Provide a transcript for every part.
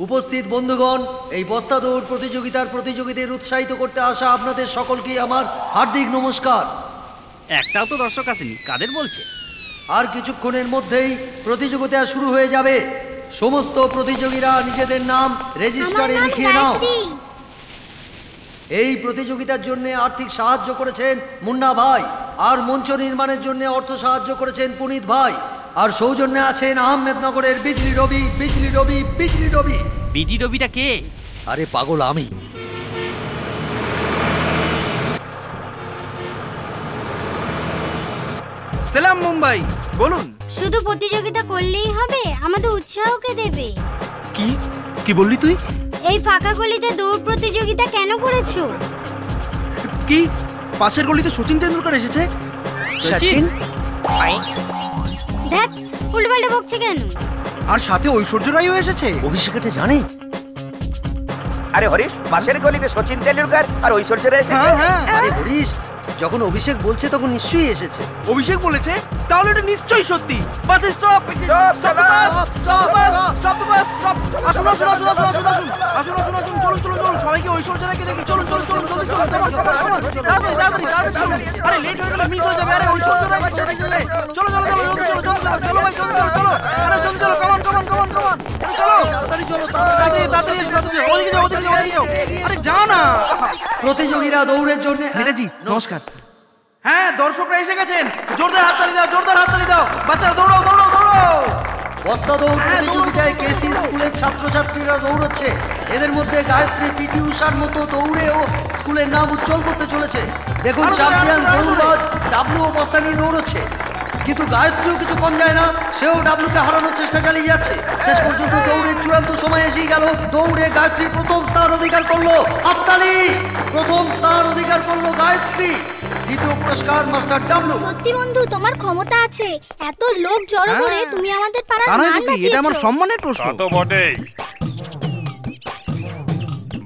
উপস্থিত বন্ধুগণ, এই বস্তা দৌড় প্রতিযোগিতার প্রতিযোগীদের উৎসাহিত করতে আসা আপনাদের সকলকে আমার হার্দিক নমস্কার। একটাও তো দর্শক আসেনি, কাদের বলছে? আর কিছুক্ষণের মধ্যেই প্রতিযোগিতা শুরু হয়ে যাবে। সমস্ত প্রতিযোগীরা নিজেদের নাম রেজিস্টারে লিখিয়ে নাও। এই প্রতিযোগিতার জন্য আর্থিক সাহায্য করেছেন মুন্না ভাই, আর মঞ্চ নির্মাণের জন্য অর্থ সাহায্য করেছেন পুনিত ভাই, আর সৌজন্যে আছেন আহমেদনগরের বিজলি রবি। বিজলি রবি বিজলি রবি বিজি রবিটা কে? আরে পাগল, আমি। সালাম মুম্বাই, বলুন। শুধু প্রতিযোগিতা করলেই হবে? আমাদের উৎসাহকে দেবে। কি কি বললি তুই? এই ফাঁকা গলিতে দৌড় প্রতিযোগিতা কেন করেছো? কি পাশের গলিতে সচিন তেন্ডুলকর এসেছে? সচিন? দেখ উল্টোপাল্টা বকছে কেন? আর সাথে ঐশ্বর্য রায়ও এসেছে। অভিষেক এটা জানে? আরে হরিশ, পাশের গলিতে সচিন তেন্ডুলকর আর ঐশ্বর্য রায় এসেছে। হ্যাঁ হ্যাঁ, আরে হরিশ, যখন অভিষেক বলছে তখন নিশ্চয়ই এসেছে। অভিষেক বলেছে, তাহলে এটা নিশ্চয়ই সত্যি। Bus stop, Stop, stop the bus, stop the bus, stop the bus, stop. আসুন আসুন আসুন আসুন আসুন আসুন আসুন আসুন আসুন, চলুন চলুন চলুন, সবাইকে ঐশ্বর্য রায়কে দেখি। চলুন চলুন চলুন চলুন চলুন, কামন কামন কামন, তাড়াতাড়ি তাড়াতাড়ি তাড়াতাড়ি চলুন। আরে লেট হয়ে গেলে মিস হয়ে যাবে। আরে ঐশ্বর্য রায় চলো চলো চলো চলো চলো চলো চলো ভাই, চলো চলো চলো। আরে জলদি চলো, কামন কামন কামন কামন, চলো তাড়াতাড়ি চলো, তাড়াতাড়ি তাড়াতাড়ি এসো, তাড়াতাড়ি ওদিকে যাও ওদিকে যাও ওদিকে যাও। আরে যাও না। প্রতিযোগীরা দৌড়ের জন্য। নেতাজি নমস্কার। হ্যাঁ, দর্শকরা এসে গেছেন, জোরদার হাততালি দাও, জোরদার হাততালি দাও। বাচ্চারা দৌড়াও দৌড়াও দৌড়াও। বস্তা দৌড় প্রতিযোগিতায় কেসি স্কুলের ছাত্রছাত্রীরা দৌড়চ্ছে। এদের মধ্যে গায়ত্রী পিটি উষার মতো দৌড়েও স্কুলের নাম উজ্জ্বল করতে চলেছে। দেখুন, চ্যাম্পিয়ন দৌড়বাজ ডাবলু ও বস্তা নিয়ে দৌড়চ্ছে, কিন্তু গায়ত্রীও কিছু কম যায় না। সেও ডাবলুকে হারানোর চেষ্টা চালিয়ে যাচ্ছে। শেষ পর্যন্ত দৌড়ের চূড়ান্ত সময় এসেই গেল। দৌড়ে গায়ত্রী প্রথম স্থান অধিকার করলো। হাততালি! প্রথম স্থান অধিকার করলো গায়ত্রী। দ্বিতীয় পুরস্কার মাস্টার ডাবলু। সত্যি বন্ধু, তোমার ক্ষমতা আছে। এত লোক জড়ো করে তুমি আমাদের পাড়ার তা নয় মান তো কি, এটা আমার বাঁচিয়েছো। সম্মানের প্রশ্ন। তা তো বটেই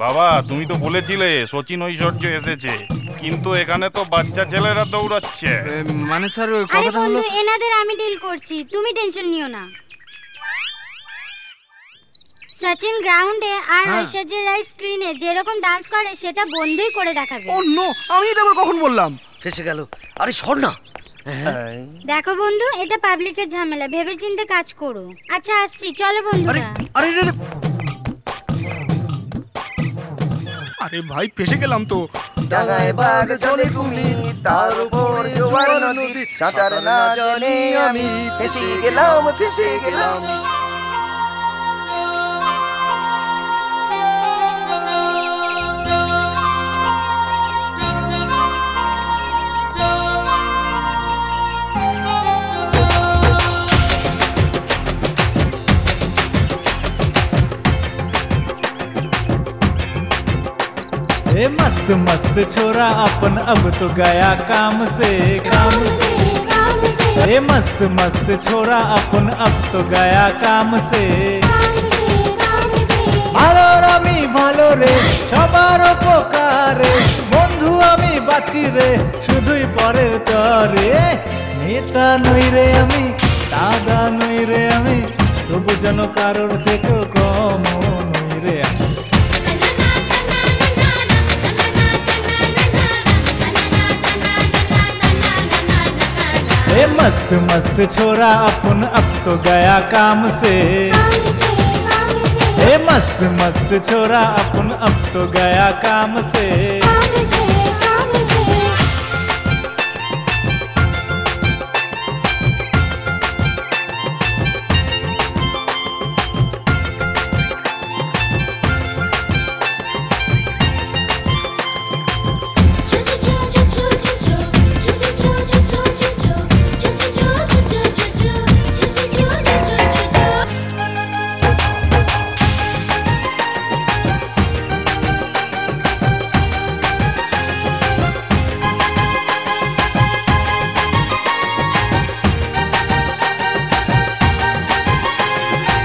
বাবা, তুমি তো বলেছিলে সচিন ঐশ্বর্য এসেছে, কিন্তু এখানে তো বাচ্চা ছেলেরা দৌড়াচ্ছে। মানে স্যার, আরে কথাটা হলো, বন্ধু, এনাদের আমি ডিল করছি, তুমি টেনশন নিও না। সচিন গ্রাউন্ডে আর ঐশ্বর্য রায় স্ক্রিনে যেরকম ডান্স করে সেটা বন্ধুই করে দেখাবে। ও নো, আমি এটা আবার কখন বললাম? ফেসে গেল। আরে সর না। দেখো বন্ধু, এটা পাবলিকের ঝামেলা, ভেবেচিন্তে কাজ করো। আচ্ছা আসছি, চলো আরে বন্ধুরা। আরে আরে আরে ভাই, ফেসে গেলাম তো। ডাঙায় বাঘ চলে কুমির, তার উপর জোয়ার নদী, সাঁতার না জানি আমি ফেসে গেলাম ফেসে গেলাম। ए मस्त मस्त छोरा अपन अब तो गया काम से। ए मस्त मस्त छोरा अपन अब तो गया काम से। ভালো আমি ভালো রে, সবার উপকারে, বন্ধু আমি বাঁচি রে, শুধুই পরের তরে। নেতা নই রে আমি, দাদা নই রে আমি, তবু যেন কারোর থেকেও কম নই রে আমি। ए मस्त मस्त छोरा अपन अब तो गया काम से। ए मस्त मस्त छोरा अपन अब तो गया काम से।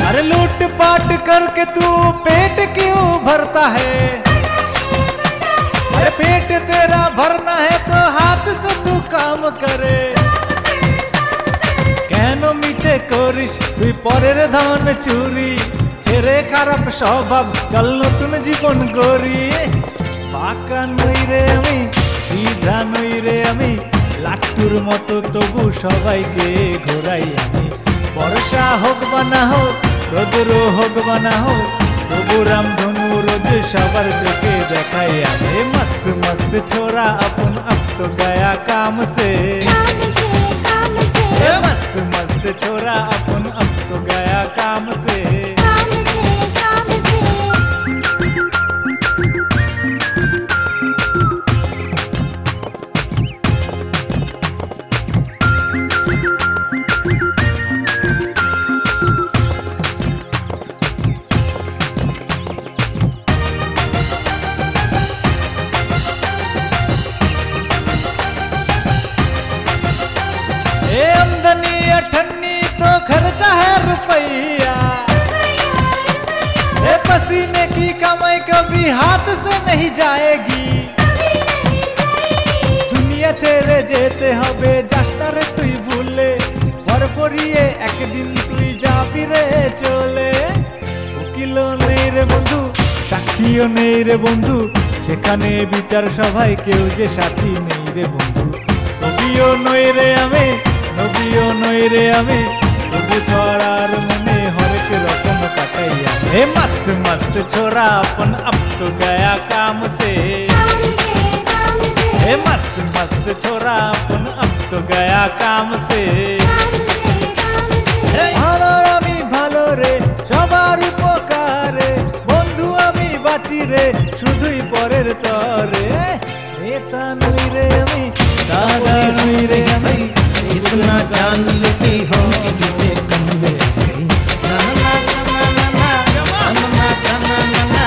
अरे लूट पाट करके तू पेट क्यों भरता है? अरे पेट तेरा भरना है तो हाथ से तू काम करे। কেন মিছে করিস তুই পরের ধন চুরি, ছেড়ে খা খারাপ স্বভাব, চল নতুন জীবন গড়ি। পাকা নই রে আমি, সিধা নই রে আমি, লাট্টুর মতো তবু সবাইকে ঘোরাই আমি। বর্ষা হোক বা না হোক, রোদ্র হোক বা না হোক, তবু রামধনু রোজ সবার চোখে দেখাই আমি। মস্ত মস্ত ছোরা আপন अब तो गया काम से, मस्त मस्त छोरा अपन अब तो गया काम से। आमदनी अठन्नी तो खर्चा है रुपया, पसीने की कमाई कभी हाथ से नहीं जाएगी। दुनिया ছেড়ে যেতে হবে, যাস না রে তুই ভুলে, ভর পড়িয়ে একদিন তুই যাবি রে চলে। উকিলও নেই রে বন্ধু, সাক্ষীও নেই রে বন্ধু, সেখানে বিচার সভায় কেউ যে সাথী নেই রে বন্ধু। কবিও নই রে আমি, নবীও নই রে আমি, তবু ছড়ার মনে হরেক রকম কাটাই আমি। मस्त मस्त छोरा अपन अब तो गया काम से, मस्त मस्त छोरा अपन अब तो गया काम से। ভালো আমি ভালো রে, সবার উপকারে, বন্ধু আমি বাঁচি রে, শুধুই পরের তরে। নেতা নই রে আমি, দাদা নই রে আমি, इतना जान लेती हो कि तुझे कम दे गई। ना ना ना ना ना ना ना ना ना ना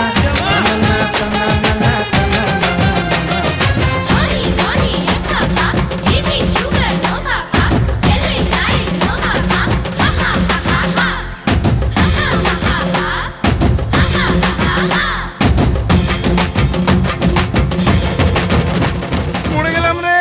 Johnny Johnny yes papa, give me sugar no papa, very nice no papa, ha ha ha ha ha, ha ha ha ha ha, ha ha ha ha ha. পড়ে গেলাম রে।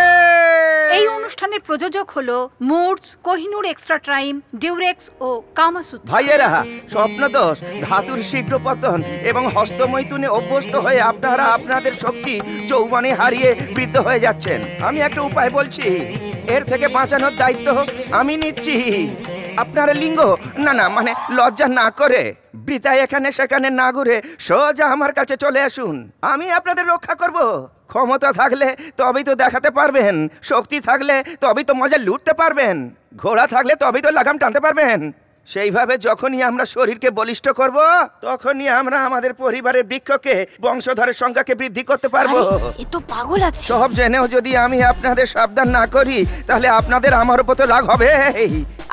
এই অনুষ্ঠানের প্রযোজক হলো মোডস, কোহিনূর এক্সট্রা টাইম, ডিউরেক্স ও কামাসূত্র। ভাইয়েরা, স্বপ্নদোষ, ধাতুর শীঘ্র পতন এবং হস্তমৈথুনে অভ্যস্ত হয়ে আপনারা আপনাদের শক্তি যৌবনে হারিয়ে বৃদ্ধ হয়ে যাচ্ছেন। আমি একটা উপায় বলছি, এর থেকে বাঁচানোর দায়িত্ব আমি নিচ্ছি। আপনারা লিঙ্গ না না মানে লজ্জা না করে বৃথায় এখানে সেখানে না ঘুরে সোজা আমার কাছে চলে আসুন। আমি আপনাদের রক্ষা করব। ক্ষমতা থাকলে তবেই তো দেখাতে পারবেন, শক্তি থাকলে তবেই তো মজা লুটতে পারবেন, ঘোড়া থাকলে তবেই তো লাগাম টানতে পারবেন। সেইভাবে যখনই আমরা শরীরকে বলিষ্ঠ করব, তখনই আমরা আমাদের পরিবারের বৃক্ষকে, বংশধরের সংখ্যাকে বৃদ্ধি করতে পারবো। এ তো পাগল আছে। সব জেনেও যদি আমি আপনাদের সাবধান না করি, তাহলে আপনাদের আমার উপর তো রাগ হবে।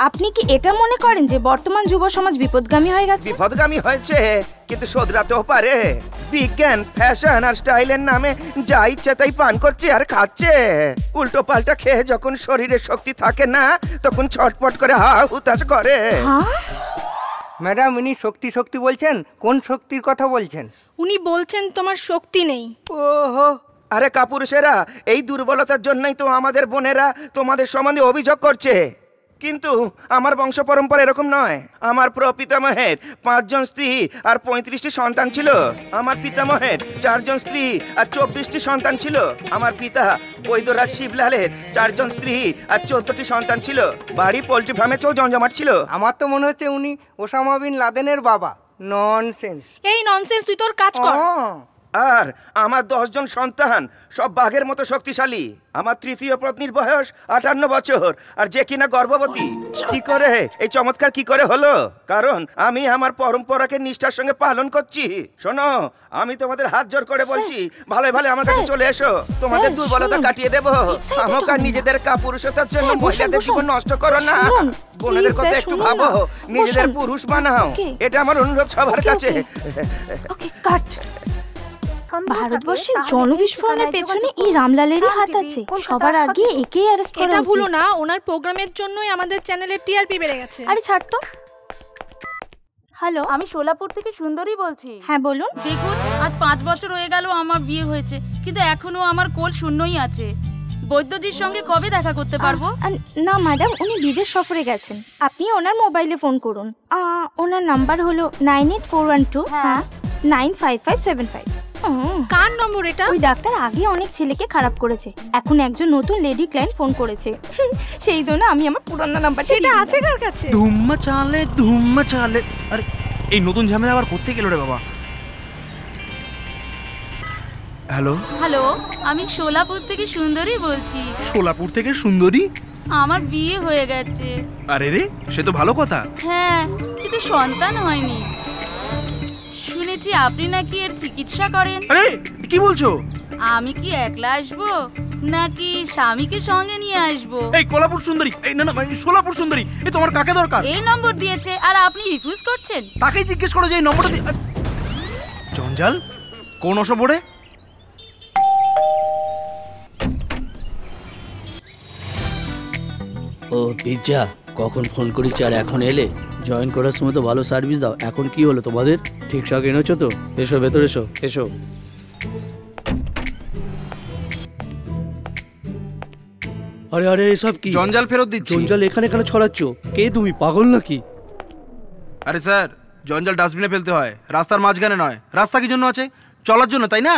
আপনি কি এটা মনে করেন যে বর্তমান যুব সমাজ বিপদগামী হয়ে গেছে? বিপদগামী হয়েছে, কিন্তু শোধরাতেও পারে। বিজ্ঞান, ফ্যাশন আর স্টাইলের নামে যা ইচ্ছে তাই পান করছে আর খাচ্ছে। উল্টো পাল্টা খেয়ে যখন শরীরে শক্তি থাকে না, তখন ছটপট করে হা হুতাশ করে। ম্যাডাম, উনি শক্তি শক্তি বলছেন, কোন শক্তির কথা বলছেন? উনি বলছেন তোমার শক্তি নেই। ওহো, আরে কাপুরুষেরা, এই দুর্বলতার জন্যই তো আমাদের বোনেরা তোমাদের সম্বন্ধে অভিযোগ করছে। কিন্তু আমার বংশ পরম্পরা এরকম নয়। আমার প্রপিতামহের 5 জন স্ত্রী আর 35টি সন্তান ছিল। আমার পিতামহের 4 জন স্ত্রী আর 24টি সন্তান ছিল। আমার পিতা বৈদ্যরাজ শিবলালের 4 জন স্ত্রী আর 14টি সন্তান ছিল। বাড়ি পোল্ট্রি ফার্মে জমজমাট ছিল। আমার তো মনে হচ্ছে উনি ওসামা বিন লাদেনের বাবা। ননসেন্স। এই ননসেন্স, তুই তোর কাজ কর। আর আমার 10 জন সন্তান, সব বাঘের মতো শক্তিশালী। আমার তৃতীয় পত্নীর বয়স 58 বছর, আর যে কিনা গর্ভবতী। কি করে এই চমৎকার কি করে হলো? কারণ আমি আমার পরম্পরাকে নিষ্ঠার সঙ্গে পালন করছি। শোনো, আমি তোমাদের হাত জোর করে বলছি, ভালো ভালো আমার কাছে চলে এসো। তোমাদের দুর্বলতা কাটিয়ে দেবো। আমাকে নিজেদের কাপুরুষতার জন্য মহিলাদের জীবন নষ্ট করো না। বোনেদের কথা একটু ভাবো, নিজেদের পুরুষ বানাও। এটা আমার অনুরোধ সবার কাছে। ওকে, কাট। ভারতবর্ষে জনবিস্ফোরণের পেছনে এই রামলালেরই হাত আছে। সবার আগে একেই অ্যারেস্ট করা উচিত। এটা ভুলো না, ওনার প্রোগ্রামের জন্যই আমাদের চ্যানেলের টিআরপি বেড়ে গেছে। আরে ছাড় তো। হ্যালো, আমি সোলাপুর থেকে সুন্দরী বলছি। হ্যাঁ বলুন। দেখুন, আজ 5 বছর হয়ে গেল আমার বিয়ে হয়েছে, কিন্তু এখনো আমার কোল শূন্যই আছে। বৈদ্যজির সঙ্গে কবে দেখা করতে পারবো? না ম্যাডাম, উনি বিদেশ সফরে গেছেন। আপনি ওনার মোবাইলে ফোন করুন। ওনার নাম্বার হলো 9841295575। কার নম্বর এটা? ওই ডাক্তার আগে অনেক ছেলেকে খারাপ করেছে, এখন একজন নতুন লেডি ক্লায়েন্ট ফোন করেছে, সেই জন্য আমি আমার পুরনো নাম্বারটা সেটা আছে কার কাছে? ধুম্মা চালে। আরে এই নতুন ঝামেলা আবার করতে গেল রে বাবা। হ্যালো হ্যালো, আমি সোলাপুর থেকে সুন্দরী বলছি। সোলাপুর থেকে সুন্দরী? আমার বিয়ে হয়ে গেছে। আরে রে, সে তো ভালো কথা। হ্যাঁ, কিন্তু সন্তান হয়নি। শুনেছি আপনি নাকি এর চিকিৎসা করেন। আরে কি বলছো? আমি কি একলা আসবো নাকি স্বামীকে সঙ্গে নিয়ে আসবো? এই কোলাপুর সুন্দরী, এই না সোলাপুর সুন্দরী, এই তোমার কাকে দরকার? এই নম্বর দিয়েছে আর আপনি রিফিউজ করছেন। তাকেই জিজ্ঞেস করো যে এই নম্বরটা দিয়ে। জঞ্জাল কোন অসবরে? ও পিজ্জা, কখন ফোন করেছি আর এখন এলে? জয়েন করার সময় তো ভালো সার্ভিস দাও, এখন কি হলো তোমাদের? ঠিকঠাক এনেছো তো? এসো ভেতরে এসো। এসো। আরে আরে এসব কি? জঞ্জাল ফেরত দিচ্ছি। জঞ্জাল এখানে কেন ছড়াচ্ছ? কে তুমি, পাগল নাকি? আরে স্যার, জঞ্জাল ডাস্টবিনে ফেলতে হয়, রাস্তার মাঝখানে নয়। রাস্তা কি জন্য আছে? চলার জন্য, তাই না?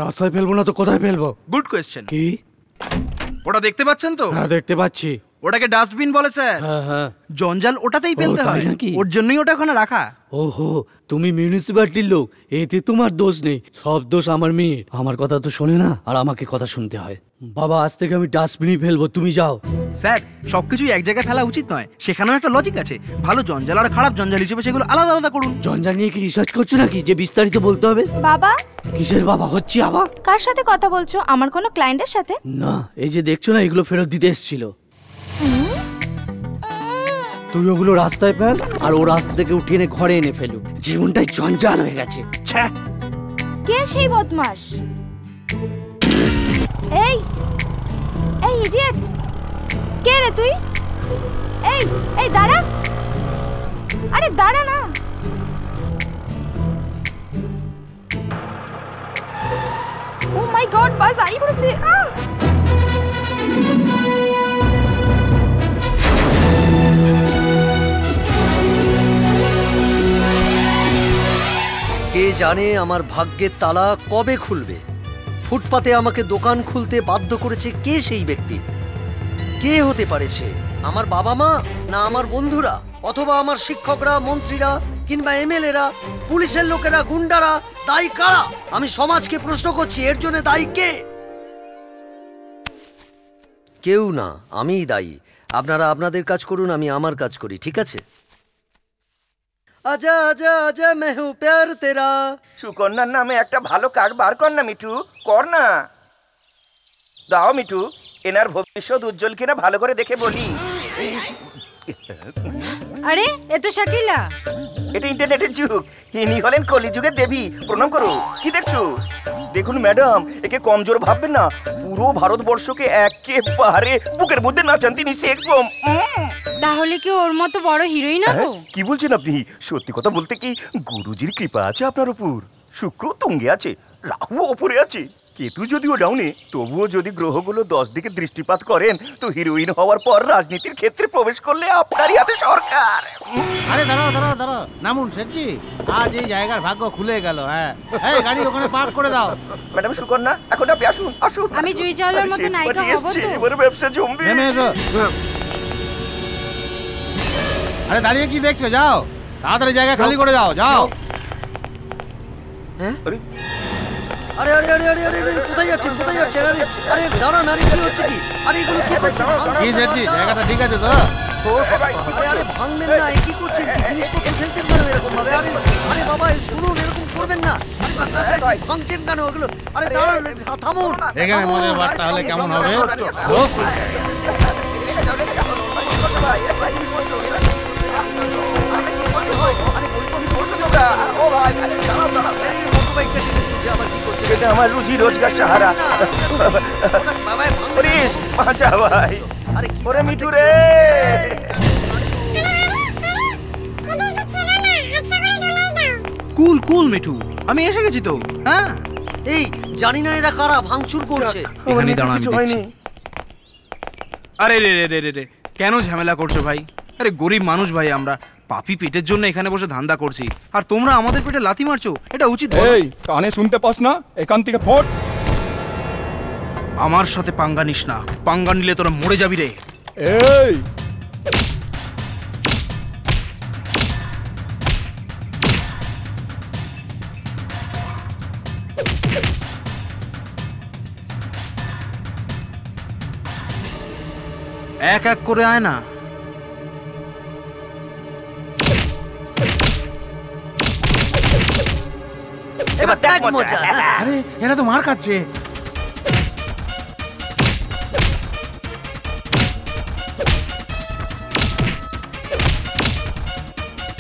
রাস্তায় ফেলবো না তো কোথায় ফেলবো? Good question. কি? ওটা দেখতে পাচ্ছেন তো? হ্যাঁ দেখতে পাচ্ছি। ওটাকে ডাস্টবিন বলে স্যার। হ্যাঁ হ্যাঁ। জঞ্জাল ওটাতেই ফেলতে হয় নাকি? ওর জন্যই ওটা ওখানে রাখা। ওহো, তুমি মিউনিসিপ্যালিটির লোক, এতে তোমার দোষ নেই, সব দোষ আমার মেয়ের। আমার কথা তো শোনে না আর আমাকে কথা শুনতে হয়। বাবা, আজ থেকে আমি ডাস্টবিনই ফেলবো, তুমি যাও। স্যার, সবকিছুই এক জায়গায় ফেলা উচিত নয়, সেখানেও একটা লজিক আছে। ভালো জঞ্জাল আর খারাপ জঞ্জাল হিসেবে সেগুলো আলাদা আলাদা করুন। জঞ্জাল নিয়ে কি রিসার্চ করছো নাকি যে বিস্তারিত বলতে হবে? বাবা। কিসের বাবা হচ্ছি আবার? কার সাথে কথা বলছো? আমার কোনো ক্লায়েন্টের সাথে? না, এই যে দেখছো না, এগুলো ফেরত দিতে এসেছিল। তুই ওগুলো রাস্তায় ফেল আর ও রাস্তা থেকে উঠিয়ে এনে ঘরে এনে ফেলু। জীবনটাই জঞ্জাল হয়ে গেছে। কে সেই বদমাশ? এই এই ইডিয়েট, কে রে তুই? এই এই দাঁড়া, আরে দাঁড়া না। ও মাই গড, বাস আই পড়েছে। কে জানে আমার ভাগ্যের তালা কবে খুলবে। ফুটপাতে আমাকে দোকান খুলতে বাধ্য করেছে কে সেই ব্যক্তি? কে হতে পারে সে? আমার বাবা মা, না আমার বন্ধুরা, অথবা আমার শিক্ষকরা, মন্ত্রীরা, কিংবা এমএলএরা, পুলিশের লোকেরা, গুন্ডারা? দায়ী কারা? আমি সমাজকে প্রশ্ন করছি, এর জন্য দায়ী কে? কেউ না, আমিই দায়ী। আপনারা আপনাদের কাজ করুন, আমি আমার কাজ করি, ঠিক আছে? আজা আজা আজা मैं हूं प्यार तेरा। সুকন্যার নামে একটা ভালো কার্ড বার কর না মিঠু, কর না। দাও মিঠু, এনার ভবিষ্যৎ উজ্জ্বল কিনা ভালো করে দেখে বলি। আরে এ তো শাকিলা। এটা ইন্টারনেটের যুগ, ইনি হলেন কলিযুগের দেবী। প্রণাম করো। কি দেখছো? দেখুন ম্যাডাম, একে কমজোর ভাববেন না, পুরো ভারতবর্ষকে একেবারে বুকের মধ্যে নাচান তিনি, সেক্স বম। তাহলে কি ওর মতো বড় হিরোইন হবো? কি বলছেন আপনি? সত্যি কথা বলতে কি, গুরুজির কৃপা আছে আপনার উপর। শুক্র তুঙ্গে আছে, রাহু ওপরে আছে, কেতু যদিও ডাউনে, তবুও যদি গ্রহগুলো 10 দিকে দৃষ্টিপাত করেন তো হিরোইন হওয়ার পর রাজনীতির ক্ষেত্রে প্রবেশ করলে আপনারই হাতে সরকার। আরে দাঁড়াও দাঁড়াও দাঁড়াও, নামুন শেঠজি, আজ এই জায়গার ভাগ্য খুলে গেল। হ্যাঁ, এই গাড়ি ওখানে পার্ক করে দাও। ম্যাডাম সুকন্যা, এখন আপনি আসুন আসুন। আমি জুই চাওলার মতো নায়িকা হব তো? এবারে ব্যবসা জমবে। নেমে এসো। আরে দাঁড়িয়ে কি দেখছো? যাও তাড়াতাড়ি জায়গা খালি করে দাও, যাও। হ্যাঁ? আরে আরে আরে আরে আরে কোথায় যাচ্ছেন? কোথায় যাচ্ছেন? আরে আরে দাঁড়ান, আরে কি হচ্ছে কি? আরে এগুলো কি করছেন? কি শেঠজি, জায়গাটা ঠিক আছে তো? আরে আরে ভাঙবেন না, কি করছেন? কি জিনিসপত্র ফেলছেন কেন এরকম ভাবে? আরে আরে বাবা শুনুন, এরকম করবেন না। আরে ভাঙছেন কেন ওগুলো? আরে দাঁড়ান, থামুন। এখানে মজার বার তাহলে কেমন হবে? এটা আমার রুজি রোজগার সাহারা। বাঁচা ভাই। ওরে মিঠু রে, কুল কুল মিঠু, আমি এসে গেছি তো। হ্যাঁ, এই জানি না এরা কারা ভাঙচুর করছে। এখানে দাঁড়া, আমি দেখছি। আরে রে রে রে রে রে, কেন ঝামেলা করছো ভাই? আরে গরিব মানুষ ভাই, আমরা পাপি পেটের জন্য এখানে বসে ধান্দা করছি, আর তোমরা আমাদের পেটে লাথি মারছো, এটা উচিত? এই কানে শুনতে পাস না? এখান থেকে ফট। আমার সাথে পাঙ্গা নিস না, পাঙ্গা নিলে তোরা মরে যাবি রে। এই এক এক করে আয় না। এবার দেখ মজা। আরে এরা তো মার খাচ্ছে।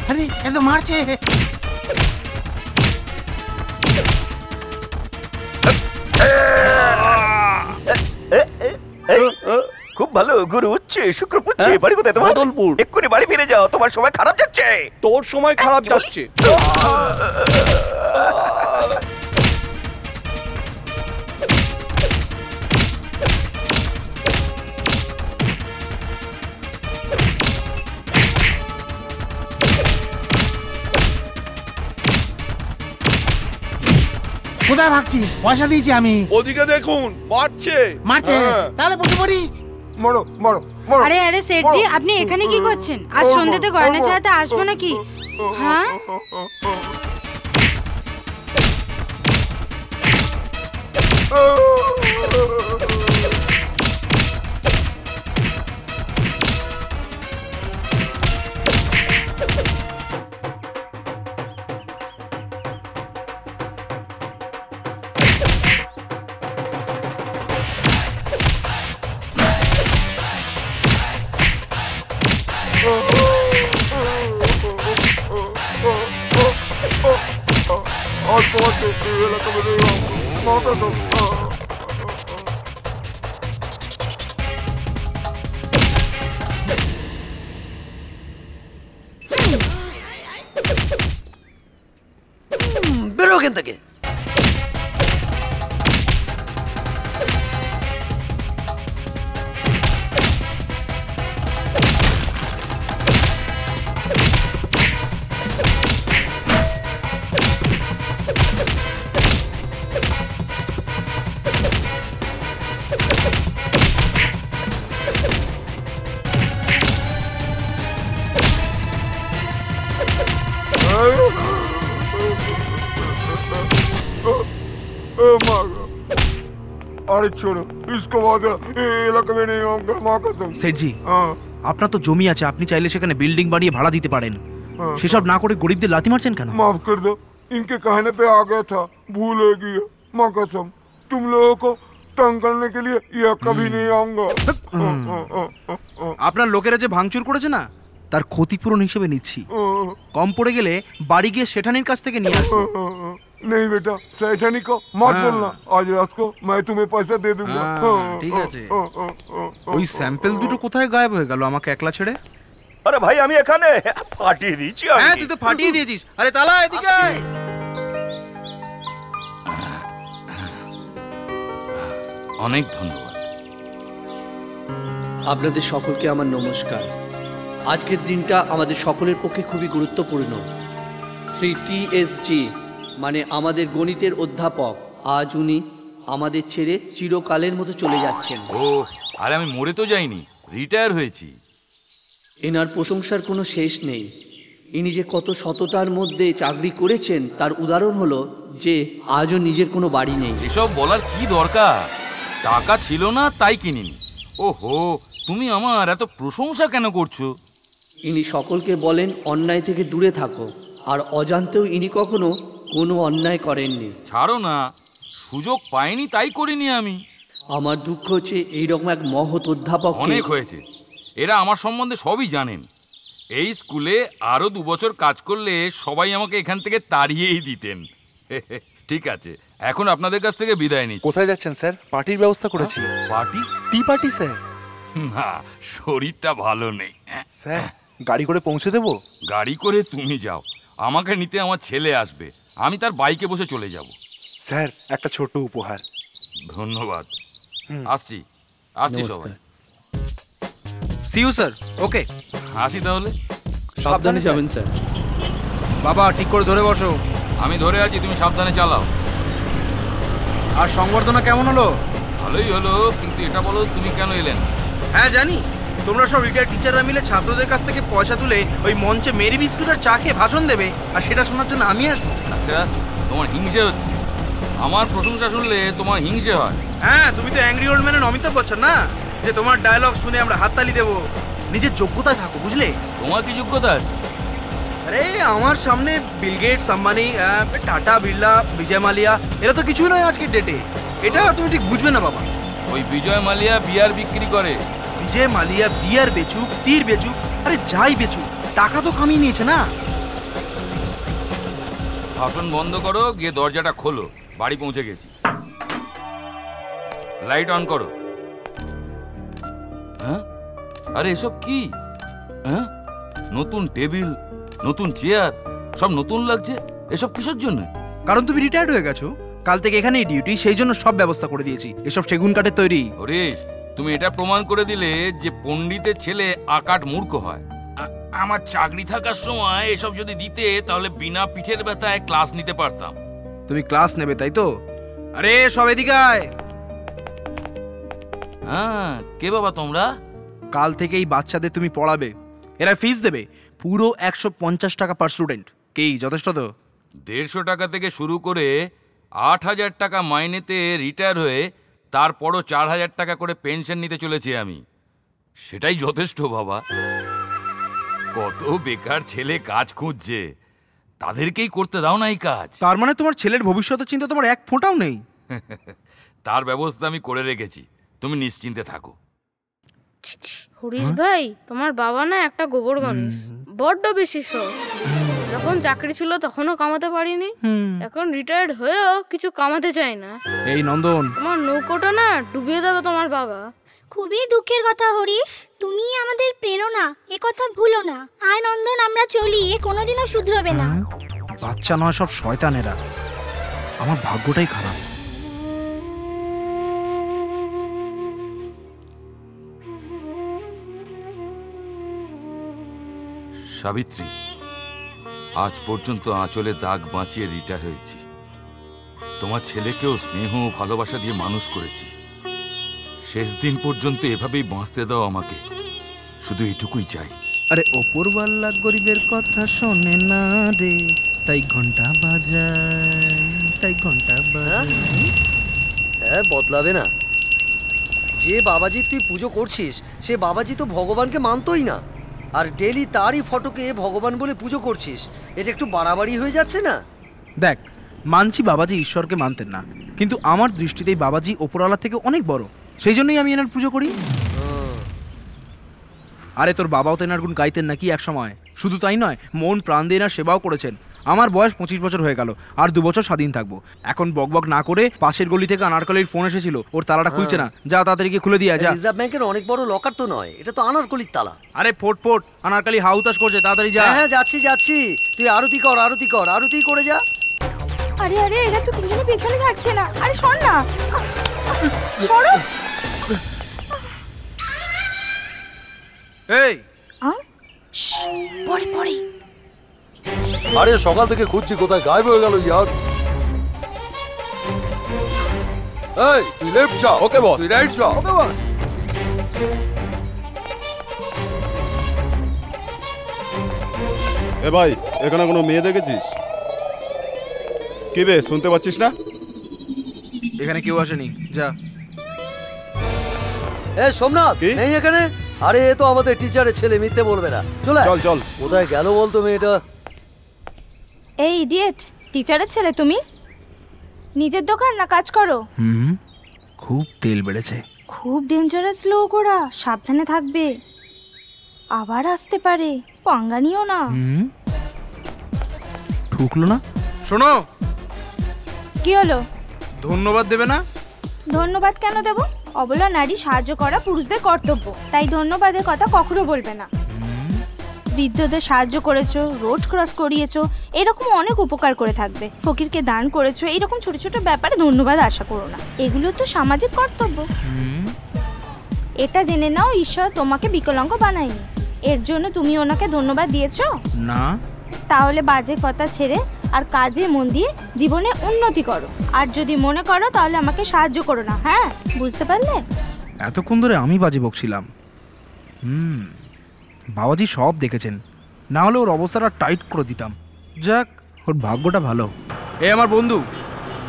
আরে এরা তো মারছে। খুব ভালো গুরু, উচ্ছে শুক্র পুচ্ছে। বাড়ি কোথায় তোমার? বদলপুর। এক্ষুনি বাড়ি ফিরে যাও, তোমার সময় খারাপ যাচ্ছে। তোর সময় খারাপ যাচ্ছে। কোথায় ভাগছিস? পয়সা দিয়েছি আমি। ওদিকে দেখুন, মারছে। মারছে? তাহলে বসে পড়ি। মরো মরো। আরে আরে সেঠজি, আপনি এখানে কি করছেন? আজ সন্ধ্যাতে গয়না ছাড়াতে আসবো নাকি? হ্যাঁ, আজ তোমার এলাকা বেরো মাথা তো। বেরো ওখান থেকে। अरे छोड़ो इसको बाद इलाके में नहीं होगा माँ कसम। সেঠজি, আপনার তো জমি আছে, আপনি চাইলে সেখানে বিল্ডিং বানিয়ে ভাড়া দিতে পারেন। সেসব না করে গরিবদের লাথি মারছেন কেন? माफ कर दो, इनके कहने पे आ गया था, भूल हो गई माँ कसम। तुम लोगों को तंग करने के लिए यह कभी नहीं आऊंगा। আপনার লোকেরা যে ভাঙচুর করেছে না, তার ক্ষতিপূরণ হিসেবে নিচ্ছি। কম পড়ে গেলে বাড়ি গিয়ে সেঠানির কাছ থেকে নিয়ে আসবো। नहीं बेटा, सेठानी को मत बोलना, आज रात को मैं तुम्हें पैसा दे दूंगा। ঠিক আছে। ওই স্যাম্পল দুটো কোথায় গায়েব হয়ে গেল আমাকে একলা ছেড়ে? আরে ভাই আমি এখানে ফাটিয়ে দিয়েছি। হ্যাঁ তুই তো ফাটিয়ে দিয়েছিস। আরে তালা এদিকে আয়। অনেক ধন্যবাদ। আপনাদের সকলকে আমার নমস্কার। আজকের দিনটা আমাদের সকলের পক্ষে খুবই গুরুত্বপূর্ণ। শ্রী টি.এস.জি মানে আমাদের গণিতের অধ্যাপক, আজ উনি আমাদের ছেড়ে চিরকালের মতো চলে যাচ্ছেন। ও আরে আমি মরে তো যাইনি, রিটায়ার হয়েছি। এনার প্রশংসার কোনো শেষ নেই। ইনি যে কত সততার মধ্যে চাকরি করেছেন তার উদাহরণ হলো যে আজও নিজের কোনো বাড়ি নেই। এসব বলার কি দরকার? টাকা ছিল না তাই কিনিনি। ওহো, তুমি আমার এত প্রশংসা কেন করছো? ইনি সকলকে বলেন অন্যায় থেকে দূরে থাকো, আর অজান্তেও ইনি কখনো কোনো অন্যায় করেননি। ছাড়ো না, সুযোগ পাইনি তাই করিনি আমি। আমার দুঃখ হচ্ছে এইরকম এক মহৎ অধ্যাপক। অনেক হয়েছে, এরা আমার সম্বন্ধে সবই জানেন। এই স্কুলে আরো 2 বছর কাজ করলে সবাই আমাকে এখান থেকে তাড়িয়েই দিতেন। ঠিক আছে, এখন আপনাদের কাছ থেকে বিদায় নিচ্ছি। কোথায় যাচ্ছেন স্যার? পার্টির ব্যবস্থা করেছি। পার্টি? Tea party sir. না, শরীরটা ভালো নেই। স্যার গাড়ি করে পৌঁছে দেবো? গাড়ি করে তুমি যাও, আমাকে নিতে আমার ছেলে আসবে, আমি তার বাইকে বসে চলে যাব। স্যার একটা ছোট উপহার। ধন্যবাদ। আসছি আসছি সবাই। C you sir. ওকে, আসি তাহলে। সাবধানে যাবেন স্যার। বাবা ঠিক করে ধরে বসো। আমি ধরে আছি, তুমি সাবধানে চালাও। আর সংবর্ধনা কেমন হলো? ভালোই হলো, কিন্তু এটা বলো তুমি কেন এলেন? হ্যাঁ জানি, তোমরা সব রিটায়ার্ড টিচাররা মিলে ছাত্রদের কাছ থেকে পয়সা তুলে ওই মঞ্চে মেরি বিস্কুট আর চা খেয়ে ভাষণ দেবে, আর সেটা শোনার জন্য আমি আসবো। আচ্ছা, তোমার হিংসে হচ্ছে? আমার প্রশংসা শুনলে তোমার হিংসে হয়? হ্যাঁ, তুমি তো অ্যাংরি ওল্ড ম্যানের অমিতাভ বচ্চন না, যে তোমার ডায়লগ শুনে আমরা হাততালি দেবো। নিজের যোগ্যতায় থাকো, বুঝলে? তোমার কি যোগ্যতা আছে? আরে আমার সামনে বিল গেটস, আম্বানি, টাটা, বিড়লা, বিজয় মালিয়া, এরা তো কিছুই নয় আজকের ডেটে। এটা তুমি ঠিক বুঝবে না বাবা। ওই বিজয় মালিয়া বিয়ার বিক্রি করে। বিজয় মালিয়া বিয়ার বেচুক, তীর বেচুক, আরে যাই বেচুক, টাকা তো কামিয়ে নিয়েছে না। ভাষণ বন্ধ করো, গিয়ে দরজাটা খোলো, বাড়ি পৌঁছে গেছি। লাইট অন করো। হ্যাঁ, আরে এসব কি? হ্যাঁ, নতুন টেবিল, নতুন চেয়ার, সব নতুন লাগছে। এসব কিসের জন্য? কারণ তুমি রিটায়ার্ড হয়ে গেছো, কাল থেকে এখানেই ডিউটি, সেই জন্য সব ব্যবস্থা করে দিয়েছি। এসব সেগুন কাঠের তৈরি। হরিশ, তুমি এটা প্রমাণ করে দিলে যে পণ্ডিতের ছেলে আকাট মূর্খ হয়। আমার চাকরি থাকার সময় এসব যদি দিতে, তাহলে বিনা পিঠের ব্যথায় ক্লাস নিতে পারতাম। তুমি ক্লাস নেবে তাই তো? আরে সব এদিকে আয়। হ্যাঁ, কে বাবা তোমরা? কাল থেকে এই বাচ্চাদের তুমি পড়াবে, এরা ফিস দেবে পুরো 150 টাকা পার স্টুডেন্ট। কি যথেষ্ট তো? 150 টাকা থেকে শুরু করে 8000 টাকা মাইনেতে রিটায়ার হয়ে তারপরও 4000 টাকা করে পেনশন নিতে চলেছি আমি। সেটাই যথেষ্ট বাবা। কত বেকার ছেলে কাজ খুঁজছে, তাদেরকেই করতে দাও না এই কাজ। তার মানে তোমার ছেলের ভবিষ্যতের চিন্তা তোমার এক ফোঁটাও নেই? তার ব্যবস্থা আমি করে রেখেছি, তুমি নিশ্চিন্তে থাকো। হরিশ ভাই, তোমার বাবা না একটা গোবর গণেশ, বড্ড বেশি শখ। যখন চাকরি ছিল তখনও কামাতে পারিনি, এখন রিটায়ার্ড হয়েও কিছু কামাতে চায় না। এই নন্দন, তোমার নৌকোটা না ডুবিয়ে দেবে তোমার বাবা। খুবই দুঃখের কথা হরিশ, তুমি আমাদের প্রেরণা, এ কথা ভুলো না। আয় নন্দন, আমরা চলি, এ কোনোদিনও শুধরবে না। বাচ্চা নয়, সব শয়তানেরা। আমার ভাগ্যটাই খারাপ। সাবিত্রী, আজ পর্যন্ত আঁচলে দাগ বাঁচিয়ে রিটায়ার হয়েছি। তোমার ছেলেকেও স্নেহ ও ভালোবাসা দিয়ে মানুষ করেছি। শেষ দিন পর্যন্ত এভাবেই বাঁচতে দাও আমাকে, শুধু এটুকুই চাই। আরে ওপরওয়ালা গরিবের কথা শোনে না রে, তাই ঘন্টা বাজায়, তাই ঘন্টা বাজায়। হ্যাঁ, বদলাবে না। যে বাবাজি তুই পুজো করছিস, সে বাবাজি তো ভগবানকে মানতই না, আর ডেলি তারই ফটোকে ভগবান বলে পুজো করছিস। এটা একটু বাড়াবাড়ি হয়ে যাচ্ছে না? দেখ, মানছি বাবাজি ঈশ্বরকে মানতেন না, কিন্তু আমার দৃষ্টিতে বাবাজি ওপরওয়ালা থেকে অনেক বড়, সেই জন্যই আমি এনার পুজো করি। আরে তোর বাবাও তো এনার গুণ গাইতেন নাকি এক সময়? শুধু তাই নয়, মন প্রাণ দিয়ে এনার সেবাও করেছেন। আমার বয়স 25 বছর হয়ে গেল, আর 2 বছর স্বাধীন থাকবো। এখন বকবক না করে পাশের গলি থেকে আনারকলির ফোন এসেছিল, ওর তালাটা খুলছে না, যা তাড়াতাড়ি গিয়ে খুলে দিয়ে যা। রিজার্ভ ব্যাংকের অনেক বড় লকার তো নয়, এটা তো আনারকলির তালা। আরে ফোট ফোট, আনারকলি হাউতাস করছে, তাড়াতাড়ি যা। হ্যাঁ যাচ্ছি যাচ্ছি, তুই আরতি কর, আরতি কর, আরতি করে যা। আরে আরে, এরা তো দুজনে পেছনে ছাড়ছে না। আরে সর না, সরো। এই পরে পরে। আরে সকাল থেকে খুঁজছি, কোথায় গায়েব হয়ে গেল ইয়ার। এই তুই লেফট যা। ওকে বস। তুই রাইট যা। ওকে বস। এ ভাই, এখানে কোনো মেয়ে দেখেছিস? কি বে, শুনতে পাচ্ছিস না? এখানে কেউ আসেনি, যা। এ সোমনাথ নেই এখানে? আরে এ তো আমাদের টিচারের ছেলে, মিথ্যে বলবে না। চলে চল চল। কোথায় গেল বলতো মেয়েটা? এই ইডিয়েট, টিচারের ছেলে তুমি? নিজের দোকান না কাজ করো? খুব তেল বেড়েছে। খুব ডেঞ্জারাস লোক ওরা, সাবধানে থাকবে, আবার আসতে পারে, পাঙ্গা নিও না। ঠুকলো না? শোনো, কি হলো? ধন্যবাদ দেবে না? ধন্যবাদ কেন দেব? অবলা নারী সাহায্য করা পুরুষদের কর্তব্য, তাই ধন্যবাদের কথা কখনো বলবে না। বৃদ্ধদের সাহায্য করেছো, রোড ক্রস করিয়েছো, এরকম অনেক উপকার করে থাকবে। ফকিরকে দান করেছো, এইরকম ছোট ছোট ব্যাপারে ধন্যবাদ আশা করো না, এগুলো তো সামাজিক কর্তব্য। এটা জেনে নাও ঈশ্বর তোমাকে বিকলাঙ্গ বানায়নি। এর জন্য তুমি ওনাকে ধন্যবাদ দিয়েছো? না। তাহলে বাজে কথা ছেড়ে আর কাজে মন দিয়ে জীবনে উন্নতি করো। আর যদি মনে করো তাহলে আমাকে সাহায্য করো না, হ্যাঁ? বুঝতে পারলে? এতক্ষণ ধরে আমি বাজে বকছিলাম। বাবাজি সব দেখেছেন, না হলে ওর অবস্থাটা টাইট করে দিতাম। যাক, ওর ভাগ্যটা ভালো। এ আমার বন্ধু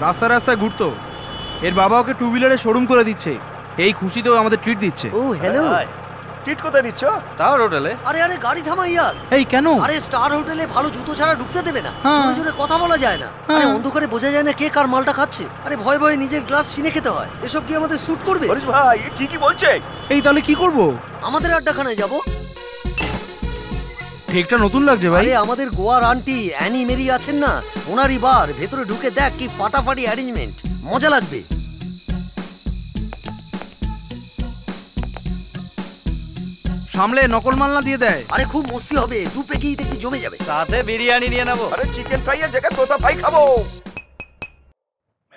রাস্তায় রাস্তায় ঘুরতো, এর বাবা ওকে টু হুইলারে শোরুম করে দিচ্ছে। এই খুশিতেও আমাদের ট্রিট দিচ্ছে। ও হ্যালো, ট্রিট কোথায় দিচ্ছ? স্টার হোটেলে। আরে আরে গাড়ি থামাই ইয়ার। এই কেন? আরে স্টার হোটেলে ভালো জুতো ছাড়া ঢুকতে দেবে না, জোরে জোরে কথা বলা যায় না, আরে অন্ধকারে বোঝা যায় না কে কার মালটা খাচ্ছে। আরে ভয় ভয়ে নিজের গ্লাস চিনে খেতে হয়। এসব কি আমাদের স্যুট করবে? হরিশ ভাই ঠিকই বলছে। এই তাহলে কি করব? আমাদের আড্ডাখানায় যাব। ঠিকটা নতুন লাগছে ভাই। আরে আমাদের গোয়ার আন্টি অ্যানি মেরি আছেন না, ওনারই বার। ভেতরে ঢুকে দেখ কি ফাটাফাটি অ্যারেঞ্জমেন্ট, মজা লাগবে। সামলে নকল মাল না দিয়ে দেয়। আরে খুব মস্তি হবে, দু পেকেই দেখবি জমে যাবে। সাথে বিরিয়ানি নিয়ে নেবো। আরে চিকেন ফ্রাই এর জায়গায় তোতা ফ্রাই খাবো।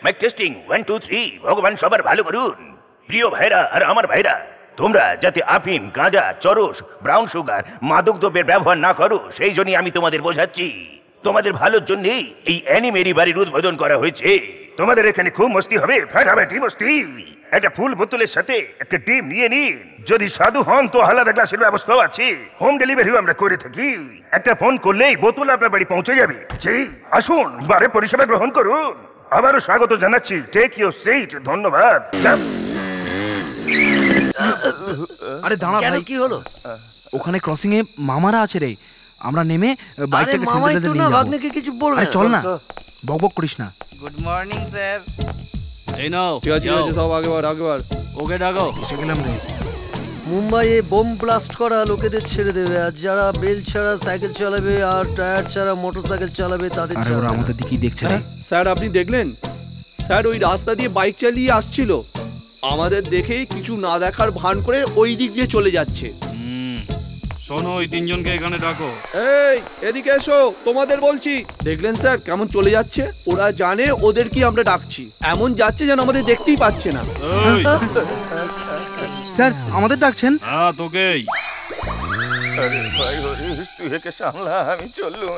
Mike testing 1 2 3। ভগবান সবার ভালো করুন। প্রিয় ভাইরা আর আমার ভাইরা, তোমরা যাতে আফিম, গাঁজা, চরস, ব্রাউন সুগার, মাদক দ্রব্যের ব্যবহার না করো সেই জন্যই আমি তোমাদের বোঝাচ্ছি। তোমাদের ভালোর জন্যই এই অ্যানিমেরি বাড়ির উদ্বোধন করা হয়েছে। তোমাদের এখানে খুব মস্তি হবে, ফাটাফাটি মস্তি। একটা ফুল বোতলের সাথে একটা ডিম নিয়ে নিন। যদি সাধু হন তো আলাদা গ্লাসের ব্যবস্থাও আছে। হোম ডেলিভারিও আমরা করে থাকি। একটা ফোন করলেই বোতল আপনার বাড়ি পৌঁছে যাবে। জি আসুন, বারে পরিষেবা গ্রহণ করুন। আবারও স্বাগত জানাচ্ছি। Take your seat. ধন্যবাদ। আরে দাঁড়া কেন, ভাই, কি হলো? ওখানে ক্রসিং এ মামারা আছে রে। আমরা নেমে বাইকটাকে মামাই ঠেলতে তো ঠেলতে না, নিয়ে যাবো। ভাগ্নেকে কিছু বলবে আরে না। চল না, বকবক করিস না। Good morning sir. এই নাও, ঠিক আছে সব আগেবার। ওকে ডাকো। এসে গেলাম রে। মুম্বাইয়ে বোম ব্লাস্ট করা লোকেদের ছেড়ে দেবে, আর যারা বেল ছাড়া সাইকেল চালাবে আর টায়ার ছাড়া মোটরসাইকেল চালাবে তাদের আরে ওরা আমাদের দিকেই দেখছে রে। স্যার আপনি দেখলেন? স্যার ওই রাস্তা দিয়ে বাইক চালিয়ে আসছিল, আমাদের দেখেই কিছু না দেখার ভান করে ওই দিক দিয়ে চলে যাচ্ছে। শোনো, ওই তিনজনকে এখানে ডাকো। এই এদিকে এসো, তোমাদের বলছি। দেখলেন স্যার কেমন চলে যাচ্ছে? ওরা জানে ওদের কি আমরা ডাকছি, এমন যাচ্ছে যেন আমাদের দেখতেই পাচ্ছে না। স্যার আমাদের ডাকছেন? হ্যাঁ তোকেই। আরে ভাই হরিশ, তুই একে সামলা, আমি চললুম।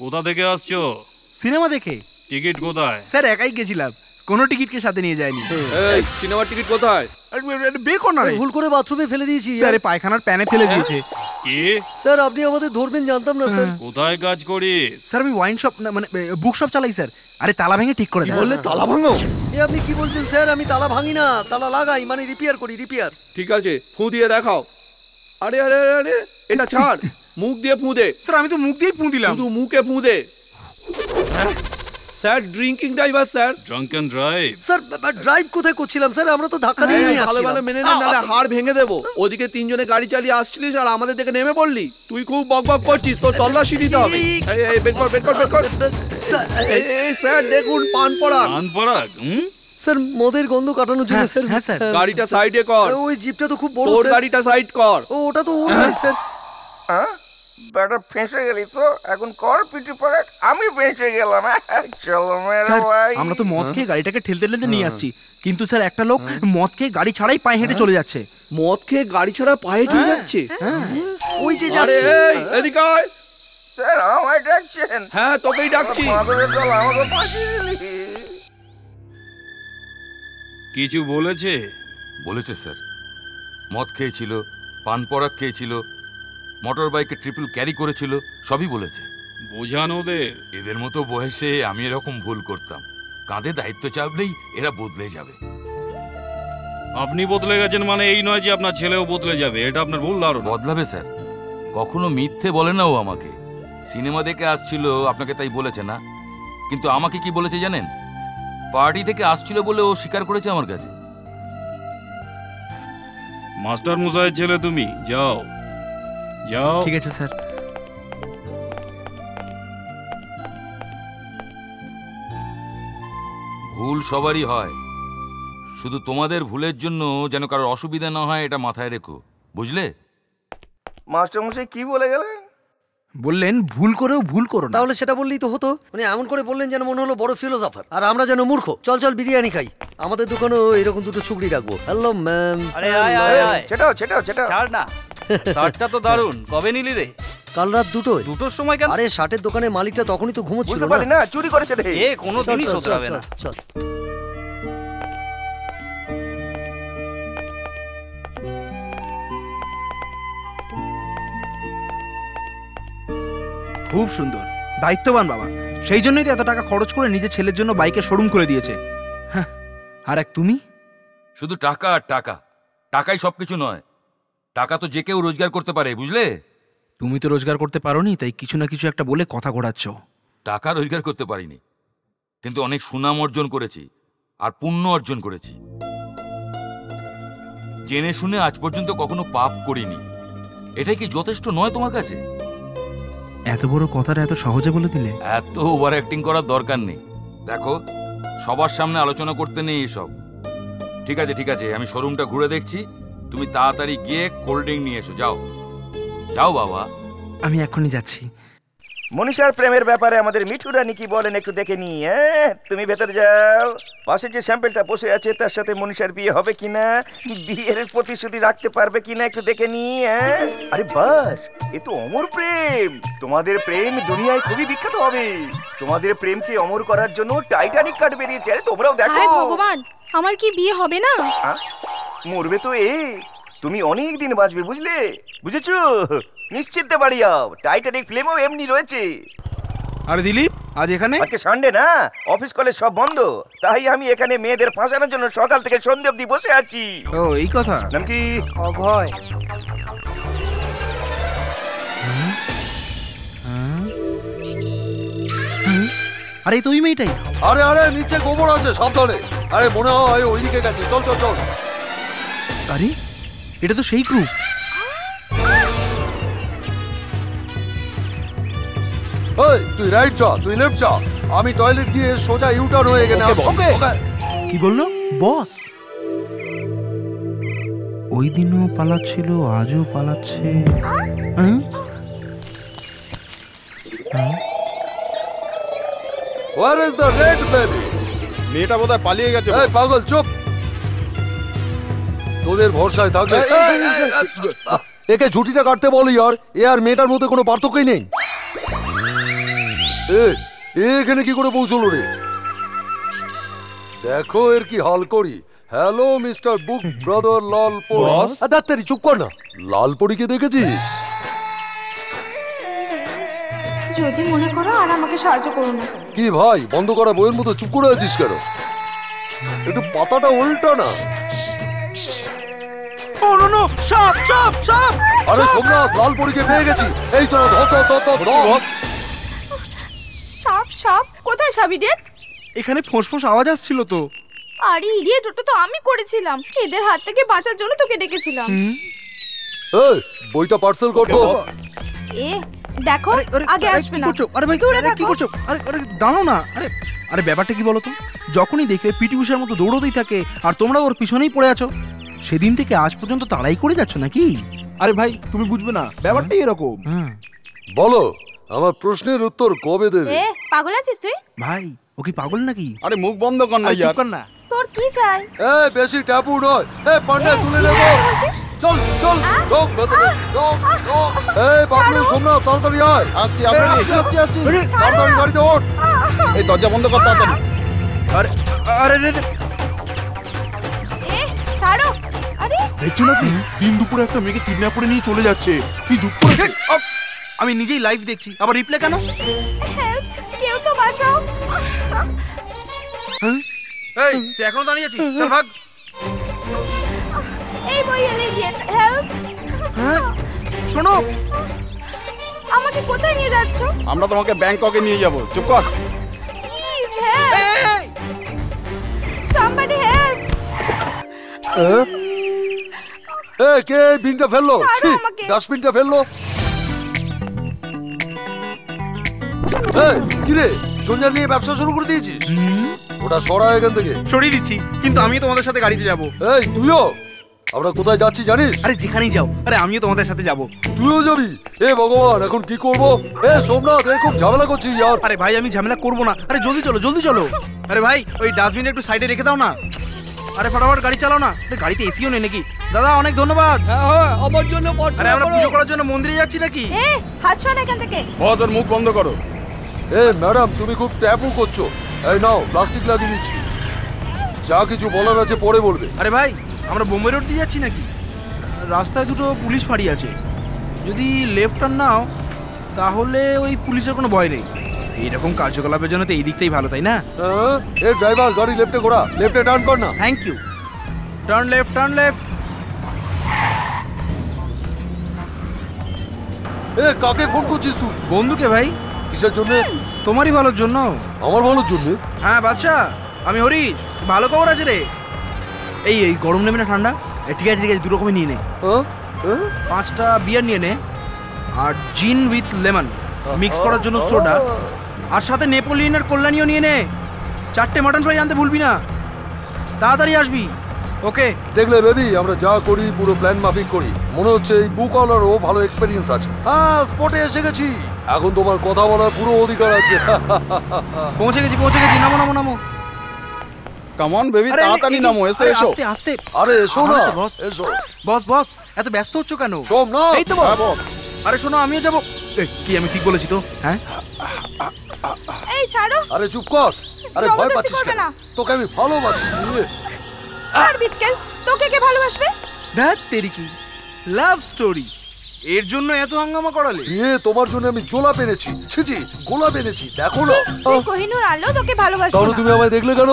কোথা থেকে আসছো? সিনেমা দেখে। টিকিট কোথায়? স্যার একাই গেছিলাম, কোনো টিকিটকে সাথে নিয়ে যায়নি। এই সিনেমার টিকিট কোথায়? বের না রে। ভুল করে বাথরুমে ফেলে দিয়েছি। স্যার পায়খানার প্যানে ফেলে দিয়েছে। কি? স্যার আপনি আমাদের ধরবেন জানতাম না স্যার। কোথায় কাজ করিস? স্যার আমি ওয়াইন শপ মানে বুক শপ চালাই স্যার। আরে তালা ভেঙে ঠিক করে দেয়। বললে তালা ভাঙো? এ আপনি কি বলছেন স্যার? আমি তালা ভাঙি না, তালা লাগাই, মানে রিপেয়ার করি, রিপেয়ার। ঠিক আছে, ফু দিয়ে দেখাও। আরে আরে আরে এটা ছাড়, মুখ দিয়ে ফু দে। স্যার আমি তো মুখ দিয়েই ফু দিলাম। শুধু মুখে ফু দে। Sir drinking driver sir. Drunken drive? Sir drive কোথায় করছিলাম স্যার? আমরা তো ধাক্কা দিয়ে নিয়ে ভালো আসছিলাম। ভালো মেনে নেন, নাহলে হাড় ভেঙে দেবো। ওদিকে তিনজনে গাড়ি চালিয়ে আসছিলিস আর আমাদের দেখে নেমে পড়লি। তুই খুব বকবক করছিস, তোর তল্লাশি দিতে হবে। এই বের কর, বের কর, বের কর। এই স্যার দেখুন, পান পরাগ। পান পরাগ? স্যার মদের গন্ধ কাটানোর জন্য স্যার। হ্যাঁ স্যার। গাড়িটা সাইডে কর। ওই জিপটা তো খুব বড় তোর স্যার। গাড়িটা সাইড কর। ও ওটা তো ওর গাড়ি স্যার। বেটা ফেঁসে গেলি তো, এখন কর পিটি পকেট। আমি ফেঁসে গেলাম। চলো মেরে স্যার ভাই। আমরা তো মদ খেয়ে গাড়িটাকে ঠেলতে ঠেলতে নিয়ে আসছি, কিন্তু স্যার একটা লোক মদ খেয়ে গাড়ি ছাড়াই পায়ে হেঁটে চলে যাচ্ছে। মদ খেয়ে গাড়ি ছাড়া পায়ে হেঁটে যাচ্ছে? ওই যে আরে যাচ্ছে। এই এদিকে আয়। স্যার আমায় ডাকছেন? হ্যাঁ তোকেই ডাকছি। মাদুরের দল আমাকে ফাঁসি দিলি। কিছু বলেছে? বলেছে স্যার, মদ খেয়েছিল, পান পরাগ খেয়েছিল, মোটর বাইকে ট্রিপল ক্যারি করেছিল, সবই বলেছে। বোঝান ওদের। এদের মতো বয়সে আমি এরকম ভুল করতাম। কাঁধে দায়িত্ব চাপলেই এরা বদলে যাবে। আপনি বদলে গেছেন মানে এই নয় যে আপনার ছেলেও বদলে যাবে, এটা আপনার ভুল ধারণা। বদলাবে স্যার, কখনো মিথ্যে বলে না ও আমাকে। সিনেমা দেখে আসছিল আপনাকে তাই বলেছে না, কিন্তু আমাকে কি বলেছে জানেন? পার্টি থেকে আসছিল বলে ও স্বীকার করেছে আমার কাছে। মাস্টার মশাইয়ের ছেলে তুমি, যাও যাও। ঠিক আছে স্যার। ভুল সবারই হয়, শুধু তোমাদের ভুলের জন্য যেন কারোর অসুবিধা না হয় এটা মাথায় রেখো, বুঝলে? মাস্টার মশাই কি বলে গেলেন? বললেন ভুল করেও ভুল করো না। তাহলে সেটা বললেই তো হতো। মানে এমন করে বললেন যেন মনে হলো বড় ফিলোসফার, আর আমরা যেন মূর্খ। চল চল বিরিয়ানি খাই। আমাদের দোকানেও এরকম দুটো ছুকরি রাখবো। Hello ma'am. আরে আয় আয় আয়, ছেটাও ছেটাও ছেটাও। ছাড় না, শার্টটা তো দারুণ। কবে নিলি রে? কাল রাত 2টোয়। 2টোর সময় কেন? আরে শার্টের দোকানে মালিকটা তখনই তো ঘুমোচ্ছিল বুঝতে পারলি না, চুরি করেছে রে। এ কোনো দিনই শোধরাবে না। চল। খুব সুন্দর, দায়িত্ববান বাবা। সেই জন্যই তো এত টাকা খরচ করে নিজের ছেলের জন্য বাইকের শোরুম করে দিয়েছে। হ্যাঁ, আর এক তুমি শুধু টাকা আর টাকা, টাকাই সবকিছু নয়। টাকা তো যে কেউ রোজগার করতে পারে, বুঝলে? তুমি তো রোজগার করতে পারোনি, তাই কিছু না কিছু একটা বলে কথা ঘোরাচ্ছ। টাকা রোজগার করতে পারিনি, কিন্তু অনেক সুনাম অর্জন করেছি আর পুণ্য অর্জন করেছি। জেনে শুনে আজ পর্যন্ত কখনো পাপ করিনি। এটাই কি যথেষ্ট নয় তোমার কাছে? এত বড় কথাটা এত সহজে বলে দিলে। এত ওভার অ্যাক্টিং করার দরকার নেই। দেখো, সবার সামনে আলোচনা করতে নেই এসব। ঠিক আছে ঠিক আছে, আমি শোরুমটা ঘুরে দেখছি। তুমি তাড়াতাড়ি গিয়ে কোল্ড ড্রিঙ্ক নিয়ে এসো। যাও যাও বাবা। আমি এখনই যাচ্ছি। মনীষার প্রেমের ব্যাপারে আমাদের মিঠু রানী কি বলেন একটু দেখে নি। তুমি ভেতর যাও। পাশে যে স্যাম্পেলটা বসে আছে তার সাথে মনীষার বিয়ে হবে কিনা, বিয়ের প্রতিশ্রুতি রাখতে পারবে কিনা একটু দেখে নি। আরে বাস, এ তো অমর প্রেম। তোমাদের প্রেম দুনিয়ায় খুবই বিখ্যাত হবে। তোমাদের প্রেমকে অমর করার জন্য টাইটানিক কাঠ বেরিয়েছে। আরে তোমরাও দেখো। ভগবান, আমার কি বিয়ে হবে না? মরবে তো তুমি অনেক দিন বাঁচবে, বুঝলে? বুঝেছো? নিশ্চিন্তে বাড়ি যাও, টাইটানিক ফিল্মও এমনি রয়েছে। আরে দিলীপ, আজ এখানে? আজকে সানডে না, অফিস কলেজ সব বন্ধ, তাই আমি এখানে মেয়েদের ফাঁসানোর জন্য সকাল থেকে সন্ধ্যে অবধি বসে আছি। ও এই কথা। নাম কি? অভয়। আরে তো ওই মেয়েটাই। আরে আরে নিচে গোবর আছে, সাবধানে। আরে মনে হয় ওইদিকে গেছে। চল চল চল। আরে এটা তো সেই গ্রুপ। এই তুই রাইট যা, তুই লেফট যা। আমি টয়লেট গিয়ে সোজা ইউটার্ন হয়ে গেলে ওকে। কি বললো বস? ওই দিনও পালাচ্ছিল, আজও পালাচ্ছে। Where is the red baby? মেয়েটা বোধহয় পালিয়ে গেছে। এই পাগল চুপ। তোদের ভরসায় থাকলে একে ঝুটিটা কাটতে বলি। আর এ আর মেয়েটার মধ্যে কোনো পার্থক্যই নেই। এখানে কি করে পৌঁছলো রে? দেখো এর কি হাল করি। হ্যালো মিস্টার বুক ব্রাদার লালপরি। ডাক্তারি চুপ কর না। লালপরিকে দেখেছিস? যদি মনে করো আর আমাকে সাহায্য করো না। কি ভাই, বন্ধ করা বইয়ের মতো চুপ করে আছিস কেন? একটু পাতাটা উল্টা না। ও নো নো, সাপ সাপ সাপ। আরে সোমনাথ, লালপরিকে পেয়ে গেছি। এই তো সাপ সাপ কোথায়? সাপ ইডিয়েট। এখানে ফোঁস আওয়াজ আসছিল তো। আরে ইডিয়েট, ওটা তো আমি করেছিলাম। এদের হাত থেকে বাঁচার জন্য তোকে ডেকেছিলাম। এই বইটা পার্সেল কর তো। এ দেখো, আগে আসবে না। আরে ভাই কি করছো? আরে আরে দাঁড়াও না। আরে আরে ব্যাপারটা কি বলো তো? যখনই দেখে পিটি উষার মতো দৌড়তেই থাকে আর তোমরা ওর পিছনেই পড়ে আছো। সেদিন থেকে আজ পর্যন্ত তাড়াই করে যাচ্ছ নাকি? আরে ভাই তুমি বুঝবে না, ব্যাপারটাই এরকম। বলো, আমার প্রশ্নের উত্তর কবে দেবে? পাগল আছিস তুই? ভাই ও কি পাগল নাকি? আরে মুখ বন্ধ কর না চুপ কর না। তোর কি চাই? বেশি ট্যাবু নয়। পান্ডা তুলে নেব। চল চল লোক ভেতরে। পাগলু সোমনাথ তাড়াতাড়ি আয়। আসছি তাড়াতাড়ি গাড়িতে ওঠ। এই দরজা বন্ধ কর তাড়াতাড়ি। আরে আরে ছাড়ো। আরে দেখছো না কি? দিন দুপুরে একটা মেয়েকে কিডন্যাপ করে নিয়ে চলে যাচ্ছে। কি দুঃখ করেছে। আমি নিজেই লাইভ দেখছি, আবার রিপ্লে কেন? কেউ তো বাঁচাও। এই তুই এখনো দাঁড়িয়ে আছিস? চল ভাগ। এই বই ইডিয়েট, হেল্প। শোনো, আমাকে কোথায় নিয়ে যাচ্ছ? আমরা তোমাকে ব্যাংককে নিয়ে যাব। চুপ কর। Please help. Somebody help. কে বিনটা ফেললো? ডাস্টবিনটা ফেললো। কি রে, জঞ্জাল নিয়ে ব্যবসা শুরু করে দিয়েছিস? ওটা সরা এখান থেকে। সরিয়ে দিচ্ছি, কিন্তু আমি তোমাদের সাথে গাড়িতে যাব। এই তুইও? আমরা কোথায় যাচ্ছি জানিস? আরে যেখানেই যাও, আরে আমিও তোমাদের সাথে যাব। তুইও যাবি? এ ভগবান, এখন কি করব? এ সোমনাথ, এই খুব ঝামেলা করছিস यार। আরে ভাই আমি ঝামেলা করব না, আরে জলদি চলো জলদি চলো। আরে ভাই ওই ডাস্টবিন একটু সাইডে রেখে দাও না। আরে ফটাফট গাড়ি চালাও না, গাড়িতে এসিও নেই নাকি? দাদা অনেক ধন্যবাদ। হ্যাঁ আমার জন্য আরে আমরা পুজো করার জন্য মন্দিরে যাচ্ছি নাকি? হাত সর এখান থেকে। বস ওর মুখ বন্ধ করো। এ ম্যাডাম, তুমি খুব ট্যাপু করছো। এই নাও প্লাস্টিক লাগিয়ে দিচ্ছি, যা কিছু বলার আছে পরে বলবে। আরে ভাই আমরা বোম্বে রোড দিয়ে যাচ্ছি নাকি? রাস্তায় দুটো পুলিশ ফাঁড়ি আছে, যদি লেফট টার্ন নাও তাহলে ওই পুলিশের কোনো ভয় নেই। এইরকম কার্যকলাপের জন্য তো এই দিকটাই ভালো, তাই না? এ ড্রাইভার, গাড়ি লেফটে ঘোরা, লেফটে টার্ন কর না। Thank you. Turn left, turn left. এ কাকে ফোন করছিস তুই? বন্ধুকে ভাই। কিসের জন্য? তোমারই ভালোর জন্য। আমার ভালোর জন্য? হ্যাঁ বাচ্চা, আমি হরিশ। ভালো খবর আছে রে। এই গরম নেবে না ঠান্ডা? ঠিক আছে ঠিক আছে, দু রকমই নিয়ে নে। 5টা বিয়ার নিয়ে নে, আর জিন উইথ লেমন মিক্স করার জন্য সোডা, আর সাথে নেপোলিয়ন আর কল্যাণীও নিয়ে নে। 4টে মাটন ফ্রাই আনতে ভুলবি না, তাড়াতাড়ি আসবি। ওকে? দেখলে বেবি, আমরা যা করি পুরো প্ল্যান মাফিক করি। মনে হচ্ছে এই বুক অলারও ভালো এক্সপেরিয়েন্স আছে। হ্যাঁ, স্পটে এসে গেছি, এখন তোমার কথা বলার পুরো অধিকার আছে। পৌঁছে গেছি, নামো নামো নামো। কাম অন বেবি, তাড়াতাড়ি নামো, এসো এসো। আস্তে আস্তে। আরে এসো না। এসো বস। বস এত ব্যস্ত হচ্ছ কেন? সোমনাথ। এই তো বস। আরে শোনো, আমিও যাবো। কি আমি ঠিক বলেছি তো? হ্যাঁ। এই ছাড়ো। আরে চুপ কর। আরে ভয় পাচ্ছিস কেন? তোকে আমি ভালোবাসি। স্যার বিটকেল, তোকে কে ভালোবাসবে? ধ্যাত তেরি কি লাভ স্টোরি, এর জন্য এত হাঙ্গামা করালে? তোমার জন্য আমি জোলা পেরেছি, ছিছি গোলা পেরেছি, দেখো না। তুই কোহিনূর আনলো, তোকে ভালোবাসবো তাহলে তুমি আমায় দেখলে কেন?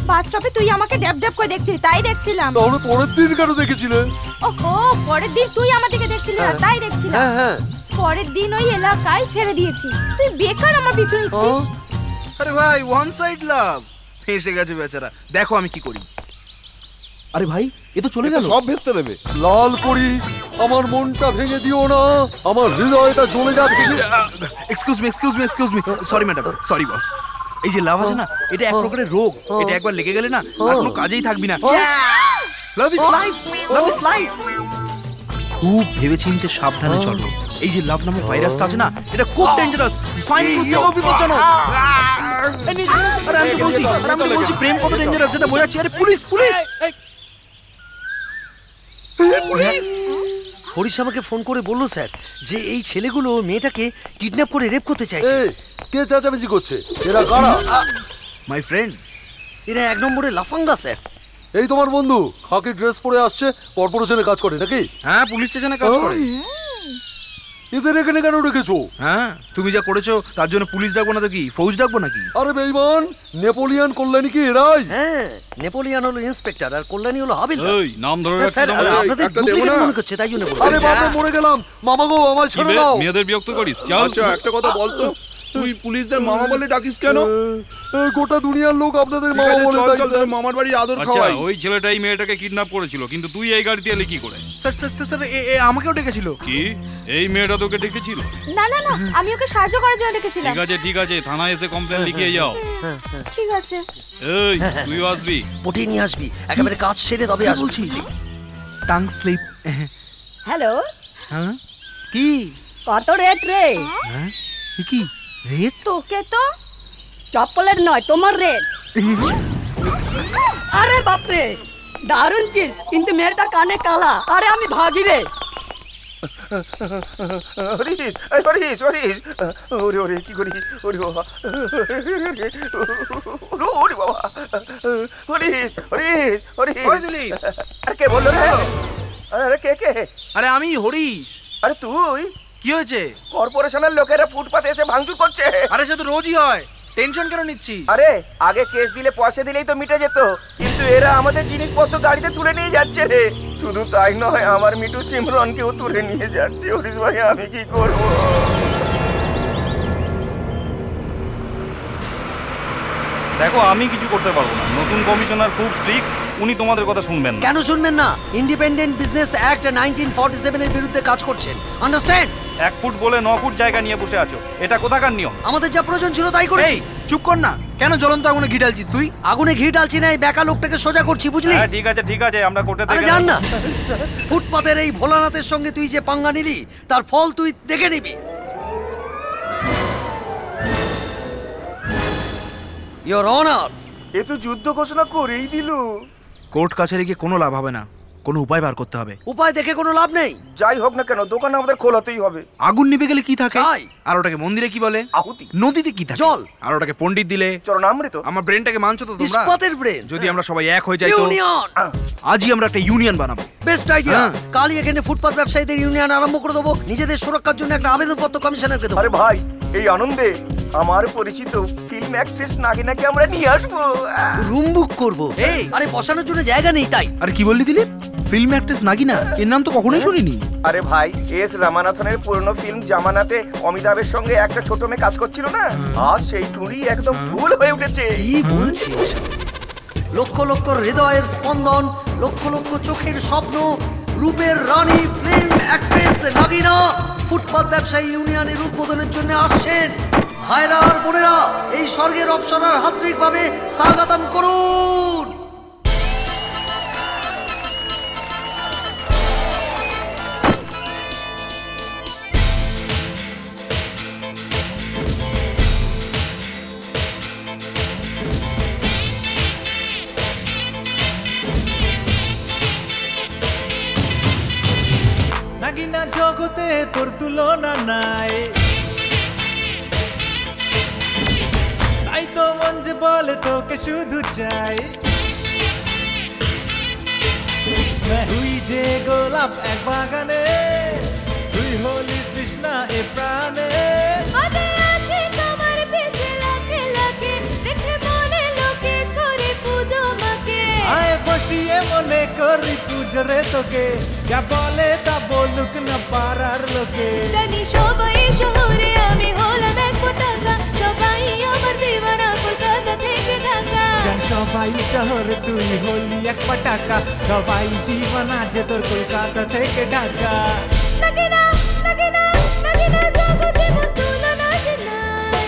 বাস স্টপে তুই আমাকে ড্যাব ড্যাব করে দেখছিলি, তাই দেখছিলাম। তাহলে পরের দিন কেন দেখেছিলে? ওহো, পরের দিন তুই আমাদেরকে দেখছিলি না, তাই দেখছিলাম। হ্যাঁ। পরের দিন ওই এলাকায় ছেড়ে দিয়েছি, তুই বেকার আমার পিছু নিচ্ছিস। আরে ভাই, ওয়ান সাইড লাভ। ফেঁসে গেছে বেচারা, দেখো আমি কি করি। আরে ভাই, এ তো চলে গেল। সব ভেস্তে দেবে। লাল করি, আমার মনটা ভেঙে দিও না, আমার হৃদয়টা জ্বলে যাচ্ছে। Excuse me. Sorry madam, sorry boss. এই যে লাভ আছে না, এটা এক প্রকারের রোগ। এটা একবার লেগে গেলে না আর কোনো কাজেই থাকবি না। Love is life, love is life. খুব ভেবেচিন্তে সাবধানে চলো। এই যে লাভ নামক ভাইরাসটা আছে না, এটা খুব ডেঞ্জারাস, ফাইন খুব বিপজ্জনক। আরে আমি বলছি প্রেম কত ডেঞ্জারাস সেটা বোঝাচ্ছি। আরে পুলিশ। হরিশ আমাকে ফোন করে বললো স্যার যে এই ছেলেগুলো মেয়েটাকে কিডন্যাপ করে রেপ করতে চাইছে। কে চাচামেচি করছে? এরা কারা? My friend. এরা 1 নম্বরে লাফাঙ্গা স্যার। এই তোমার বন্ধু খাকি ড্রেস পরে আসছে, কর্পোরেশনে কাজ করে নাকি? হ্যাঁ, পুলিশ স্টেশনে কাজ করে। এদের এখানে কেন রেখেছো? হ্যাঁ, তুমি যা করেছো তার জন্য পুলিশ ডাকবো না তো কি ফৌজ ডাকবো নাকি? আরে বেঈমান, নেপোলিয়ন কল্যাণী কি এরাই? হ্যাঁ, নেপোলিয়ন হলো ইন্সপেক্টর আর কল্যাণী হলো হাবিলদার। এই নাম ধরে স্যার, আপনাদের ডুপ্লিকেট মনে করছে তাই জন্য বলছি। আরে বাবা, মরে গেলাম। মামা গো, আমায় ছেড়ে দাও। মেয়েদের বিরক্ত করিস? আচ্ছা একটা কথা বলতো, তুই পুলিশদের মামা বলে ডাকিস কেন? গোটা দুনিয়ার লোক আপনাদের মামা বলে ডাকে। মামার বাড়ি আদর আচ্ছা, খাওয়াই। ওই ছেলেটাই মেয়েটাকে কিডন্যাপ করেছিল, কিন্তু তুই এই গাড়িতে এলি কি করে? স্যার আমাকেও ডেকেছিল। কি এই মেয়েটা তোকে ডেকেছিল? না, আমি ওকে সাহায্য করার জন্য ডেকেছিলাম। ঠিক আছে, থানায় এসে কমপ্লেন লিখিয়ে যাও। ঠিক আছে। এই তুইও আসবি? পটি নিয়ে আসবি, একেবারে কাজ সেরে তবে আসবি। Tongue slip. হ্যালো, হ্যাঁ কি কত রেট রে? হ্যাঁ কি রেট? তোকে তো চপ্পলের নয়, তোমার রেট। আরে বাপরে, দারুণ চিজ, কিন্তু মেয়েটা কানে কালা। আরে আমি ভাগি রে। ওরে কি করি? ওরে বাবা, ওরে বাবা, কে বললো রে? আরে কে? আরে আমি হরিশ। আরে তুই? কি হয়েছে? কর্পোরেশনের লোকেরা ফুটপাতে এসে ভাঙচুর করছে। আরে সে তো রোজই হয়, টেনশন কেন নিচ্ছি? আরে আগে কেস দিলে পয়সা দিলেই তো মিটে যেত, কিন্তু এরা আমাদের জিনিসপত্র গাড়িতে তুলে নিয়ে যাচ্ছে রে। শুধু তাই নয়, আমার মিঠু সিমরনকেও তুলে নিয়ে যাচ্ছে। হরিশ ভাই, আমি কি করব? দেখো, আমি কিছু করতে পারবো না। নতুন কমিশনার খুব স্ট্রিক্ট, উনি তোমাদের কথা শুনবেন না। কেন শুনবেন না? ইন্ডিপেন্ডেন্ট বিজনেস অ্যাক্ট 1947 এর বিরুদ্ধে কাজ করছেন, আন্ডারস্ট্যান্ড? 1 ফুট বলে 9 ফুট জায়গা নিয়ে বসে আছো, এটা কোথাকার নিয়ম? আমাদের যা প্রয়োজন ছিল তাই করেছি। চুপ কর না, কেন জ্বলন্ত আগুনে ঘি ঢালছিস তুই? আগুনে ঘি ঢালছি না, এই বেকা লোকটাকে সোজা করছি, বুঝলি? হ্যাঁ ঠিক আছে আমরা কোর্টে আরে জান না, ফুটপাতের এই ভোলানাথের সঙ্গে তুই যে পাঙ্গা নিলি তার ফল তুই দেখে নিবি। ইওর অনার, এ তো যুদ্ধ ঘোষণা করেই দিল। কোর্ট কাছারি গিয়ে কোনো লাভ হবে না, কোনো উপায় বার করতে হবে। উপায় দেখে কোনো লাভ নেই। যাই হোক না কেন দোকান আমাদের খোলাতেই হবে। আগুন নিভে গেলে কি থাকে? আর ওটাকে মন্দিরে কি বলে? আহুতি। নদীতে কি থাকে? জল। আর ওটাকে পণ্ডিত দিলে? চরণামৃত। আমার ব্রেনটাকে মানছো তো তোমরা? ইস্পাতের ব্রেন। যদি আমরা সবাই এক হয়ে যাই তো ইউনিয়ন। আজই আমরা একটা ইউনিয়ন বানাবো। Best idea. কালই এখানে ফুটপাত ব্যবসায়ীদের ইউনিয়ন আরম্ভ করে দেবো, নিজেদের সুরক্ষার জন্য একটা আবেদনপত্র কমিশনারকে দেবো। আরে ভাই, এই আনন্দে আমার পরিচিত ফিল্ম অ্যাক্ট্রেস নাগিনাকে আমরা নিয়ে আসবো। রুম বুক করবো। আরে বসানোর জন্য জায়গা নেই তাই। আরে কি বললি দিলীপ? ফিল্ম অ্যাক্ট্রেস নাগিনা, এর নাম তো কখনোই শুনিনি। আরে ভাই, এস রামানাথনের পুরনো ফিল্ম জামানাতে অমিতাভের সঙ্গে একটা ছোট মেয়ে কাজ করছিল না, আর সেই টুরি একদম ভুল হয়ে উঠেছে। কি বলছিস? লক্ষ লক্ষ হৃদয়ের স্পন্দন, লক্ষ লক্ষ চোখের স্বপ্ন, রূপের রানী ফিল্ম অ্যাক্ট্রেস নাগিনা ফুটপাত ব্যবসায়ী ইউনিয়নের উদ্বোধনের জন্য আসছেন। ভাইরা আর বোনেরা, এই স্বর্গের অপসরার হাতরিকভাবে স্বাগতম করুন। নাগিনা জগতে তোর তুলনা নাই, তাই তো মন যে বলে তোকে শুধু চাই। তুই যে গোলাপ এক বাগানে, তুই হলি তৃষ্ণা এ প্রাণে। আয় বসিয়ে মনে করি পুজোরে তোকে, যা বলে তা বলুক না পাড়ার লোকে। জানি সবাই শহরে আমি হলাম এক পতাকা, সবাই আমার দিওয়ানা কলকাতা থেকে ঢাকা। জান সবাই শহরে তুই হলি এক পটাকা, সবাই দিওয়ানা যে তোর কলকাতা থেকে ঢাকা। নাগিনা নাগিনা নাগিনা জগতে মন তুলনা যে নাই।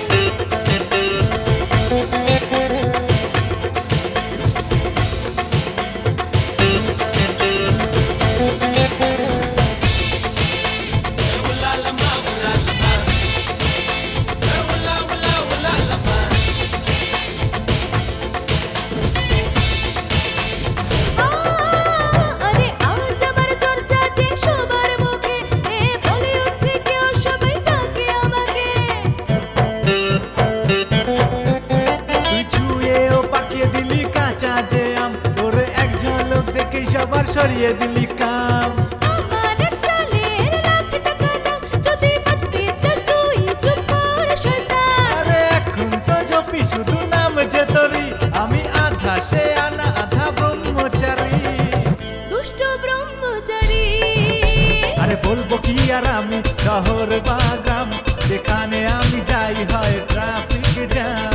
সবার সরিয়ে দিলি কাম। আরে এখন তো জপি শুধু নাম যে তোরি, আমি আধা সে আনা আধা ব্রহ্মচারী, দুষ্ট ব্রহ্মচারী। আরে বলবো কি আর আমি, শহর বা গ্রাম, যেখানে আমি যাই হয় ট্রাফিক জ্যাম।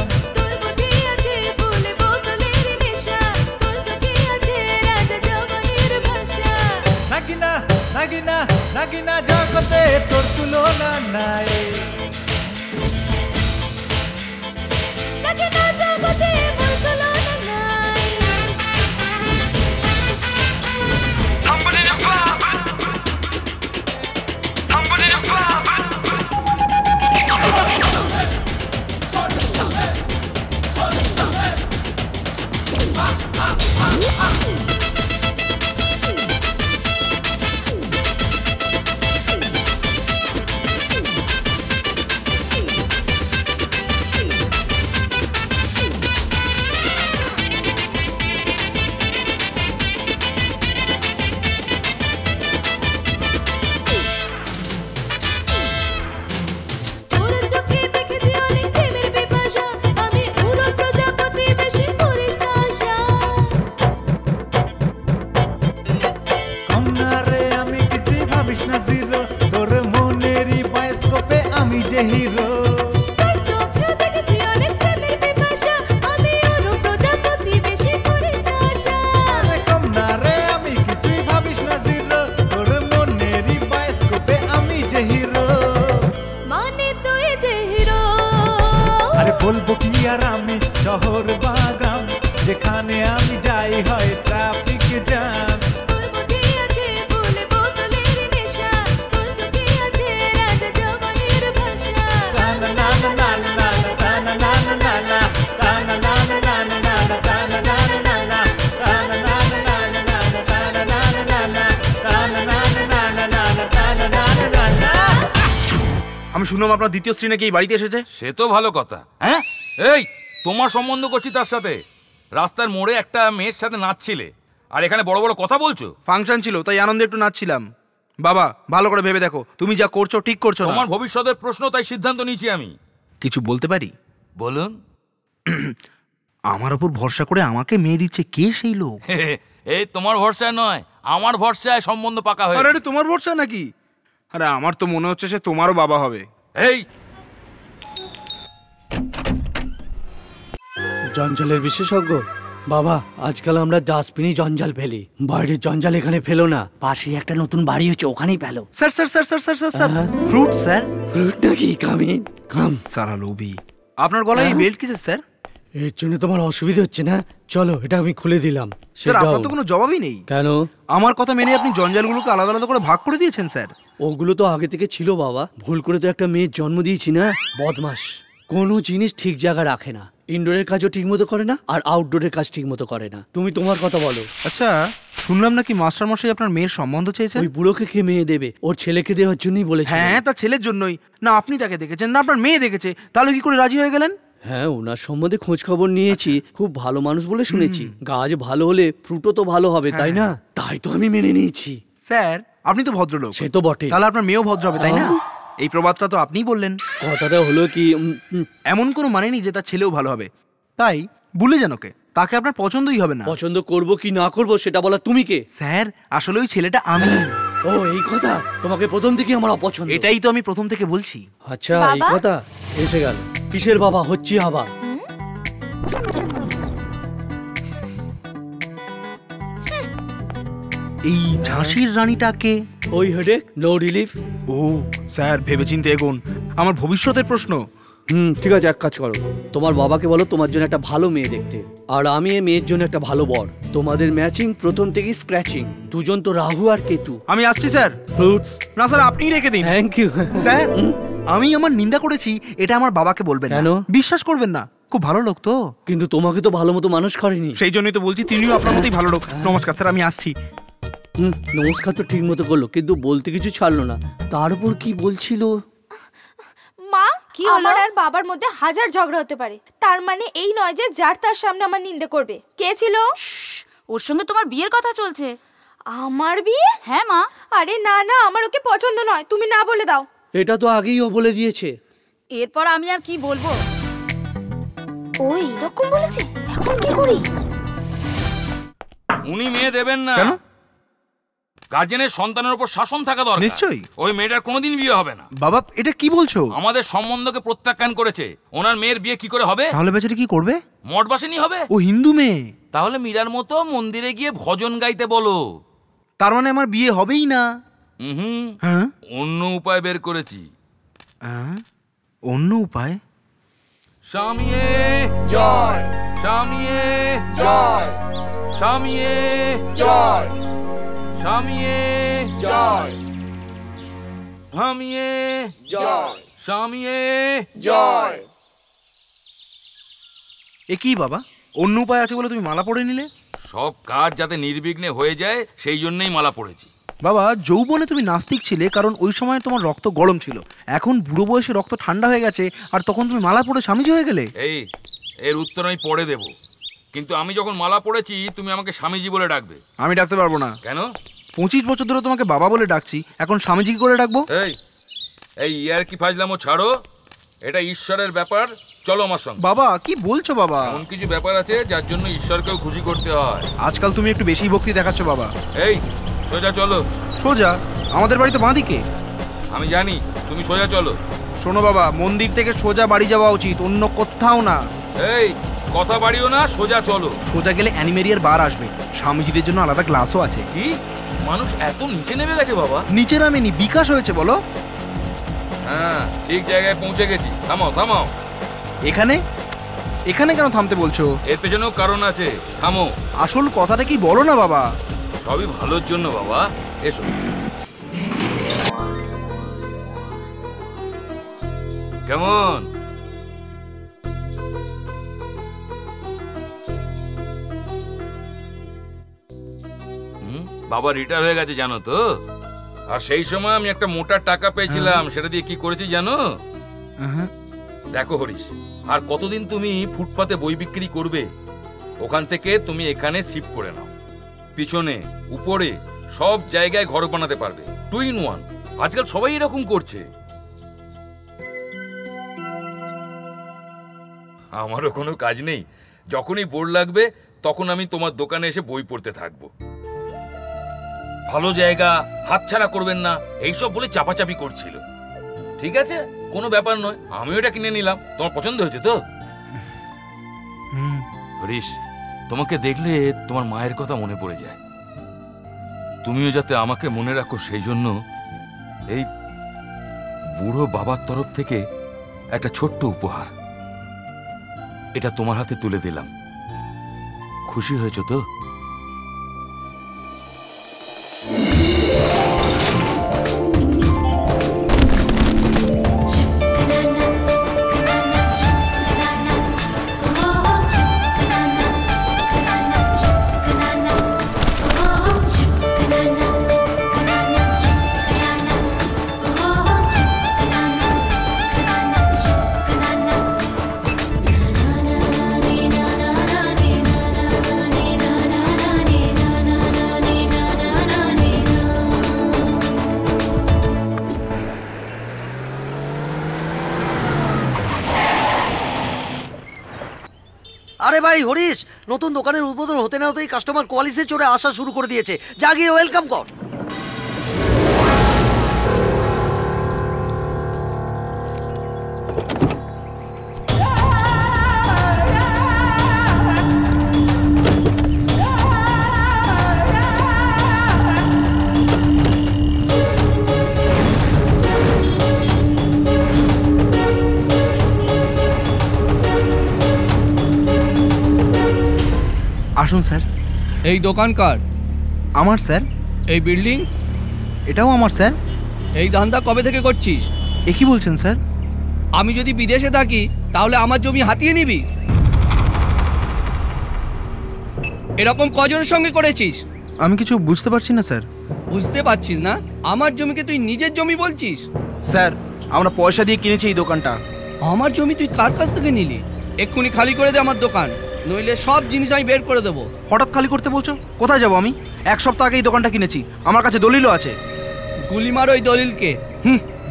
নাগিনা নাগিনা নাগিনা জগতে তোর তুলনা নাই, নাগিনা জগতে মোর তুলনা নাই। আর আমি শহর বা গ্রাম, যেখানে আমি যাই হয় ট্রাফিক জ্যাম। আমি শুনলাম আপনার দ্বিতীয় স্ত্রী নাকি এই বাড়িতে এসেছে। সে তো ভালো কথা। হ্যাঁ, এই তোমার সম্বন্ধ করছি তার সাথে। রাস্তার মোড়ে একটা মেয়ের সাথে নাচছিলে, আর এখানে বড় বড় কথা বলছো। ফাংশন ছিল তাই আনন্দে একটু নাচছিলাম। বাবা ভালো করে ভেবে দেখো, তুমি যা করছো ঠিক করছো না। তোমার ভবিষ্যতের প্রশ্ন, তাই সিদ্ধান্ত নিয়েছি আমি। কিছু বলতে পারি? বলুন। আমার ওপর ভরসা করে আমাকে মেয়ে দিচ্ছে কে সেই লোক? এই তোমার ভরসায় নয়, আমার ভরসায় সম্বন্ধ পাকা হয়ে। আরে তোমার ভরসা নাকি? আরে আমার তো মনে হচ্ছে সে তোমারও বাবা হবে। এই জঞ্জালের বিশেষজ্ঞ বাবা, আজকাল আমরা ডাস্টবিনই জঞ্জাল ফেলি, বাইরের জঞ্জাল এখানে ফেলো না। পাশে একটা নতুন বাড়ি হচ্ছে, ওখানেই ফেলো। Sir sir sir sir sir sir sir fruit sir. Fruit নাকি? Come in come. সারা লোভি। আপনার গলায় এই বেল্ট কিসের স্যার? এর জন্য তোমার অসুবিধা হচ্ছে না? চলো এটা আমি খুলে দিলাম। স্যার আপনার তো কোনো জবাবই নেই। কেন? আমার কথা মেনে আপনি জঞ্জালগুলোকে আলাদা আলাদা করে ভাগ করে দিয়েছেন স্যার। ওগুলো তো আগে থেকে ছিল বাবা, ভুল করে তো একটা মেয়ের জন্ম দিয়েছি না। বদমাস, কোনো জিনিস ঠিক জায়গা রাখে না। ইনডোরের কাজও ঠিক মতো করে না, আর আউটডোরের কাজ ঠিক মতো করে না। তুমি তোমার কথা বলো। আচ্ছা, শুনলাম নাকি মাস্টারমশাই আপনার মেয়ের সম্বন্ধ চেয়েছেন? ওই বুড়োকে কে মেয়ে দেবে? ওর ছেলেকে দেওয়ার জন্যই বলেছে। হ্যাঁ, তার ছেলের জন্যই। না আপনি তাকে দেখেছেন, না আপনার মেয়ে দেখেছে, তাহলে কি করে রাজি হয়ে গেলেন? হ্যাঁ, ওনার সম্বন্ধে খোঁজ খবর নিয়েছি। খুব ভালো মানুষ বলে শুনেছি। গাছ ভালো হলে ফ্রুটও তো ভালো হবে, তাই না? তাই তো আমি মেনে নিয়েছি। স্যার আপনি তো ভদ্রলোক। সে তো বটে। তাহলে আপনার মেয়েও ভদ্র হবে, তাই না? এই প্রবাদটা তো আপনিই বললেন। কথাটা হলো কি, এমন কোনো মানে নেই যে তার ছেলেও ভালো হবে। তাই ভুলে যেন কে, তাকে আপনার পছন্দই হবে না। পছন্দ করব কি না করব সেটা বলা তুমি কে? স্যার আসলে ওই ছেলেটা আমি। ও এই কথা, তোমাকে প্রথম থেকে আমার অপছন্দ। এটাই তো আমি প্রথম থেকে বলছি। আচ্ছা এই কথা এসে গেল। কিসের বাবা হচ্ছি আবার? এই ঝাঁসির রানীটাকে? ওই হেডেক নো রিলিফ। ও স্যার ভেবেচিন্তে এগোন, আমার ভবিষ্যতের প্রশ্ন। ঠিক আছে, এক কাজ করো, তোমার বাবাকে বলো তোমার জন্য একটা ভালো মেয়ে দেখতে, আর আমি এই মেয়ের জন্য একটা ভালো বর। তোমাদের ম্যাচিং প্রথম থেকেই স্ক্র্যাচিং, দুজন তো রাহু আর কেতু। আমি আসছি স্যার। ফ্রুটস না স্যার আপনিই রেখে দিন। Thank you sir. আমি আমার নিন্দা করেছি, এটা আমার বাবাকে বলবেন কেন? বিশ্বাস করবেন না, খুব ভালো লোক তো। কিন্তু তোমাকে তো ভালো মতো মানুষ করেনি। সেই জন্যই তো বলছি তিনিও আপনার মতোই ভালো লোক। নমস্কার স্যার, আমি আসছি। নমস্কার তো ঠিক মতো করলো, কিন্তু বলতে কিছু ছাড়লো না। তার উপর কি বলছিল? মা, কি আমার আর বাবার মধ্যে হাজার ঝগড়া হতে পারে, তার মানে এই নয় যে যার তার সামনে আমার নিন্দে করবে। কে ছিল? ওর সঙ্গে তোমার বিয়ের কথা চলছে। আমার বিয়ে? হ্যাঁ মা। আরে না না, আমার ওকে পছন্দ নয়, তুমি না বলে দাও। এটা তো আগেই ও বলে দিয়েছে। এরপর আমি আর কি বলবো? ওই রকম বলেছে, এখন কি করি? উনি মেয়ে দেবেন না। কেন? গার্জেনের সন্তানের উপর শাসন থাকা দরকার। নিশ্চয়ই। ওই মেয়েটার কোনোদিন বিয়ে হবে না। বাবা এটা কি বলছো? আমাদের সম্বন্ধকে প্রত্যাখ্যান করেছে। ওনার মেয়ের বিয়ে কি করে হবে? তাহলে বেচারি কি করবে? মঠবাসিনী হবে। ও হিন্দু মেয়ে। তাহলে মীরার মতো মন্দিরে গিয়ে ভজন গাইতে বলো। তার মানে আমার বিয়ে হবেই না? হ্যাঁ, অন্য উপায় বের করেছি। অন্য উপায়? স্বামীয়ে জয়, স্বামীয়ে জয়, স্বামীয়ে জয়, স্বামীয়ে জয়, স্বামীয়ে জয়, স্বামীয়ে জয়। এ কি বাবা, অন্য উপায় আছে বলে তুমি মালা পরে নিলে? সব কাজ যাতে নির্বিঘ্নে হয়ে যায় সেই জন্যই মালা পড়েছি। বাবা যৌবনে তুমি নাস্তিক ছিলে কারণ ওই সময় তোমার রক্ত গরম ছিল, এখন বুড়ো বয়সে রক্ত ঠান্ডা হয়ে গেছে আর তখন তুমি মালা পরে স্বামীজি হয়ে গেলে। এর উত্তর আমি পরে দেব, কিন্তু আমি যখন মালা পড়েছি তুমি আমাকে স্বামীজি বলে ডাকবে। আমি ডাকতে পারবো না। কেন? 25 বছর ধরে তোমাকে বাবা বলে ডাকছি, এখন স্বামীজি কি করে ডাকবো? এই ইয়ার কি ফাজলামো ছাড়ো, এটা ঈশ্বরের ব্যাপার। চলো আমার সঙ্গে। বাবা কি বলছো বাবা? এমন কিছু ব্যাপার আছে যার জন্য ঈশ্বরকেও খুশি করতে হয়। আজকাল তুমি একটু বেশি ভক্তি দেখাচ্ছ বাবা। এই সোজা চলো। সোজা? আমাদের বাড়ি তো বাঁদিকে। আমি জানি, তুমি সোজা চলো। শোনো বাবা, মন্দির থেকে সোজা বাড়ি যাওয়া উচিত, অন্য কোথাও না। এই কথা বাড়িও না, সোজা চলো। সোজা গেলে অ্যানিমেরিয়ার বার আসবে, স্বামীজিদের জন্য আলাদা গ্লাসও আছে। কি মানুষ এত নিচে নেমে গেছে বাবা? নিচে নামেনি, বিকাশ হয়েছে বলো। হ্যাঁ ঠিক জায়গায় পৌঁছে গেছি। থামাও থামাও। এখানে এখানে কেন থামতে বলছো? এর পেছনেও কারণ আছে, থামো। আসল কথাটা কি বলো না বাবা। সবই ভালোর জন্য বাবা, এসো। কেমন? বাবা রিটায়ার হয়ে গেছে জানো তো, আর সেই সময় আমি একটা মোটা টাকা পেয়েছিলাম, সেটা দিয়ে কি করেছি জানো? দেখো হরিশ, আর কতদিন তুমি ফুটপাতে বই বিক্রি করবে? ওখান থেকে তুমি এখানে শিফট করে নাও। পিছনে উপরে সব জায়গায় ঘর বানাতে পারবে, 2 in 1। আজকাল সবাই এরকম করছে। আমারও কোনো কাজ নেই, যখনই বোর লাগবে তখন আমি তোমার দোকানে এসে বই পড়তে থাকবো। ভালো জায়গা, হাতছাড়া করবেন না এইসব বলে চাপাচাপি করছিল। ঠিক আছে, কোনো ব্যাপার নয়, আমিও এটা কিনে নিলাম। তোমার পছন্দ হয়েছে তো? হরিশ, তোমাকে দেখলে তোমার মায়ের কথা মনে পড়ে যায়। তুমিও যাতে আমাকে মনে রাখো সেই জন্য এই বুড়ো বাবার তরফ থেকে একটা ছোট্ট উপহার, এটা তোমার হাতে তুলে দিলাম। খুশি হয়েছো তো? আরে ভাই হরিশ, নতুন দোকানের উদ্বোধন হতে না হতেই কাস্টমার কোয়ালিসে চড়ে আসা শুরু করে দিয়েছে। যা গিয়ে ওয়েলকাম কর। আসুন স্যার। এই দোকান কার? আমার স্যার। এই বিল্ডিং? এটাও আমার স্যার। এই ধান্দা কবে থেকে করছিস? এ কি বলছেন স্যার? আমি যদি বিদেশে থাকি তাহলে আমার জমি হাতিয়ে নিবি? এরকম কজনের সঙ্গে করেছিস? আমি কিছু বুঝতে পারছি না স্যার। বুঝতে পারছিস না? আমার জমিকে তুই নিজের জমি বলছিস? স্যার, আমরা পয়সা দিয়ে কিনেছি এই দোকানটা। আমার জমি তুই কার কাছ থেকে নিলি? এক্ষুনি খালি করে দে আমার দোকান, নইলে সব জিনিস আমি বের করে দেবো। হঠাৎ খালি করতে বলছো? কোথায় যাবো আমি? 1 সপ্তাহ আগে এই দোকানটা কিনেছি, আমার কাছে দলিলও আছে। গুলি মার ওই দলিলকে।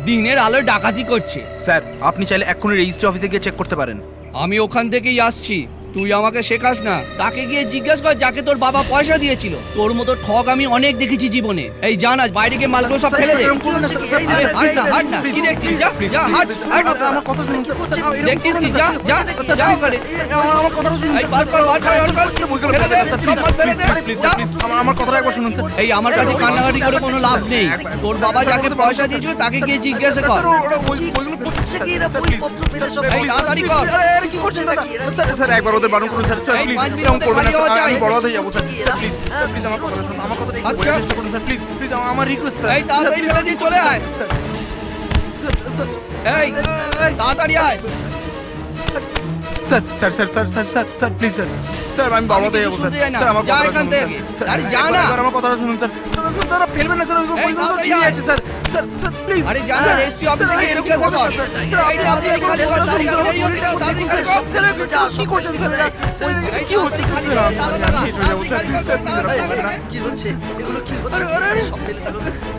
দিনের আলোয় ডাকাতি করছে। স্যার, আপনি চাইলে এক্ষুনি রেজিস্ট্রি অফিসে গিয়ে চেক করতে পারেন। আমি ওখান থেকেই আসছি, তুই আমাকে শেখাস না। তাকে গিয়ে জিজ্ঞাসা কর যাকে তোর বাবা পয়সা দিয়েছিল। তোর মতো ঠক আমি অনেক দেখেছি জীবনে। এই জান, আজ বাইরে গিয়ে মালগুলো সব ফেলে দে। হাট না, কি দেখছিস? যা যা, হাট হাট। আমার কথা শুনুন। দেখছিস কি? যা যা যা ওখানে। আমার কথা শুনুন। এই বার কর, বার কর, ফেলে দে, সব মাল ফেলে দে। আমার কথাটা একবার শুনুন স্যার। এই আমার কাছে কান্নাকাটি করে কোনো লাভ নেই। তোর বাবা যাকে পয়সা দিয়েছিল তাকে গিয়ে জিজ্ঞাসা কর। এই তাড়াতাড়ি কর। আরে কি করছেন দাদা? স্যার একবার ওদের বারণ করুন স্যার। প্লিজ এরকম করবেন না স্যার, আমি বড় হয়ে যাবো স্যার। প্লিজ প্লিজ আমার কথা শুনুন, আমার কথা একটু চেষ্টা করুন স্যার। প্লিজ প্লিজ আমার রিকোয়েস্ট স্যার। এই তাড়াতাড়ি ফেলে দিয়ে চলে আয়। এই তাড়াতাড়ি আয়। Sir sir sir sir sir sir sir please sir. Sir আমি বড় হয়ে যাবো স্যার। স্যার আমার কথা শুনুন স্যার। আরে যা না, আমার কথাটা শুনুন স্যার। দাদা ফেলবেন না স্যার, ওই বইগুলো তো ফিরে যাচ্ছে স্যার। Sir sir please. আরে যা না, রেজিস্ট্রি অফিসে গিয়ে জিজ্ঞাসা কর। এই আপনি এখানে তাড়াতাড়ি কর, তাড়াতাড়ি কর। কি করছেন স্যার? কি হচ্ছে কি হচ্ছে এগুলো? কি হচ্ছে? সব ফেলে দিল।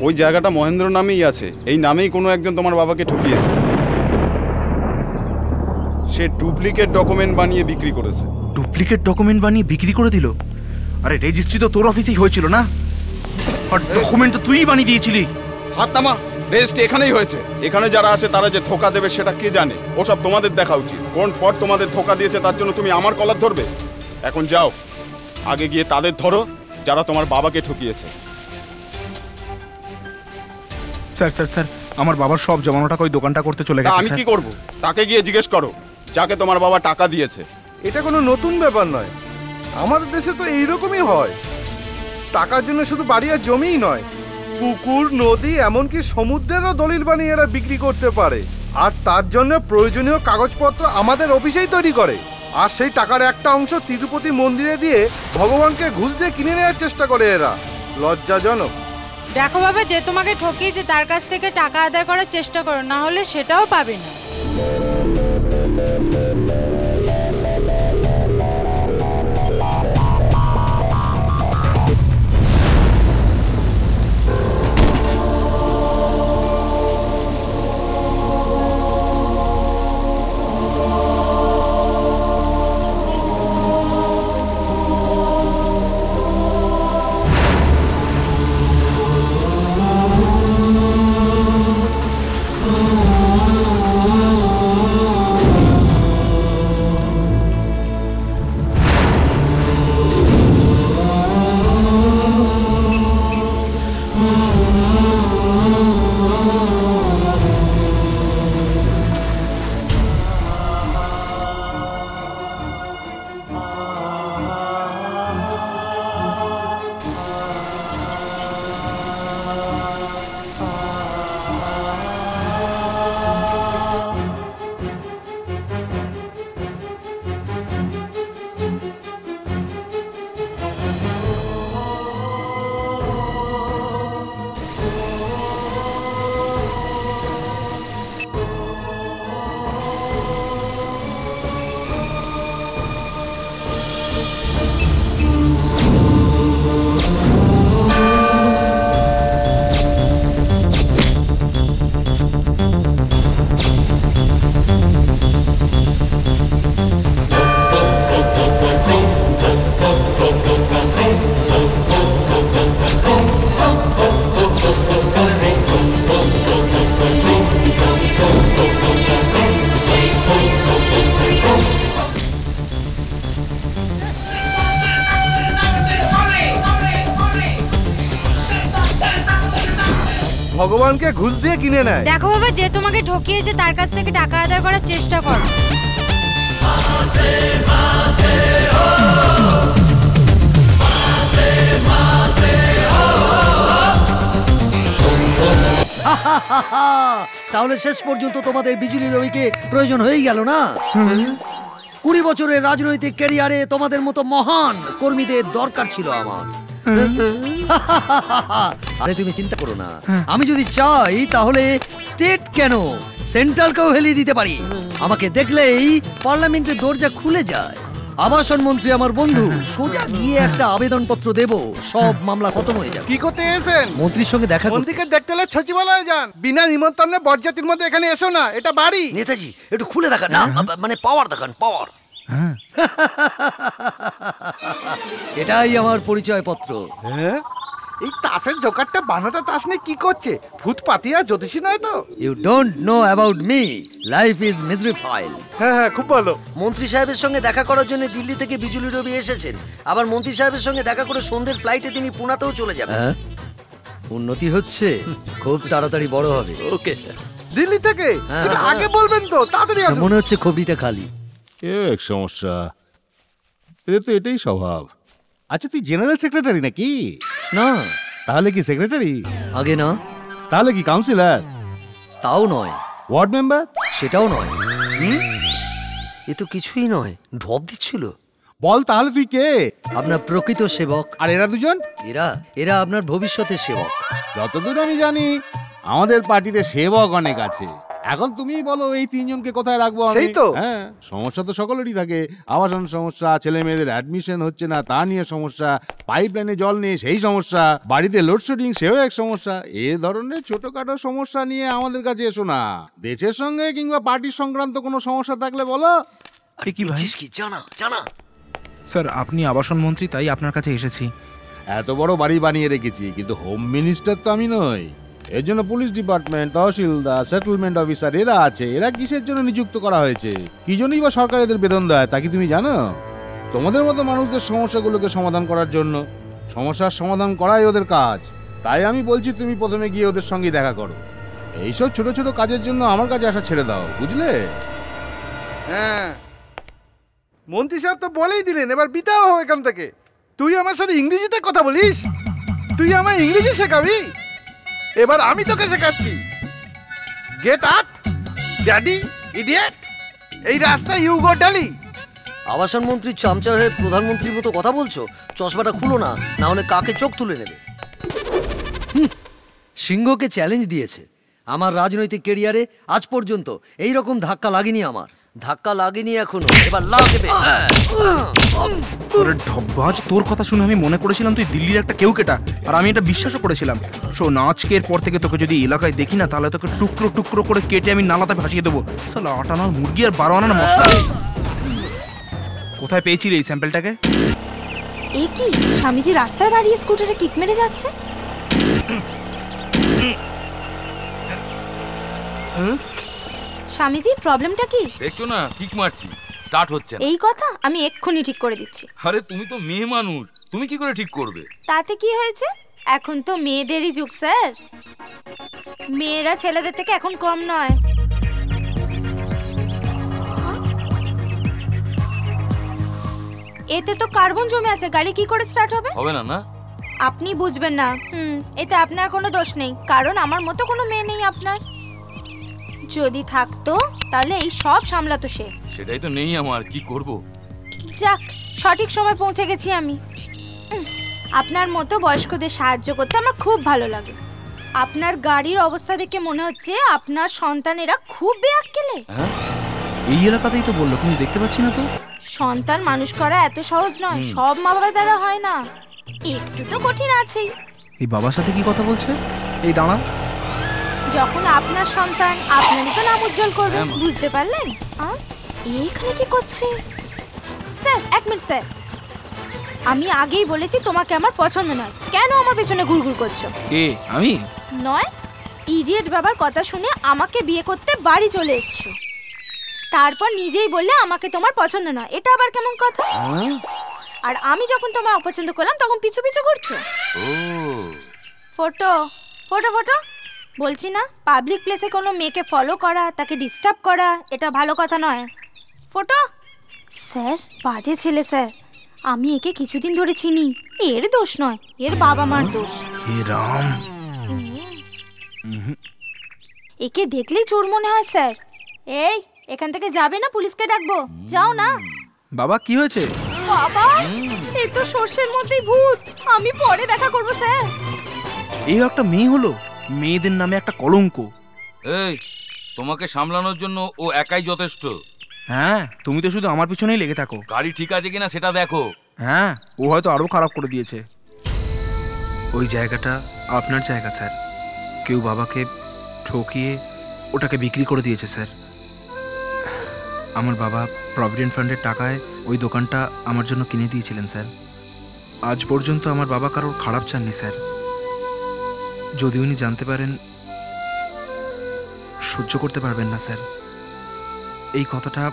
ওই জায়গাটা মহেন্দ্র নামেই আছে। এই নামেই কোনো একজন তোমার বাবাকে ঠকিয়েছে। সে ডুপ্লিকেট ডকুমেন্ট বানিয়ে বিক্রি করেছে। ডুপ্লিকেট ডকুমেন্ট বানিয়ে বিক্রি করে দিল? আরে রেজিস্ট্রি তো তোর অফিসেই হয়েছিল না? আর ডকুমেন্ট তো তুইই বানিয়ে দিয়েছিলি। হাত নামা। রেজিস্ট্রি এখানেই হয়েছে। এখানে যারা আসে তারা যে ধোকা দেবে সেটা কে জানে? ওসব তোমাদের দেখা উচিত। কোন ফ্রড তোমাদের ধোকা দিয়েছে তার জন্য তুমি আমার কলার ধরবে? এখন যাও, আগে গিয়ে তাদের ধরো যারা তোমার বাবাকে ঠকিয়েছে। স্যার স্যার স্যার, আমার বাবার সব জমানো টাকা ওই দোকানটা করতে চলে গেছে। আমি কি করব? তাকে গিয়ে জিজ্ঞেস করো যাকে তোমার বাবা টাকা দিয়েছে। এটা কোনো নতুন ব্যাপার নয়, আমাদের দেশে তো এইরকমই হয়। টাকার জন্য শুধু বাড়ি আর জমিই নয়, পুকুর, নদী, এমনকি সমুদ্রেরও দলিল বানিয়ে এরা বিক্রি করতে পারে। আর তার জন্য প্রয়োজনীয় কাগজপত্র আমাদের অফিসেই তৈরি করে। আর সেই টাকার একটা অংশ তিরুপতি মন্দিরে দিয়ে ভগবানকে ঘুষ দিয়ে কিনে নেওয়ার চেষ্টা করে এরা। লজ্জাজনক। দেখো বাবা, যে তোমাকে ঠকিয়েছে তার কাছ থেকে টাকা আদায় করার চেষ্টা করো, না হলে সেটাও পাবে না। ভগবানকে ঘুষ দিয়ে কিনে নেয়। দেখো বাবা, যে তোমাকে ঠকিয়েছে তার কাছ থেকে টাকা আদায় করার চেষ্টা করো। তাহলে শেষ পর্যন্ত তোমাদের বিজলি রবিকে প্রয়োজন হয়েই গেল না? 20 বছরের রাজনৈতিক ক্যারিয়ারে তোমাদের মতো মহান কর্মীদের দরকার ছিল আমার। আরে তুমি চিন্তা করো না, আমি যদি চাই তাহলে স্টেট কেন সেন্ট্রালকেও হেলিয়ে দিতে পারি। আমাকে দেখলেই পার্লামেন্টের দরজা খুলে যায়। আবাসন মন্ত্রী আমার বন্ধু, সোজা গিয়ে একটা আবেদনপত্র দেব, সব মামলা খতম হয়ে যাবে। কি করতে এসেছেন? মন্ত্রীর সঙ্গে দেখা করতে। মন্ত্রীকে দেখতে হলে সচিবালয়ে যান। বিনা নিমন্ত্রণে বরযাত্রীর মধ্যে এখানে এসো না, এটা বাড়ি। নেতাজি একটু খুলে দেখান না, মানে পাওয়ার দেখান, পাওয়ার। এটাই আমার পরিচয় পত্র। হ্যাঁ, এই তাসের জোকারটা বানাটা তাস নিয়ে কি করছে? ভূত পাতিয়া জ্যোতিষী নয় তো? You don't know about me, life is misery file. হ্যাঁ হ্যাঁ, খুব ভালো। মন্ত্রী সাহেবের সঙ্গে দেখা করার জন্য দিল্লি থেকে বিজলি রবি এসেছেন। আবার মন্ত্রী সাহেবের সঙ্গে দেখা করে সন্ধ্যের ফ্লাইটে তিনি পুনাতেও চলে যাবেন। উন্নতি হচ্ছে, খুব তাড়াতাড়ি বড় হবে। ওকে। দিল্লি থেকে? সেটা আগে বলবেন তো, তাড়াতাড়ি আসুন। মনে হচ্ছে খবরিটা খালি। এক সমস্যা, এদের তো এটাই স্বভাব। আচ্ছা, তুই জেনারেল সেক্রেটারি নাকি? না। তাহলে কি সেক্রেটারি? আগে না। তাহলে কি কাউন্সিলর? তাও নয়। Ward member? সেটাও নয়। এ তো কিছুই নয়, ঢপ দিচ্ছিল। বল তাহলে তুই কে? আপনার প্রকৃত সেবক। আর এরা দুজন? এরা আপনার ভবিষ্যতের সেবক। যতদূর আমি জানি আমাদের পার্টিতে সেবক অনেক আছে, এখন তুমিই বলো এই তিনজনকে কোথায় রাখবো আমি? সেই তো। হ্যাঁ, সমস্যা তো সকলেরই থাকে। আবাসন সমস্যা, ছেলে মেয়েদের অ্যাডমিশন হচ্ছে না তা নিয়ে সমস্যা, পাইপলাইনে জল নেই সেই সমস্যা, বাড়িতে লোডশেডিং সেও এক সমস্যা। এ ধরনের ছোটখাটো সমস্যা নিয়ে আমাদের কাছে এসো না। দেশের সঙ্গে কিংবা পার্টির সংক্রান্ত কোনো সমস্যা থাকলে বলো। আরে কি ভাই? কি জানা জানা স্যার আপনি আবাসন মন্ত্রী, তাই আপনার কাছে এসেছি। এত বড় বাড়ি বানিয়ে রেখেছি, কিন্তু হোম মিনিস্টার তো আমি নই। এর জন্য পুলিশ ডিপার্টমেন্ট, তহসিলদার, সেটেলমেন্ট অফিসার এরা আছে। এরা কিসের জন্য নিযুক্ত করা হয়েছে? কি জন্যই বা সরকার এদের বেতন দেয় তা কি তুমি জানো? তোমাদের মতো মানুষদের সমস্যাগুলোকে সমাধান করার জন্য। সমস্যার সমাধান করাই ওদের কাজ। তাই আমি বলছি তুমি প্রথমে গিয়ে ওদের সঙ্গে দেখা করো। এইসব ছোট ছোট কাজের জন্য আমার কাছে আসা ছেড়ে দাও, বুঝলে? হ্যাঁ, মন্ত্রী সাহেব তো বলেই দিলেন, এবার বিতাও হবে এখান থেকে। তুই আমার সাথে ইংরেজিতে কথা বলিস, তুই আমায় ইংরেজি শেখাবি? এবার আমি তোকে শেখাচ্ছি। গেট আপ ড্যাডি ইডিয়েট, এই রাস্তা ইউ গো ডেলি। আবাসন মন্ত্রী চামচা হয়ে প্রধানমন্ত্রীর মতো কথা বলছো? চশমাটা খুলো না, না হলে কাকে চোখ তুলে নেবে। সিংহকে চ্যালেঞ্জ দিয়েছে। আমার রাজনৈতিক ক্যারিয়ারে আজ পর্যন্ত এই রকম ধাক্কা লাগেনি, আমার ধাক্কা লাগেনি এখনো, এবার লাগবে। তোরে ঢব্বাজ, তোর কথা শুনে আমি মনে করেছিলাম তুই দিল্লির একটা কেউ কেটা, আর আমি এটা বিশ্বাসও করেছিলাম। শোন, আজকের পর থেকে তোকে যদি এলাকায় দেখি না, তাহলে তোকে টুকরো টুকরো করে কেটে আমি নালাতে ভাসিয়ে দেবো। সালা 8 আনার মুরগি আর 12 আনার মশলা। কোথায় পেয়েছিলি এই স্যাম্পলটাকে? এ কি, স্বামীজি রাস্তায় দাঁড়িয়ে স্কুটারে কিক মেরে যাচ্ছে। স্বামীজি প্রবলেমটা কি? দেখছো না কিক মারছি, স্টার্ট হচ্ছে না। এই কথা আমি এক্ষুনি ঠিক করে দিচ্ছি। আরে তুমি তো মেয়ে মানুষ, তুমি কি করে ঠিক করবে? তাতে কি হয়েছে? এখন তো মেয়েদেরই যুগ স্যার। মেয়েরা ছেলেদের থেকে এখন কম নয়। এতে তো কার্বন জমে আছে, গাড়ি কি করে স্টার্ট হবে? হবে না না? আপনি বুঝবেন না। এতে আপনার কোনো দোষ নেই, কারণ আমার মতো কোনো মেয়ে নেই আপনার। যদি থাকতো তাহলে এই সব সামলাতো সে। সেটাই তো নেই আমার, কি করব? যাক, সঠিক সময় পৌঁছে গেছি আমি। আপনার মতো বয়স্কদের সাহায্য করতে আমার খুব ভালো লাগে। আপনার গাড়ির অবস্থা দেখে মনে হচ্ছে আপনার সন্তানেরা খুব বেয়াক্কেলে। এই এলাকাতেই তো বললো, তুমি দেখতে পাচ্ছি না তো। সন্তান মানুষ করা এত সহজ নয়, সব মা বাবার দ্বারা হয় না, একটু তো কঠিন আছেই। এই বাবার সাথে কি কথা বলছে? এই দাঁড়া, যখন আপনার সন্তান, আপনারই তো নাম উজ্জ্বল করবে, বুঝতে পারলেন? এইখানে কি করছে? স্যার 1 মিনিট স্যার, আমি আগেই বলেছি তোমাকে আমার পছন্দ নয়। কেন আমার পেছনে ঘুরঘুর করছো? কে? আমি নয়, ইডিয়েট বাবার কথা শুনে আমাকে বিয়ে করতে বাড়ি চলে এসছো, তারপর নিজেই বললে আমাকে তোমার পছন্দ নয়। এটা আবার কেমন কথা? আর আমি যখন তোমায় অপছন্দ করলাম তখন পিছু পিছু ঘুরছো। ফটো ফটো ফটো বলছি না, পাবলিক প্লেসে কোনো মেয়েকে ফলো করা, তাকে ডিস্টার্ব করা, এটা ভালো কথা নয়। ফটো। স্যার বাজে ছেলে স্যার, আমি একে কিছুদিন ধরে চিনি। এর দোষ নয়, এর বাবা মার দোষ। হে রাম, একে দেখলেই চোর মনে হয় স্যার। এই, এখান থেকে যাবে না, পুলিশকে ডাকবো। যাও না। বাবা কি হয়েছে? বাবা, এই তো সর্ষের মধ্যেই ভূত। আমি পরে দেখা করব স্যার। এই একটা মেয়ে হলো, মেয়েদের নামে একটা কলঙ্ক। এই, তোমাকে সামলানোর জন্য ও একাই যথেষ্ট। হ্যাঁ, তুমি তো শুধু আমার পিছনেই লেগে থাকো। গাড়ি ঠিক আছে কিনা সেটা দেখো। হ্যাঁ, ও হয়তো আরো খারাপ করে দিয়েছে। ওই জায়গাটা আপনার জায়গা স্যার। কেউ বাবাকে ঠকিয়ে ওটাকে বিক্রি করে দিয়েছে স্যার। আমার বাবা প্রভিডেন্ট ফান্ডের টাকায় ওই দোকানটা আমার জন্য কিনে দিয়েছিলেন স্যার। আজ পর্যন্ত আমার বাবা কারোর খারাপ চাননি স্যার। যদি উনি জানতে পারেন, সহ্য করতে পারবেন না স্যার। এই কথাটা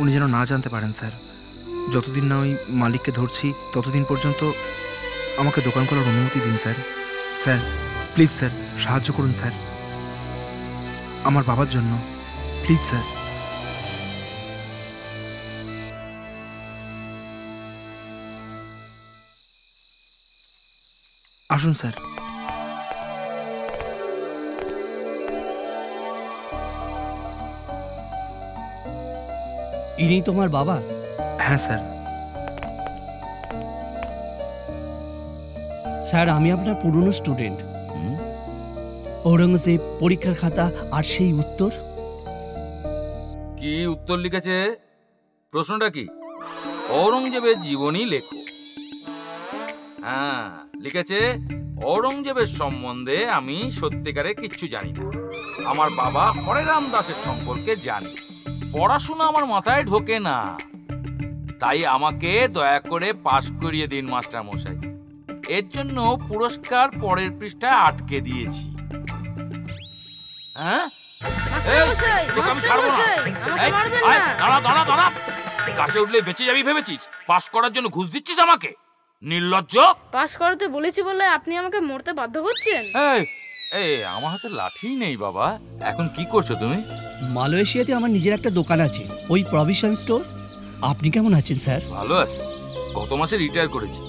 উনি যেন না জানতে পারেন স্যার। যতদিন না ওই মালিককে ধরছি ততদিন পর্যন্ত আমাকে দোকান খোলার অনুমতি দিন স্যার। স্যার প্লিজ স্যার, সাহায্য করুন স্যার, আমার বাবার জন্য প্লিজ স্যার। আসুন স্যার। ইনি তোমার বাবা? হ্যাঁ স্যার। স্যার আমি আপনার পুরনো স্টুডেন্ট। ঔরঙ্গজেব, পরীক্ষার খাতা আর সেই উত্তর। কি উত্তর লিখেছে? প্রশ্নটা কি? ঔরঙ্গজেবের জীবনী লেখো। হ্যাঁ, লিখেছে ঔরঙ্গজেবের সম্বন্ধে আমি সত্যিকারে কিচ্ছু জানি না। আমার বাবা হরেরাম দাসের সম্পর্কে জানি। পড়াশোনা আমার মাথায় ঢোকে না, তাই আমাকে দয়া করে পাশ করিয়ে দিন মাস্টার মশাই। এর জন্য পুরস্কার পরের পৃষ্ঠায় আটকে দিয়েছি। হ্যাঁ, কাছে উঠলে বেঁচে যাবি ভেবেছিস? পাস করার জন্য ঘুষ দিচ্ছিস আমাকে? নির্লজ্জ! পাস করাতে বলেছি বলে আপনি আমাকে মরতে বাধ্য করছেন? এই আমার হাতে লাঠি নেই বাবা। এখন কি করছো তুমি? মালয়েশিয়াতে আমার নিজের একটা দোকান আছে, ওই প্রভিশন স্টোর। আপনি কেমন আছেন স্যার? ভালো আছে। গত মাসে রিটায়ার করেছি।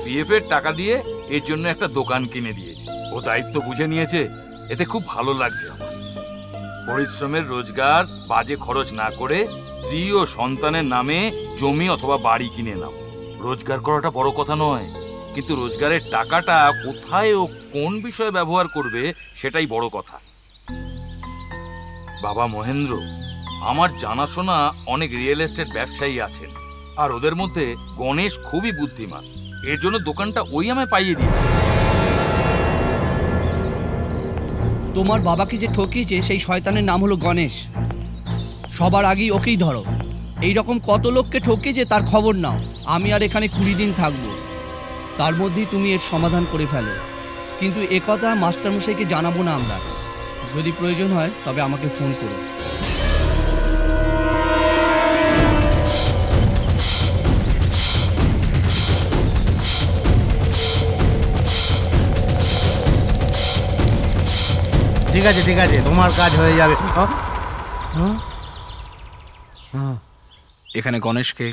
পিএফ এর টাকা দিয়ে এর জন্য একটা দোকান কিনে দিয়েছি। ও দায়িত্ব বুঝে নিয়েছে, এতে খুব ভালো লাগছে আমার। পরিশ্রমের রোজগার বাজে খরচ না করে স্ত্রী ও সন্তানের নামে জমি অথবা বাড়ি কিনে নাও। রোজগার করাটা বড় কথা নয়, কিন্তু রোজগারের টাকাটা কোথায় ও কোন বিষয়ে ব্যবহার করবে সেটাই বড় কথা। বাবা মহেন্দ্র, আমার জানাশোনা অনেক রিয়েল এস্টেট ব্যবসায়ী আছেন, আর ওদের মধ্যে গণেশ খুবই বুদ্ধিমান। এর জন্য দোকানটা ওই আমায় পাইয়ে দিয়েছে। তোমার বাবাকে যে ঠকিয়েছে সেই শয়তানের নাম হলো গণেশ। সবার আগেই ওকেই ধরো। এই রকম কত লোককে ঠকিয়েছে তার খবর নাও। আমি আর এখানে 20 দিন থাকবো, তার মধ্যেই তুমি এর সমাধান করে ফেলো। কিন্তু একথা মাস্টারমশাইকে জানাবো না আমরা। যদি প্রয়োজন হয় তবে আমাকে ফোন করো। ঠিক আছে ঠিক আছে, তোমার কাজ হয়ে যাবে। এখানে গণেশকে?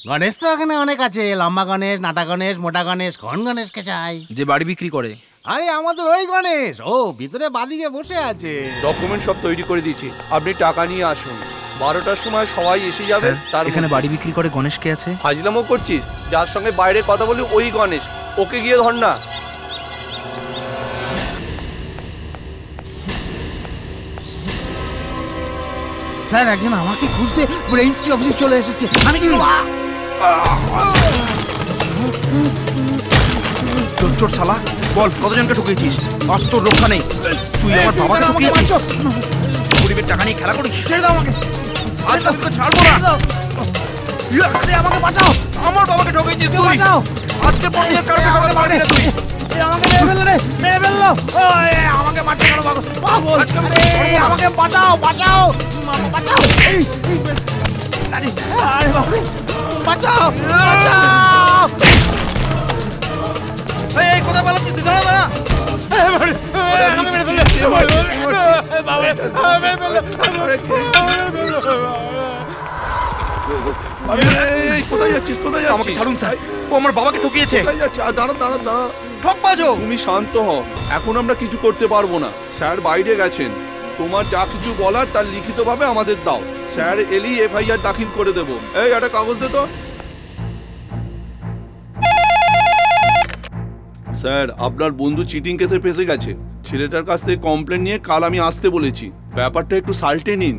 গণেশ তো এখানে অনেক আছে, লম্বা গণেশ, নাটা গণেশ, মোটা গণেশ। কোন গণেশকে চাই? যে বাড়ি বিক্রি করে। আরে আমাদের ওই গণেশ, ও ভিতরে বাদিকে বসে আছে। ডকুমেন্ট সব তৈরি করে দিয়েছি, আপনি টাকা নিয়ে আসুন। 12টার সময় সবাই এসে যাবে। তার এখানে বাড়ি বিক্রি করে গণেশ কে আছে? ফাজলামো করছিস? যার সঙ্গে বাইরে কথা বলি ওই গণেশ, ওকে গিয়ে ধর না। স্যার, একজন আমাকে খুঁজতে রেজিস্ট্রি অফিসে চলে এসেছে। আমি কি চোর শালা, বল কতজনকে ঠকিয়েছিস? আজ তোর রক্ষা নেই। তুই আমার বাবাকে ঠকিয়েছিস, গরিবের টাকা নিয়ে খেলা করিস। ছেড়ে দাও আমাকে, আজ তোকে ছাড়বো না। আমাকে বাঁচাও, আমার বাবাকে ঠকিয়েছিস তুই। আজকে পন্ডিতের কারণে ঠকাতে পারবি না তুই। আমাকে মেরে ফেললো রে, মেরে ফেললো। আমাকে বাঁচাও, আমাকে বাঁচাও, বাঁচাও, বাঁচাও। আরে বাবা, বাঁচাও, বাঁচাও। এই কোথায় পালাচ্ছিস তুই? দাঁড়া দাঁড়া। কোথায় যাচ্ছিস? আমাকে ছাড়ুন স্যার, ও আমার বাবাকে ঠকিয়েছে। দাঁড়া দাঁড়া দাঁড়া, ঠকবাজো। তুমি শান্ত হও, এখন আমরা কিছু করতে পারবো না। স্যার বাইরে গেছেন, তোমার যা কিছু বলার তার লিখিতভাবে আমাদের দাও। স্যার এলেই এফআইআর দাখিল করে দেবো। এই একটা কাগজ দে তো। স্যার, আপনার বন্ধু চিটিং কেসে ফেঁসে গেছে। ছেলেটার কাছ থেকে কমপ্লেন নিয়ে কাল আমি আসতে বলেছি। ব্যাপারটা একটু সাল্টে নিন।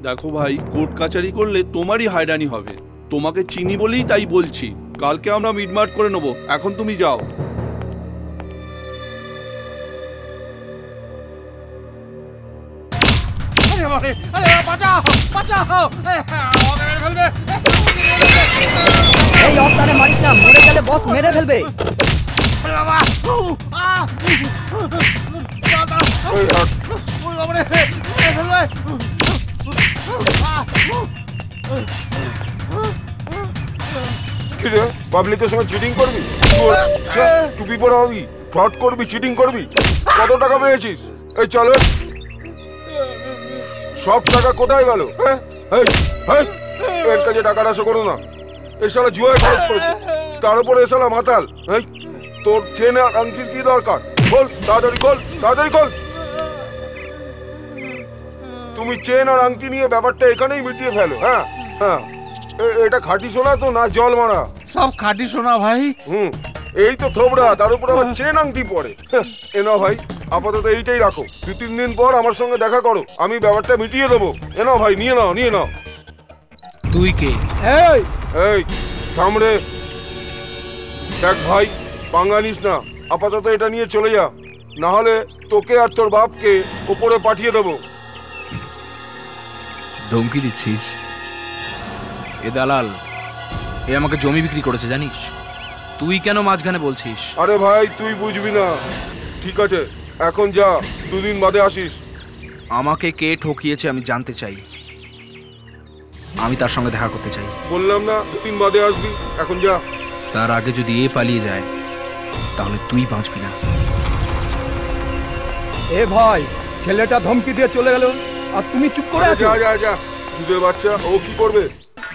দেখো ভাই, কোর্ট কাচারি করলে তোমারই হয়রানি হবে। তোমাকে চিনি বলেই তাই বলছি। কালকে আমরা মিটমাট করে নেবো, এখন তুমি যাও। এই অফতারে মারিস না, মরে গেলে বস মেরে ফেলবে। পাবলিকের সঙ্গে চিটিং করবি? টুপি পরা হবি, ফ্রড করবি, চিটিং করবি? কত টাকা পেয়েছিস? এই চলো, সব টাকা কোথায় গেল? এর কাছে টাকার আশা করো না। এ শালা জুয়ায় খরচ করেছে, তার উপরে এ শালা মাতাল। তোর চেন আর আংটির কি দরকার? খোল তাড়াতাড়ি, খোল তাড়াতাড়ি, খোল। তুমি চেন আর আংটি নিয়ে ব্যাপারটা এখানেই মিটিয়ে ফেলো। হ্যাঁ হ্যাঁ, এটা খাঁটি সোনা তো না জল মারা? সব খাঁটি সোনা ভাই। এই তো থোবড়া, তার উপর আবার চেন আংটি পরে। এ নাও ভাই, আপাতত এইটাই রাখো। 2-3 দিন পর আমার সঙ্গে দেখা করো, আমি ব্যাপারটা মিটিয়ে দেবো। এ নাও ভাই, নিয়ে নাও, নিয়ে নাও। তুই কে? এই এই থাম রে। দেখ ভাই, পাঙ্গা নিস না, আপাতত এটা নিয়ে চলে যা, না হলে তোকে আর তোর বাপকে ওপরে পাঠিয়ে দেবো। ধমকি দিচ্ছিস? এ দালাল, এ আমাকে জমি বিক্রি করেছে জানিস? তুই কেন মাঝখানে বলছিস? আরে ভাই, তুই বুঝবি না। ঠিক আছে, এখন যা, 2 দিন বাদে আসিস। আমাকে কে ঠকিয়েছে আমি জানতে চাই, আমি তার সঙ্গে দেখা করতে চাই। বললাম না 2 দিন বাদে আসবি, এখন যা। তার আগে যদি এ পালিয়ে যায় তাহলে তুই বাঁচবি না। এ ভাই, ছেলেটা ধমকি দিয়ে চলে গেল আর তুমি চুপ করে আছো। যা যা যা, দুধের বাচ্চা, ও কি করবে?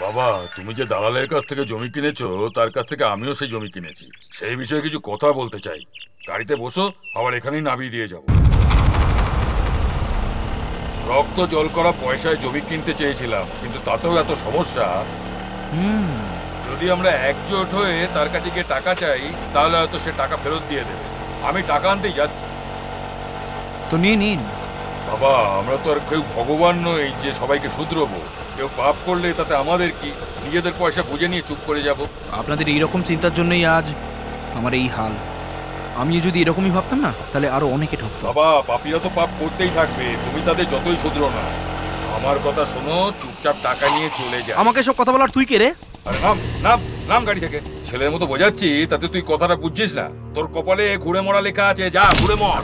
বাবা, তুমি যে দালালের কাছ থেকে জমি কিনেছো, তার কাছ থেকে আমিও সেই জমি কিনেছি। সেই বিষয়ে কিছু কথা বলতে চাই। গাড়িতে বসো, আবার এখানেই নামিয়ে দিয়ে যাব। রক্ত জল করা পয়সায় জমি কিনতে চেয়েছিলাম, কিন্তু তাতেও এত সমস্যা। যদি আমরা একজোট হয়ে তার কাছে গিয়ে টাকা চাই, তাহলে হয়তো সে টাকা ফেরত দিয়ে দেবে। আমি টাকা আনতেই যাচ্ছি। তো নিয়ে নিন। বাবা, আমরা তো আর কেউ ভগবান নই যে সবাইকে শুধরবো। কেউ পাপ করলে তাতে আমাদের কি? নিজেদের পয়সা বুঝে নিয়ে চুপ করে যাব। আপনাদের এইরকম চিন্তার জন্যই আজ আমার এই হাল। আমি যদি এরকমই ভাবতাম না, তাহলে আরো অনেকে ঠকতো। বাবা, পাপীরা তো পাপ করতেই থাকবে, তুমি তাদের যতই শুধরো না। আমার কথা শোনো, চুপচাপ টাকা নিয়ে চলে যা। আমাকে সব কথা বলার তুই কে রে? আরে নাম নাম নাম গাড়ি থেকে। ছেলের মতো বোঝাচ্ছি, তাতে তুই কথাটা বুঝছিস না। তোর কপালে ঘুরে মরা লেখা আছে, যা ঘুরে মর।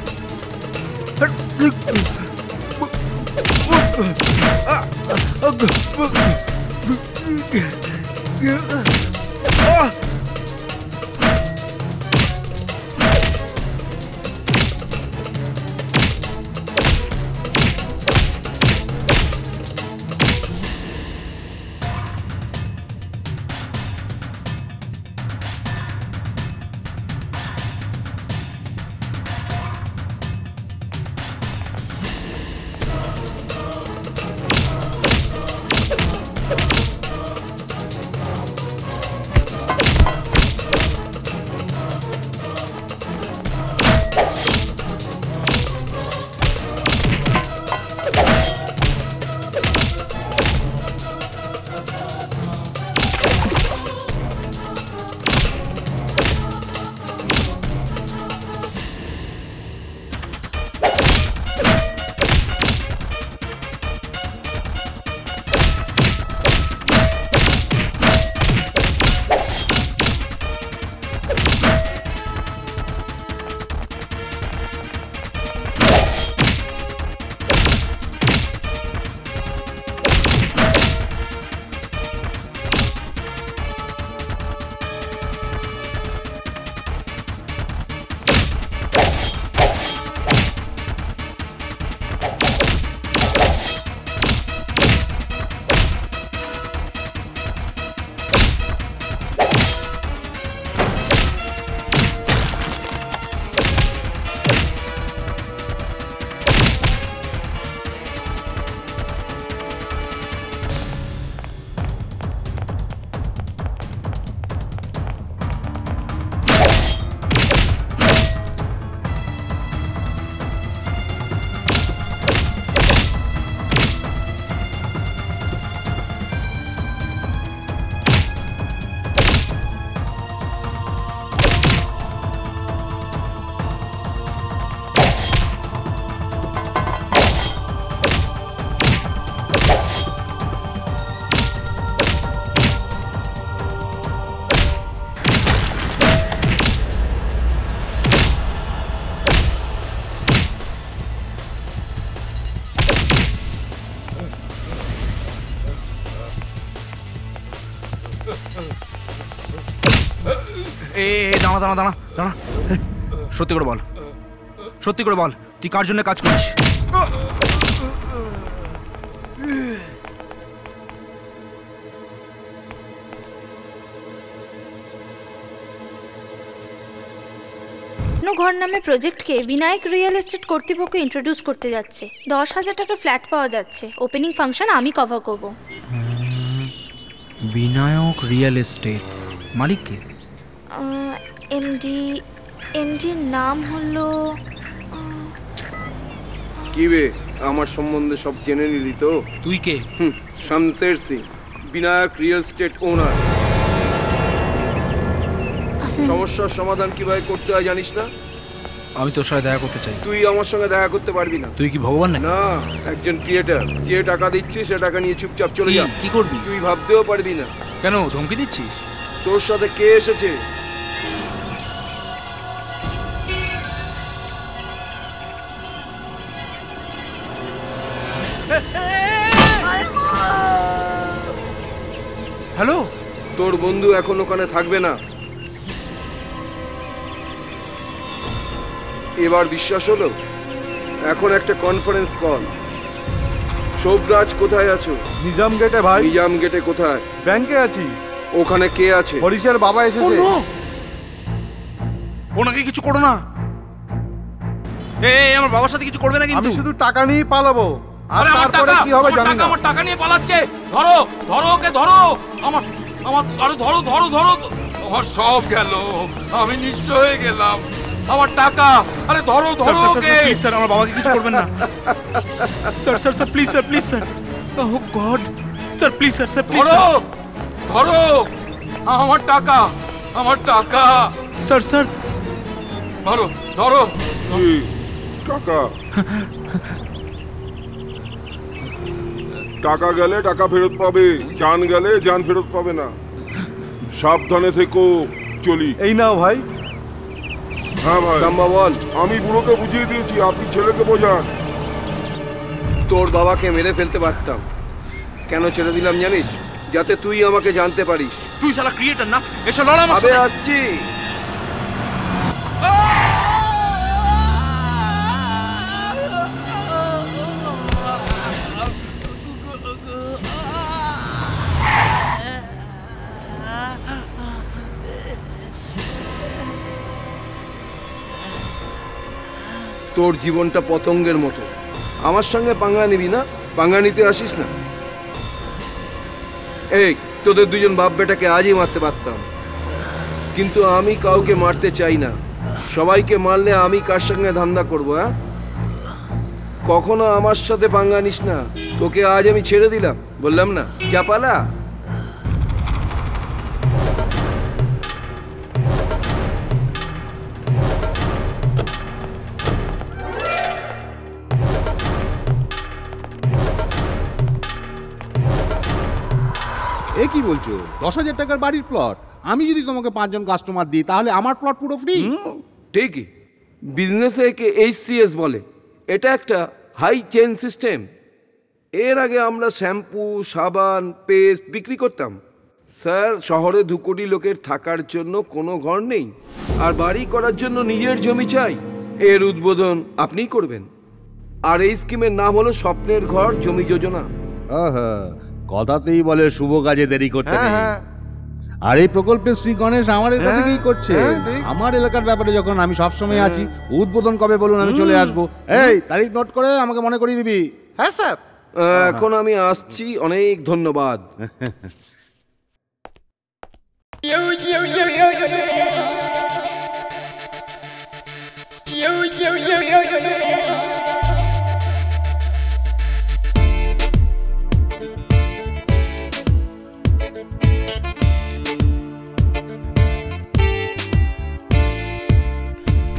দাঁড়া দাঁড়া দাঁড়া দাঁড়া, সত্যি করে বল, সত্যি করে বল, তুই কার জন্য কাজ করিস? ঘর নামে প্রজেক্টকে বিনায়ক রিয়েল এস্টেট কর্তৃপক্ষ ইন্ট্রোডিউস করতে যাচ্ছে। 10,000 টাকা ফ্ল্যাট পাওয়া যাচ্ছে। ওপেনিং ফাংশন আমি কভার করব। বিনায়ক রিয়েল এস্টেট মালিক কে? এমডির নাম হলো কি বে আমার সম্বন্ধে সব জেনে নিলি তো? তুই কে? শামশের সিং, বিনায়ক রিয়েল এস্টেট ওনার। সমস্যার সমাধান কিভাবে করতে হয় জানিস না? আমি তোর সাথে দেখা করতে চাই। তুই আমার সঙ্গে দেখা করতে পারবি না। তুই কি ভগবান নাকি? না, একজন ক্রিয়েটার। যে টাকা দিচ্ছে সে টাকা নিয়ে চুপচাপ চলে যা। কি করবি? তুই ভাবতেও পারবি না। কেন ধমকি দিচ্ছিস? তোর সাথে কে এসেছে? হ্যালো, তোর বন্ধু এখন ওখানে থাকবে না। এবার বিশ্বাস হলো? এখন একটা কনফারেন্স কল। শোভরাজ কোথায় আছো? নিজাম গেটে ভাই। নিজাম গেটে কোথায়? ব্যাংকে আছি। ওখানে কে আছে? হরিশের বাবা এসেছে। ওনাকে কিছু করো না। এই আমার বাবার সাথে কিছু করবে না কিন্তু। আমি শুধু টাকা নিয়ে পালাবো। আর তারপরে কি হবে জানি না। আমার টাকা নিয়ে পালাচ্ছে। ধরো ধরো ওকে, ধরো। আমার আরে ধরো ধরো ধরো। আমার সব গেল, আমি নিঃস্ব হয়ে গেলাম। আমার টাকা, আরে ধরো ধরো ওকে। প্লিজ স্যার, আমার বাবাকে কিছু করবেন না। Sir sir sir please sir, please sir. Oh god sir, please sir, sir please. ধরো ধরো আমার টাকা, আমার টাকা। স্যার স্যার ধরো ধরো। টাকা টাকা গেলে টাকা ফেরত পাবে, জান গেলে জান ফেরত পাবে না। সাবধানে থেকো। চলি। এই নাও ভাই। হ্যাঁ ভাই। বল। আমি বুড়োকে বুঝিয়ে দিয়েছি, আপনি ছেলেকে বোঝান। তোর বাবাকে মেরে ফেলতে পারতাম, কেন ছেড়ে দিলাম জানিস? যাতে তুই আমাকে জানতে পারিস। তুই শালা ক্রিয়েটর না, এসে লড়া আমার সাথে। আসছি। তোর জীবনটা পতঙ্গের মতো। আমার সঙ্গে পাঙ্গা নিবি না? পাঙ্গা নিতে আসিস না। এই তোদের দুজন বাপ বেটাকে আজই মারতে পারতাম, কিন্তু আমি কাউকে মারতে চাই না। সবাইকে মারলে আমি কার সঙ্গে ধান্দা করবো? হ্যাঁ, কখনো আমার সাথে পাঙ্গা নিস না। তোকে আজ আমি ছেড়ে দিলাম, বললাম না? যা পালা। এ কি বলছো? 10,000 টাকার বাড়ির প্লট আমি যদি তোমাকে 5 জন কাস্টমার দিই তাহলে আমার প্লট পুরো ফ্রি। ঠিকই, বিজনেসে একে HCS বলে। এটা একটা হাই চেন সিস্টেম। এর আগে আমরা শ্যাম্পু, সাবান, পেস্ট বিক্রি করতাম। স্যার, শহরে 2 কোটি লোকের থাকার জন্য কোনো ঘর নেই, আর বাড়ি করার জন্য নিজের জমি চাই। এর উদ্বোধন আপনিই করবেন। আর এই স্কিমের নাম হলো স্বপ্নের ঘর জমি যোজনা। কথাতেই বলে শুভ কাজে দেরি করতে নেই। আর এই প্রকল্পের শ্রী গণেশ আমার এটা থেকেই করছে। আমার এলাকার ব্যাপারে যখন আমি সবসময় আছি। উদ্বোধন কবে বলুন, আমি চলে আসবো। এই তারিখ নোট করে আমাকে মনে করিয়ে দিবি। হ্যাঁ স্যার। এখন আমি আসছি, অনেক ধন্যবাদ।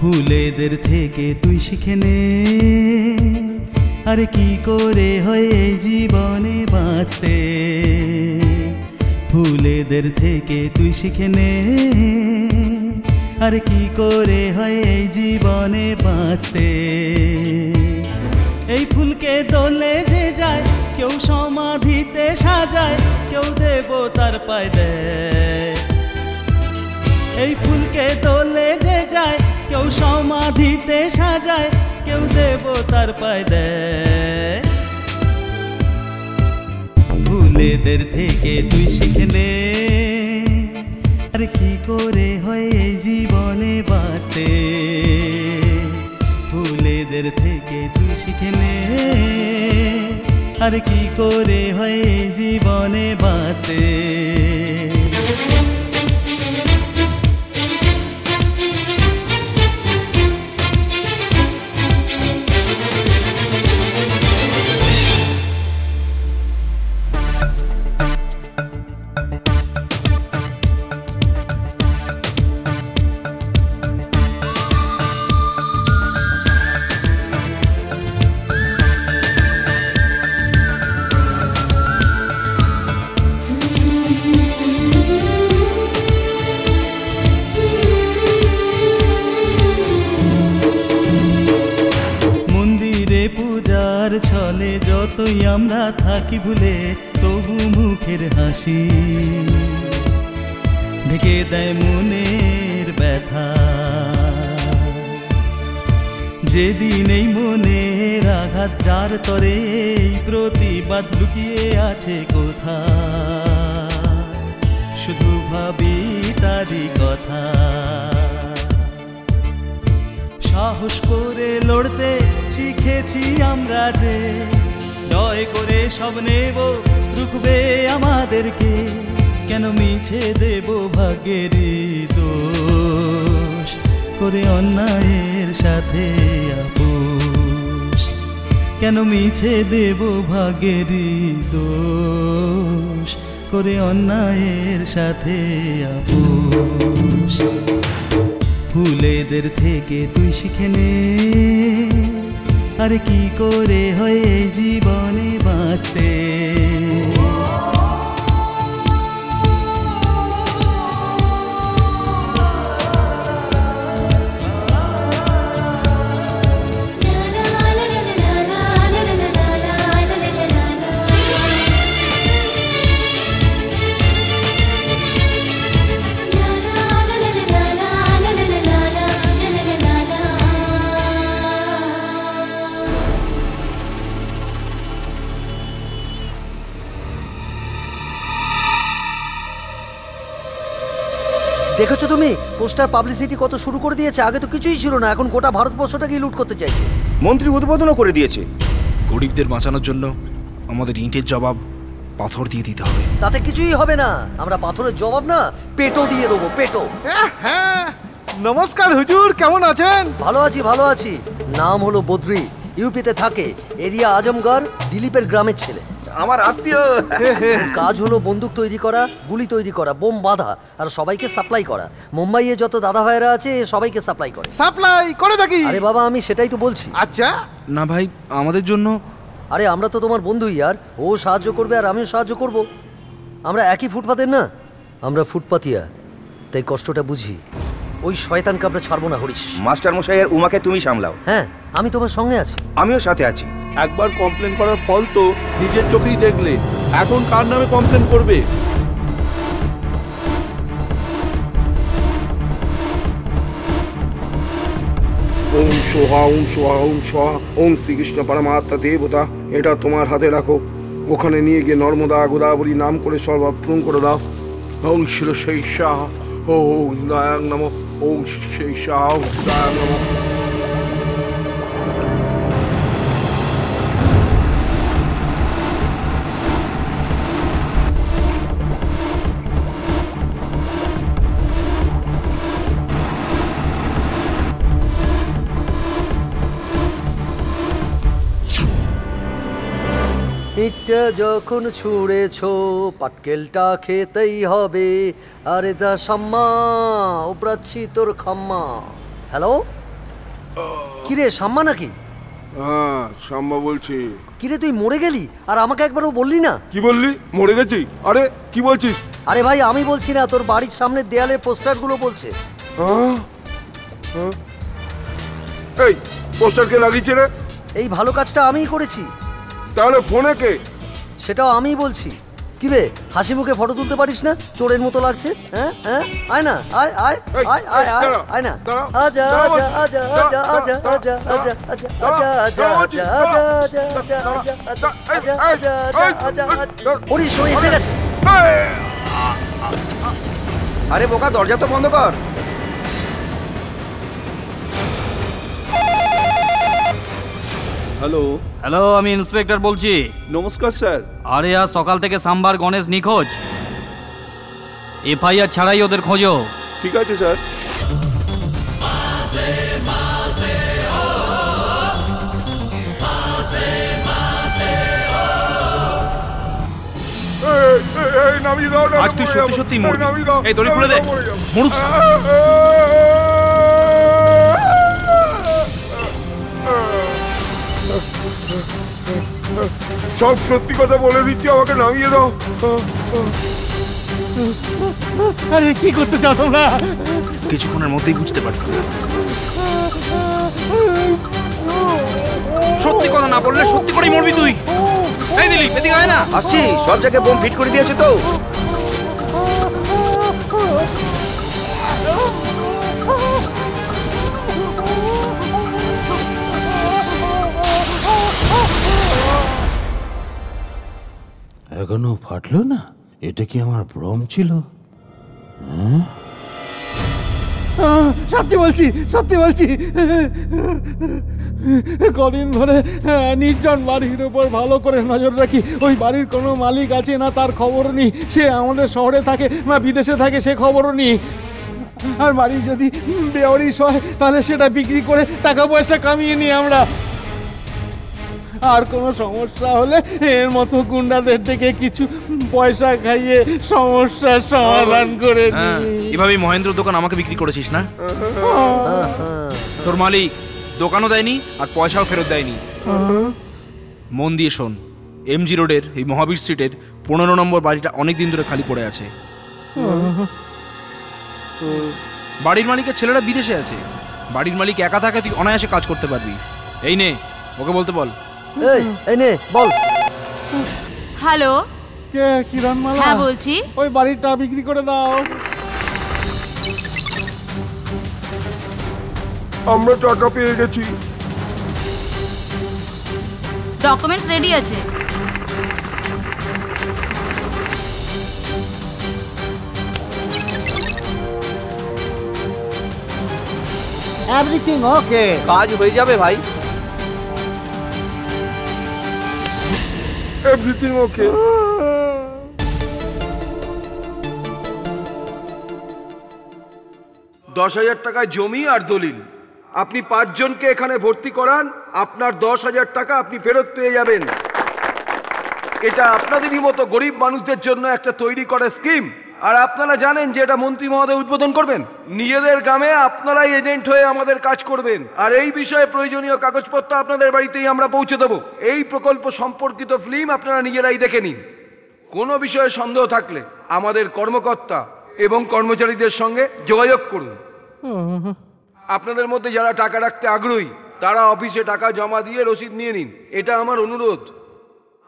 ফুলেদের থেকে তুই শিখে নে, আরে কি করে হয় জীবনে বাঁচতে। ফুলেদের থেকে তুই শিখে নে, আরে কি করে হয় জীবনে বাঁচতে। এই ফুলকে দোলে যে যায়, কেউ সমাধিতে সাজায়, কেউ দেবতার পায় দেয়। এই ফুলকে দোলে যে যায়, কেউ সমাধিতে সাজায়, কেউ দেবতার পায় দেয়। ফুলেদের থেকে তুই শিখে নে, আরে কি করে হয় জীবনে বাঁচতে। ফুলেদের থেকে তুই শিখে নে, আরে কি করে হয় জীবনে বাঁচতে। আমরা থাকি ভুলে, তবু মুখের হাসি ঢেকে দেয় মনের ব্যথা। যেদিন এই মনের আঘাত যার তরে, প্রতিবাদ লুকিয়ে আছে কোথা, শুধু ভাবি তারই কথা। সাহস করে লড়তে শিখেছি আমরা যে, জয় করে সব নেব, রুখবে আমাদেরকে। কেন মিছে দেব ভাগ্যেরই দোষ, করে অন্যায়ের সাথে আপোষ। কেন মিছে দেব ভাগ্যেরই দোষ, করে অন্যায়ের সাথে আপোষ। ফুলেদের থেকে তুই শিখে নে, আরে কি করে হয় জীবনে বাঁচতে। দেখেছো তুমি পোস্টার পাবলিসিটি কত শুরু করে দিয়েছে? আগে তো কিছুই ছিল না, এখন গোটা ভারতবর্ষটাকেই লুট করতে চাইছে। মন্ত্রী উদ্বোধনও করে দিয়েছে। গরিবদের বাঁচানোর জন্য আমাদের ইঁটের জবাব পাথর দিয়ে দিতে হবে। তাতে কিছুই হবে না, আমরা পাথরের জবাব না পেটো দিয়ে দেবো, পেটো। নমস্কার হুজুর, কেমন আছেন? ভালো আছি, ভালো আছি। নাম হলো বদ্রি, ইউপিতে থাকে, এরিয়া আজমগড়, দিলীপের গ্রামের ছেলে। আমার আত্মীয়। কাজ হলো বন্দুক তৈরি করা, গুলি তৈরি করা, বোম বাঁধা, আর সবাইকে সাপ্লাই করা। মুম্বাইয়ে যত দাদা ভাইরা আছে সবাইকে সাপ্লাই করে। সাপ্লাই করে থাকি? আরে বাবা, আমি সেটাই তো বলছি। আচ্ছা না ভাই, আমাদের জন্য। আরে আমরা তো তোমার বন্ধুই আর, ও সাহায্য করবে আর আমিও সাহায্য করব। আমরা একই ফুটপাতের না, আমরা ফুটপাতিয়া, তাই কষ্টটা বুঝি। ওই শয়তানকে আমরা ছাড়বো না হরিশ। মাস্টার মশাইয়ের উমাকে তুমি সামলাও। হ্যাঁ, আমি তোমার সঙ্গে আছি। আমিও সাথে আছি। একবার কমপ্লেন করার ফল তো নিজের চোখেই দেখলে, এখন কার নামে কমপ্লেন করবে? ওম সোহা ওম সোহা ওম সোহা ওম শ্রীকৃষ্ণ পরমাত্মা দেবতা। এটা তোমার হাতে রাখো, ওখানে নিয়ে গিয়ে নর্মদা গোদাবরী নাম করে সর্বাপ পূরণ করে দাও। ওম শির সেই শাহ ওম দয়াং নম, ওম সেই শাহ দয়াং নম। ইটটা যখন ছুঁড়েছো পাটকেলটা খেতেই হবে। আরে দা শাম্মা, ওপরাচ্ছি তোর খাম্মা। হ্যালো, কিরে শাম্মা নাকি? হ্যাঁ শাম্মা বলছি। কিরে তুই মরে গেলি আর আমাকে একবারও বললি না? কি বললি? মরে গেছি? আরে কি বলছিস? আরে ভাই আমি বলছি না, তোর বাড়ির সামনের দেয়ালের পোস্টারগুলো বলছে। এই পোস্টার কে লাগিয়েছে রে? এই ভালো কাজটা আমিই করেছি। তাহলে ফোনে কে? সেটাও আমিই বলছি। কি রে, হাসি মুখে ফটো তুলতে পারিস না? চোরের মতো লাগছে। হ্যাঁ হ্যাঁ, আয় না, আয় আয় আয় আয় আয় আয় না। আজা আজা আজা আজা আজা আজা আজা আজা আজা আজা আজা আজা আজা আজা আজা আজা আজা আজা। হরিশ ও এসে গেছে। আরে বোকা, দরজা তো বন্ধ কর। হ্যালো হ্যালো, আমি ইন্সপেক্টর বলছি। নমস্কার স্যার। আরে আজ সকাল থেকে সাম্বার গণেশ নিখোঁজ, এফআইআর ছাড়াই ওদের খোঁজো। ঠিক আছে স্যার। আজ তুই সত্যি সত্যি মরবি। এই দড়ি খুলে দে, মরুক। সব সত্যি কথা বলে দিচ্ছি, আমাকে নামিয়ে দাও। আরে কি করতে চাও তোমরা? কিছুক্ষণের মধ্যেই বুঝতে পারবে। সত্যি কথা না বললে সত্যি করেই মরবি তুই। এই দিলীপ এদিকে আয় না। আসছি, সব জায়গায় বোম ফিট করে দিয়েছে তো। এখনো ফাটলো না? এটা কি আমার ভ্রম ছিল? সত্যি বলছি, সত্যি বলছি। কদিন ধরে নির্জন বাড়ির উপর ভালো করে নজর রাখি। ওই বাড়ির কোনো মালিক আছে না তার খবর নেই। সে আমাদের শহরে থাকে না বিদেশে থাকে সে খবরও নেই। আর বাড়ি যদি বেওয়ারিশ হয় তাহলে সেটা বিক্রি করে টাকা পয়সা কামিয়ে নিই আমরা। আর কোনো সমস্যা হলে এর মতো গুন্ডাদের থেকে কিছু পয়সা খাইয়ে সমস্যার সমাধান করে দিই। এভাবেই মহেন্দ্র দোকান আমাকে বিক্রি করেছিস না? তোর মালিক দোকানও দেয়নি আর পয়সাও ফেরত দেয়নি। মন দিয়ে শোন, এমজি রোডের এই মহাবীর স্ট্রিটের 15 নম্বর বাড়িটা অনেক দিন ধরে খালি পড়ে আছে। বাড়ির মালিকের ছেলেরা বিদেশে আছে। বাড়ির মালিক একা থাকে, তুই অনায়াসে কাজ করতে পারবি। এই নে, ওকে বলতে বল। এই নে বল। হ্যালো, কে কিরণমালা? হ্যাঁ বলছি। ওই বাড়িটা বিক্রি করে দাও। আমরা টাকা পেয়ে গেছি। ডকুমেন্টস রেডি আছে। Everything okay. কাজ হয়ে যাবে ভাই। Everything okay. 10,000 টাকায় জমি আর দলিল। আপনি 5 জনকে এখানে ভর্তি করান, আপনার 10,000 টাকা আপনি ফেরত পেয়ে যাবেন। এটা আপনাদেরই মতো গরিব মানুষদের জন্য একটা তৈরি করা স্কিম। আর আপনারা জানেন যে এটা মন্ত্রী মহোদয় উদ্বোধন করবেন। নিজেদের গ্রামে আপনারাই এজেন্ট হয়ে আমাদের কাজ করবেন। আর এই বিষয়ে প্রয়োজনীয় কাগজপত্র আপনাদের বাড়িতেই আমরা পৌঁছে দেবো। এই প্রকল্প সম্পর্কিত ফিল্ম আপনারা নিজেরাই দেখে নিন। কোনো বিষয়ে সন্দেহ থাকলে আমাদের কর্মকর্তা এবং কর্মচারীদের সঙ্গে যোগাযোগ করুন। আপনাদের মধ্যে যারা টাকা রাখতে আগ্রহী তারা অফিসে টাকা জমা দিয়ে রসিদ নিয়ে নিন। এটা আমার অনুরোধ।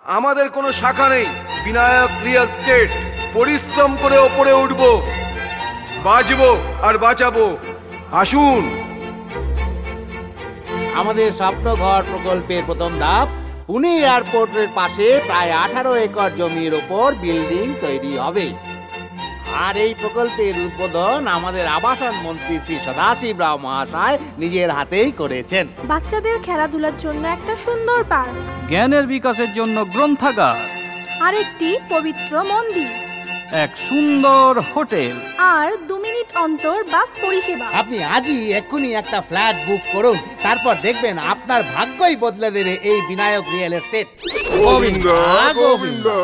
আমাদের কোনো শাখা নেই। Vinayak real estate. পরিশ্রম করে ওপরে উঠব, বাঁচবো আর বাঁচাবো। আসুন। আমাদের স্বপ্নঘর প্রকল্পের প্রথম ধাপ পুনে এয়ারপোর্টের পাশে প্রায় 18 একর জমির ওপর বিল্ডিং তৈরি হবে। আর এই প্রকল্পের উদ্বোধন আমাদের আবাসন মন্ত্রী শ্রী সদাশিব রাও মহাশয় নিজের হাতেই করেছেন। বাচ্চাদের খেলাধুলার জন্য একটা সুন্দর পার্ক, জ্ঞানের বিকাশের জন্য গ্রন্থাগার, আরেকটি পবিত্র মন্দির, এক সুন্দর হোটেল, আর 2 মিনিট অন্তর বাস পরিষেবা। আপনি আজই এক্ষুনি একটা ফ্ল্যাট বুক করুন, তারপর দেখবেন আপনার ভাগ্যই বদলে দেবে এই বিনায়ক রিয়েল এস্টেট। গোবিন্দা গোবিন্দা।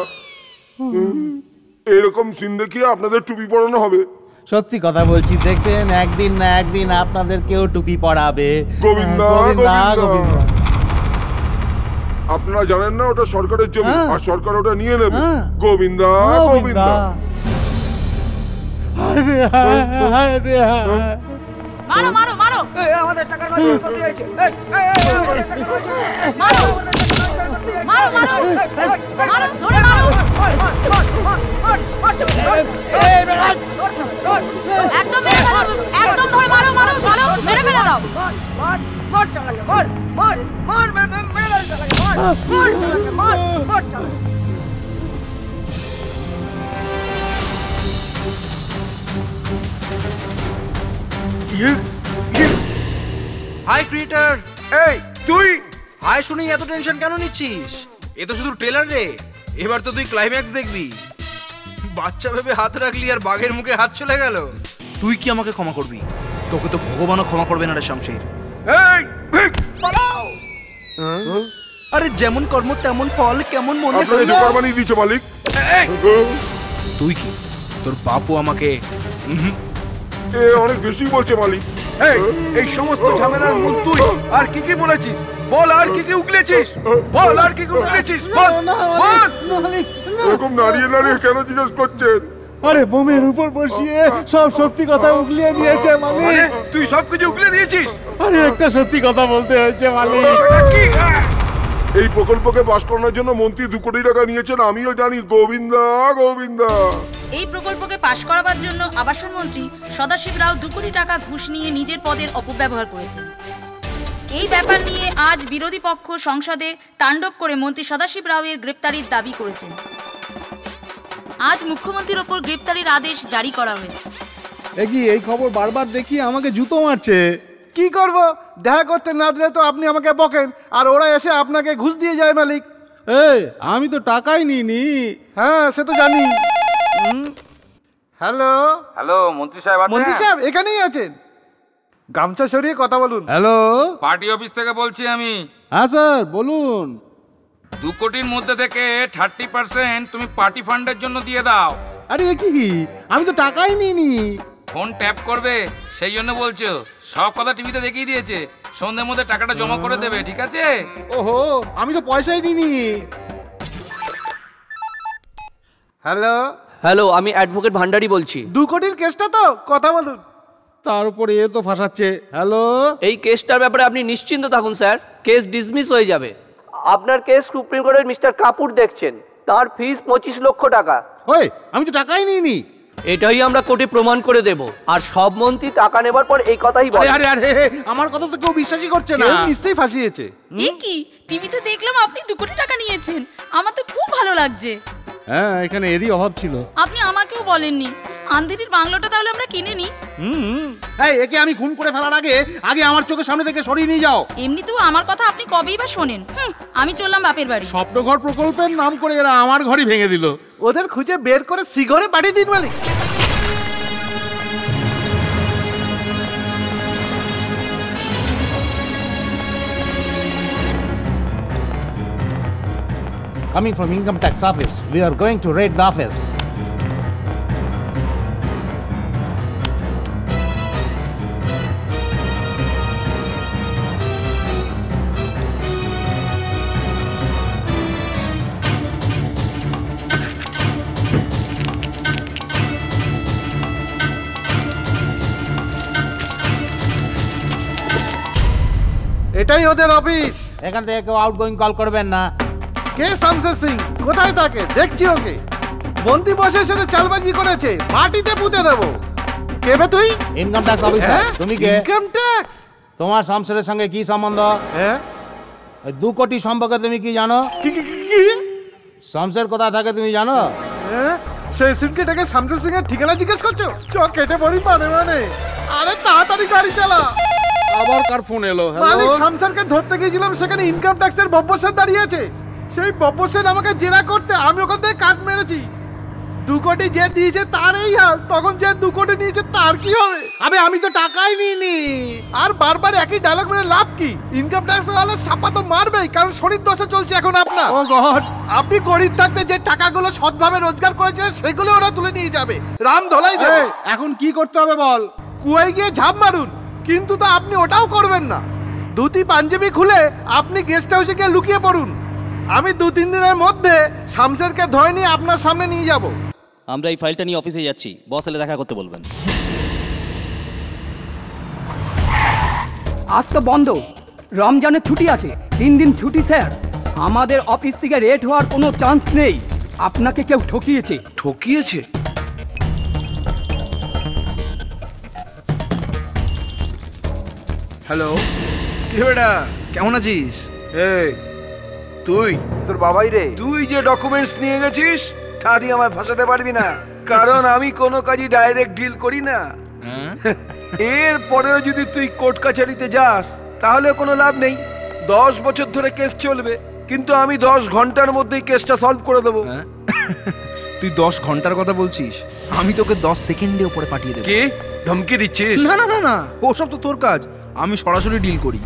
এরকম সিন দেখিয়ে আপনাদের টুপি পরানো হবে। সত্যি কথা বলছি, দেখবেন একদিন না একদিন আপনাদেরকেও টুপি পরাবে। গোবিন্দা গোবিন্দা গোবিন্দা। আপনারা জানেন না ওটা সরকারের জমি, আর সরকার ওটা নিয়ে নেবে। গোবিন্দা গোবিন্দা। মারো মারো মারো। আমাদের টাকা নষ্ট করে দিয়েছে। মারো মারো মারো মারো, ধরে মারো। একদম মেরে ফেলো, একদম ধরে মারো মারো মারো, মেরে ফেলে দাও। মার চালাকে, মার মার মার মেরে চালাকে, মার মার চালাকে, মার মার চালাকে। High creator. এই তুই হাই শুনি এত টেনশন কেন নিচ্ছিস? এ তো শুধু ট্রেলার রে। এবার তো তুই ক্লাইম্যাক্স দেখবি। বাচ্চা ভেবে হাত রাখলি আর বাঘের মুখে হাত চলে গেল। তুই কি আমাকে ক্ষমা করবি? তোকে তো ভগবানও ক্ষমা করবে না রে শামশির। এই পালাও। আরে যেমন কর্ম তেমন ফল, কেমন মনে হলো? আপনারা যে কোরবানি দিয়েছে মালিক। তুই কি তোর বাপও আমাকে এ অনেক বেশি বলছে মালিক। এই সমস্ত ঝামেলার মূল তুই। আর কি কি বলেছিস বল? আর কি কি উগলেছিস বল? আর কি কি উগলেছিস বল? এরকম নাড়িয়ে নাড়িয়ে কেন জিজ্ঞেস করছেন? আরে বোমের উপর বসিয়ে সব সত্যি কথা উগলিয়ে দিয়েছে মালিক। তুই সব কিছু উগলে দিয়েছিস? আরে একটা সত্যি কথা বলতে হয়েছে মালিক। এই প্রকল্পকে পাশ করানোর জন্য মন্ত্রী 2 কোটি টাকা নিয়েছেন, আমিও জানি। গোবিন্দা গোবিন্দা। এই প্রকল্পকে পাশ করাবার জন্য আবাসন মন্ত্রী সদাশিব রাও 2 কোটি টাকা ঘুষ নিয়ে নিজের পদের অপব্যবহার করেছেন। এই ব্যাপার নিয়ে আজ বিরোধী পক্ষ সংসদে তাণ্ডব করে মন্ত্রী সদাশিব রাওয়ের গ্রেপ্তারির দাবি করেছেন। আজ মুখ্যমন্ত্রীর ওপর গ্রেপ্তারির আদেশ জারি করা হয়েছে। এই খবর বারবার দেখি আমাকে জুতো মারছে। কি করব, দেখা করতে না দিলে তো আপনি আমাকে বকেন, আর ওরা এসে আপনাকে ঘুষ দিয়ে যায় মালিক। আমি তো টাকাই নিইনি। হ্যাঁ সে তো জানি। হ্যালো হ্যালো, মন্ত্রী সাহেব আছেন? মন্ত্রী সাহেব এখানেই আছেন, গামছা সরিয়ে কথা বলুন। হ্যালো, পার্টি অফিস থেকে বলছি আমি। হ্যাঁ স্যার বলুন। 2 কোটির মধ্যে থেকে 30% তুমি পার্টি ফান্ডের জন্য দিয়ে দাও। আরে কি, আমি তো টাকাই নিইনি। ফোন ট্যাপ করবে সেই জন্য বলছো, সব কথা টিভিতে দেখিয়ে দিয়েছে। সন্ধ্যের মধ্যে টাকাটা জমা করে দেবে, ঠিক আছে? ওহো, আমি তো পয়সাই নিইনি। হ্যালো হ্যালো, আমি অ্যাডভোকেট ভান্ডারি বলছি। 2 কোটির কেসটা তো, কথা বলুন। তার উপরে এ তো ফাঁসাচ্ছে। হ্যালো, এই কেসটার ব্যাপারে আপনি নিশ্চিন্ত থাকুন স্যার, কেস ডিসমিস হয়ে যাবে। আপনার কেস সুপ্রিম কোর্টের মিস্টার কাপুর দেখছেন, তার ফিস 25 লক্ষ টাকা। ওই, আমি তো টাকাই নিইনি। এটাই আমরা কোর্টে প্রমাণ করে দেব। আর সব মন্ত্রী টাকা নেবার পর এই কথাই বলে। আরে আরে আমার কথা তো কেউ বিশ্বাসই করছে না। নিশ্চয়ই ফাঁসিয়েছে। কি টিভিতে দেখলাম আপনি 2 কোটি টাকা নিয়েছেন, আমার তো খুব ভালো লাগছে। হ্যাঁ, এখানে এরই অভাব ছিল। আপনি আমাকেও বলেননি। আন্ধেরির বাংলোটা তাহলে আমরা কিনে নিই। একে আমি খুন করে ফেলার আগে আমার চোখের সামনে থেকে সরিয়ে নিয়ে যাও। এমনিতেও আমার কথা আপনি কবেই বা শোনেন। আমি চললাম বাপের বাড়ি। স্বপ্নঘর প্রকল্পের নাম করে এরা আমার ঘরই ভেঙে দিল। ওদের খুঁজে বের করে সিগরে পাঠিয়ে দিন মালিক। Coming from Income Tax Office, we are going to raid the office. এটাই ওদের অফিস। এখান থেকে কেউ আউটগোয়িং কল করবেন না। কে শামসের সিং? কোথায় থাকে? দেখছি ওকে। বন্দি বসের সাথে চালবাজি করেছে, মাটিতে পুঁতে দেবো। কে বে তুই? Income tax officer. তুমি কে? Income tax? তোমার শামসের সঙ্গে কি সম্বন্ধ? হ্যাঁ, 2 কোটি সম্পর্কে তুমি কি জানো? কি শামসের কোথায় থাকে তুমি জানো? সেই সিনকে ডেকে শামসের সিং এর ঠিকানা জিজ্ঞেস করছো? চোখ কেটে পড়ি মানে। আরে তাড়াতাড়ি গাড়ি চালা। আবার কার ফোন এলো? মালিক, শামসারকে ধরতে গিয়েছিলাম, সেখানে ইনকাম ট্যাক্সের বব্বর দাঁড়িয়ে আছে। সেই বব্বর আমাকে জেরা করতে আমি ওখান থেকে কাট মেরেছি। 2 কোটি যে দিয়েছে তার এই হাল, তখন যে 2 কোটি নিয়েছে তার কি হবে? আমি তো টাকাই নিইনি। আর বারবার একই ডায়লগ মেরে লাভ কি? ইনকাম ট্যাক্স ওয়ালা ছাপা তো মারবেই, কারণ শনির দশা চলছে এখন আপনার। ও গড, আপনি গরিব থাকতে যে টাকাগুলো সৎভাবে রোজগার করেছিলেন সেগুলো ওরা তুলে নিয়ে যাবে, রাম ধলাই দেবে। এখন কি করতে হবে বল? কুয়ায় গিয়ে ঝাঁপ মারুন। কিন্তু তো আপনি ওটাও করবেন না। ধুতি পাঞ্জাবি খুলে আপনি গেস্ট হাউসে গিয়ে লুকিয়ে পড়ুন। আমি 2-3 দিনের মধ্যে শামসেরকে ধরে নিয়ে আপনার সামনে নিয়ে যাব। আমরা এই ফাইলটা নিয়ে অফিসে যাচ্ছি, বস এলে দেখা করতে বলবেন। আজ তো বন্ধ, রমজানের ছুটি আছে। 3 দিন ছুটি স্যার। আমাদের অফিস থেকে রেট হওয়ার কোনো চান্স নেই। আপনাকে কেউ ঠকিয়েছে। ঠকিয়েছে? হ্যালো, কি বেটা, কেমন আছিস? এই তুই, তোর বাবাই রে। তুই যে ডকুমেন্টস নিয়ে গেছিস তা দিয়ে আমায় ফাঁসাতে পারবি না, কারণ আমি কোনো কাজই ডাইরেক্ট ডিল করি না। এর পরেও যদি তুই কোর্ট কাছারিতে যাস তাহলে কোনো লাভ নেই। 10 বছর ধরে কেস চলবে, কিন্তু আমি 10 ঘন্টার মধ্যেই কেসটা সলভ করে দেবো। তুই 10 ঘন্টার কথা বলছিস? আমি তোকে 10 সেকেন্ডে উপরে পাঠিয়ে দেবো। কি ধমকি দিচ্ছিস? না না না না, ওসব তো তোর কাজ, আমি সরাসরি ডিল করি।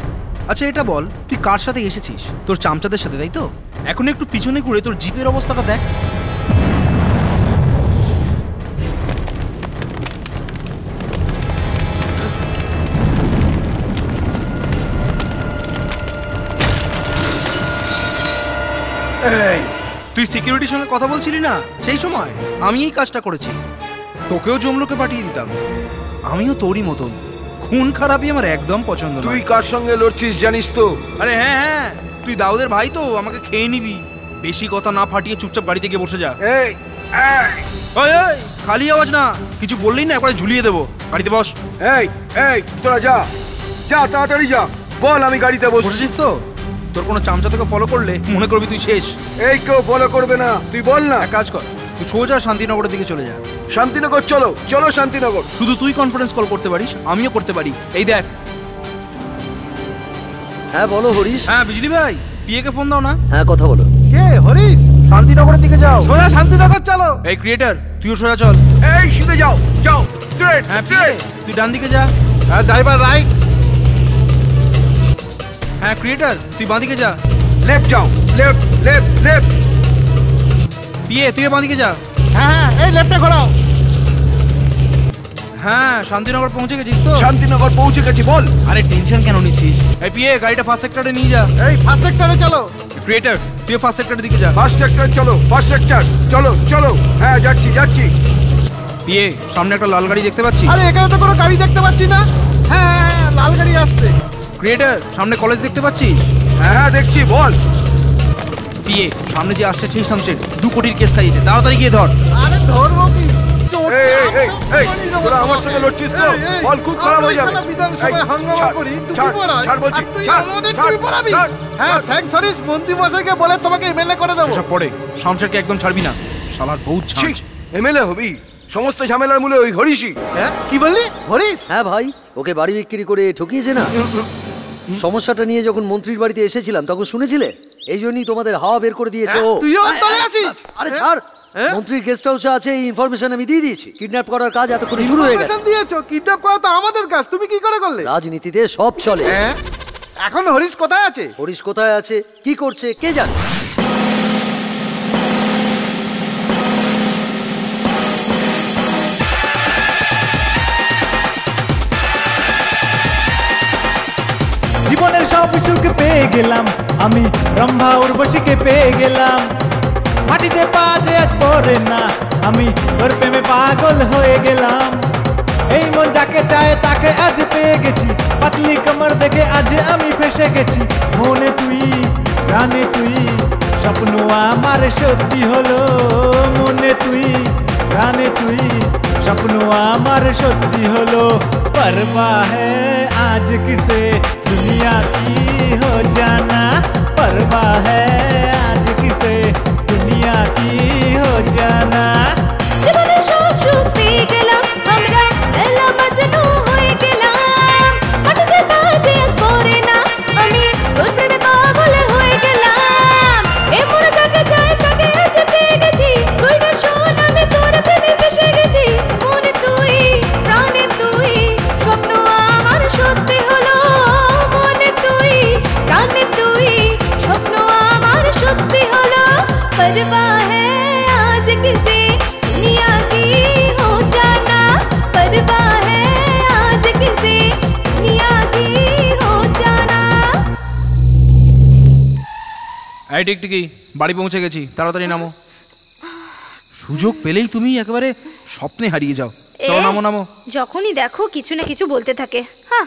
আচ্ছা এটা বল, তুই কার সাথে এসেছিস? তোর চামচাদের সাথে, তাই তো? এখন একটু পিছনে ঘুরে তোর জিপের অবস্থাটা দেখ। এই, তুই সিকিউরিটির সঙ্গে কথা বলছিলি না সেই সময়? আমি এই কাজটা করেছি। তোকেও জমলোকে পাঠিয়ে দিতাম। আমিও তোরই মতন। খুন খারাপই আমার একদম পছন্দ নয়। তুই কার সঙ্গে লড়ছিস জানিস তো? আরে হ্যাঁ হ্যাঁ, তুই দাউদের ভাই তো, আমাকে খেয়ে নিবি। বেশি কথা না ফাটিয়ে চুপচাপ গাড়িতে গিয়ে বসে যা। এই খালি আওয়াজ না, কিছু বললেই না একবারে ঝুলিয়ে দেবো। গাড়িতে বস। এই এই তোরা যা যা, তাড়াতাড়ি যা। বল আমি গাড়িতে বসেছিস তো? তোর কোনো চামচা তোকে ফলো করলে মনে করবি তুই শেষ। এই কেউ ফলো করবে না, তুই বল না। এক কাজ কর, তুই সোজা শান্তিনগরের দিকে চলে যা। শান্তিনগর চলো, চলো শান্তিনগর। শুধু তুই কনফারেন্স কল করতে পারিস, আমিও করতে পারি। এই দেখ। হ্যাঁ বলো হরিশ। হ্যাঁ বিজলি ভাই, পিএ কে ফোন দাও না। হ্যাঁ কথা বলো। কে হরিশ? শান্তিনগরের দিকে যাও, সোজা শান্তিনগর চলো। এই ক্রিয়েটার, তুইও সোজা চল। এই সিধে যাও, যাও স্ট্রেট। হ্যাঁ স্ট্রেট। তুই ডান দিকে যা। হ্যাঁ ড্রাইভার রাইট। হ্যাঁ ক্রিয়েটার, তুই বাঁ দিকে যা। লেফট যাও, লেফট লেফট লেফট। পিএ তুইও বাঁ দিকে যা। হ্যাঁ হ্যাঁ এই লেফটে ঘোরাও। হ্যাঁ শান্তিনগর পৌঁছে গেছিস তো? শান্তিনগর পৌঁছে গেছি। বল। আরে টেনশন কেন নিচ্ছিস? এই পিএ গাড়িটা ফার্স্ট সেক্টরে নিয়ে যা। এই ফার্স্ট সেক্টরে চলো। ক্রিয়েটার তুই ফার্স্ট সেক্টরের দিকে যা। ফার্স্ট সেক্টর চলো, ফার্স্ট সেক্টর চলো চলো। হ্যাঁ যাচ্ছি যাচ্ছি। পিএ সামনে একটা লাল গাড়ি দেখতে পাচ্ছি। আরে এখানে তো কোনো গাড়ি দেখতে পাচ্ছি না। হ্যাঁ হ্যাঁ হ্যাঁ লাল গাড়ি আসছে। ক্রিয়েটার সামনে কলেজ দেখতে পাচ্ছিস? হ্যাঁ দেখছি, বল। পিএ সামনে যে আসছে ছিস সামসেট 2 কোটির কেস খাইয়েছে, তাড়াতাড়ি গিয়ে ধর। আরে ধরবো কি? এই এই এই তোরা আমার সঙ্গে লড়ছিস তো? বল, খুব খারাপ হয়ে যাবে। বিধানসভায় হাঙ্গামা করি, টুপি পরাই। ছাড় বলছি, আর তুই ছাড়, আমাদের ছাড়, টুপি পরাবি? ছাড়, হ্যাঁ থ্যাঙ্কস হরিশ, মন্ত্রী মশাইকে বলে তোমাকে এমএলএ করে দেবো। সব পড়ে শামশেরকে একদম ছাড়বি না, শালার বহুত ঝাঁজ। এমএলএ হবি? সমস্ত ঝামেলার মূলে ওই হরিশই। হ্যাঁ কি বললি? হরিশ? হ্যাঁ ভাই, ওকে বাড়ি বিক্রি করে ঠকিয়েছে না। সমস্যাটা নিয়ে যখন মন্ত্রীর বাড়িতে এসেছিলাম তখন শুনেছিলে, এই জন্যই তোমাদের হাওয়া বের করে দিয়েছে ও। তুইও অন্তরে আছিস? আরে ছাড়, মন্ত্রীর গেস্ট হাউসে আছে, এই ইনফরমেশন আমি দিয়ে দিয়েছি। কিডন্যাপ করার কাজ এতক্ষণ শুরু হয়ে গেছে। দিয়েছো? কিডন্যাপ করা তো আমাদের কাজ, তুমি কি করে করলে? রাজনীতিতে সব চলে। এখন হরিশ কোথায় আছে? হরিশ কোথায় আছে, কি করছে, কে জানে। জীবনের সব সুখ পেয়ে গেলাম আমি, রম্ভা উর্বশীকে পেয়ে গেলাম। মাটিতে পা যে আজ পড়ে না, আমি তোর প্রেমে পাগল হয়ে গেলাম। এই মন যাকে চায় তাকে আজ পেয়ে গেছি, পাতলি কমর দেখে আজ আমি ফেসে গেছি। মনে তুই, প্রাণে তুই, স্বপ্ন আমার সত্যি হলো। মনে তুই, প্রাণে তুই, স্বপ্ন আমার সত্যি হলো। परवा है आज किसे दुनिया की हो जाना, परवा है आज किसे दुनिया की हो जाना। জীবনে সব সুখ পেয়ে গেলাম আমরা, এলা মজনু হয়ে গেলাম। মাটিতে বাজে আজ পড়ে না, আমি তোর প্রেমে পাগল হয়ে গেলাম। এ মনে যাকে চায় তাকে আজ পেয়ে গেছি, তুই না শোন আমি তোর প্রেমে ফেসে গেছি। মনে তুই, প্রাণে তুই, স্বপ্ন আমার সত্যি হলো। মনে তুই, প্রাণে তুই, স্বপ্ন আমার সত্যি হলো। परवा है आज किसे दुनिया की हो जाना, परवा है आज किसे दुनिया की हो जाना। এই টিকটিকি, বাড়ি পৌঁছে গেছি, তাড়াতাড়ি নামো। সুযোগ পেলেই তুমি একেবারে স্বপ্নে হারিয়ে যাও। চলো নামো নামো। যখনই দেখো কিছু না কিছু বলতে থাকে। হ্যাঁ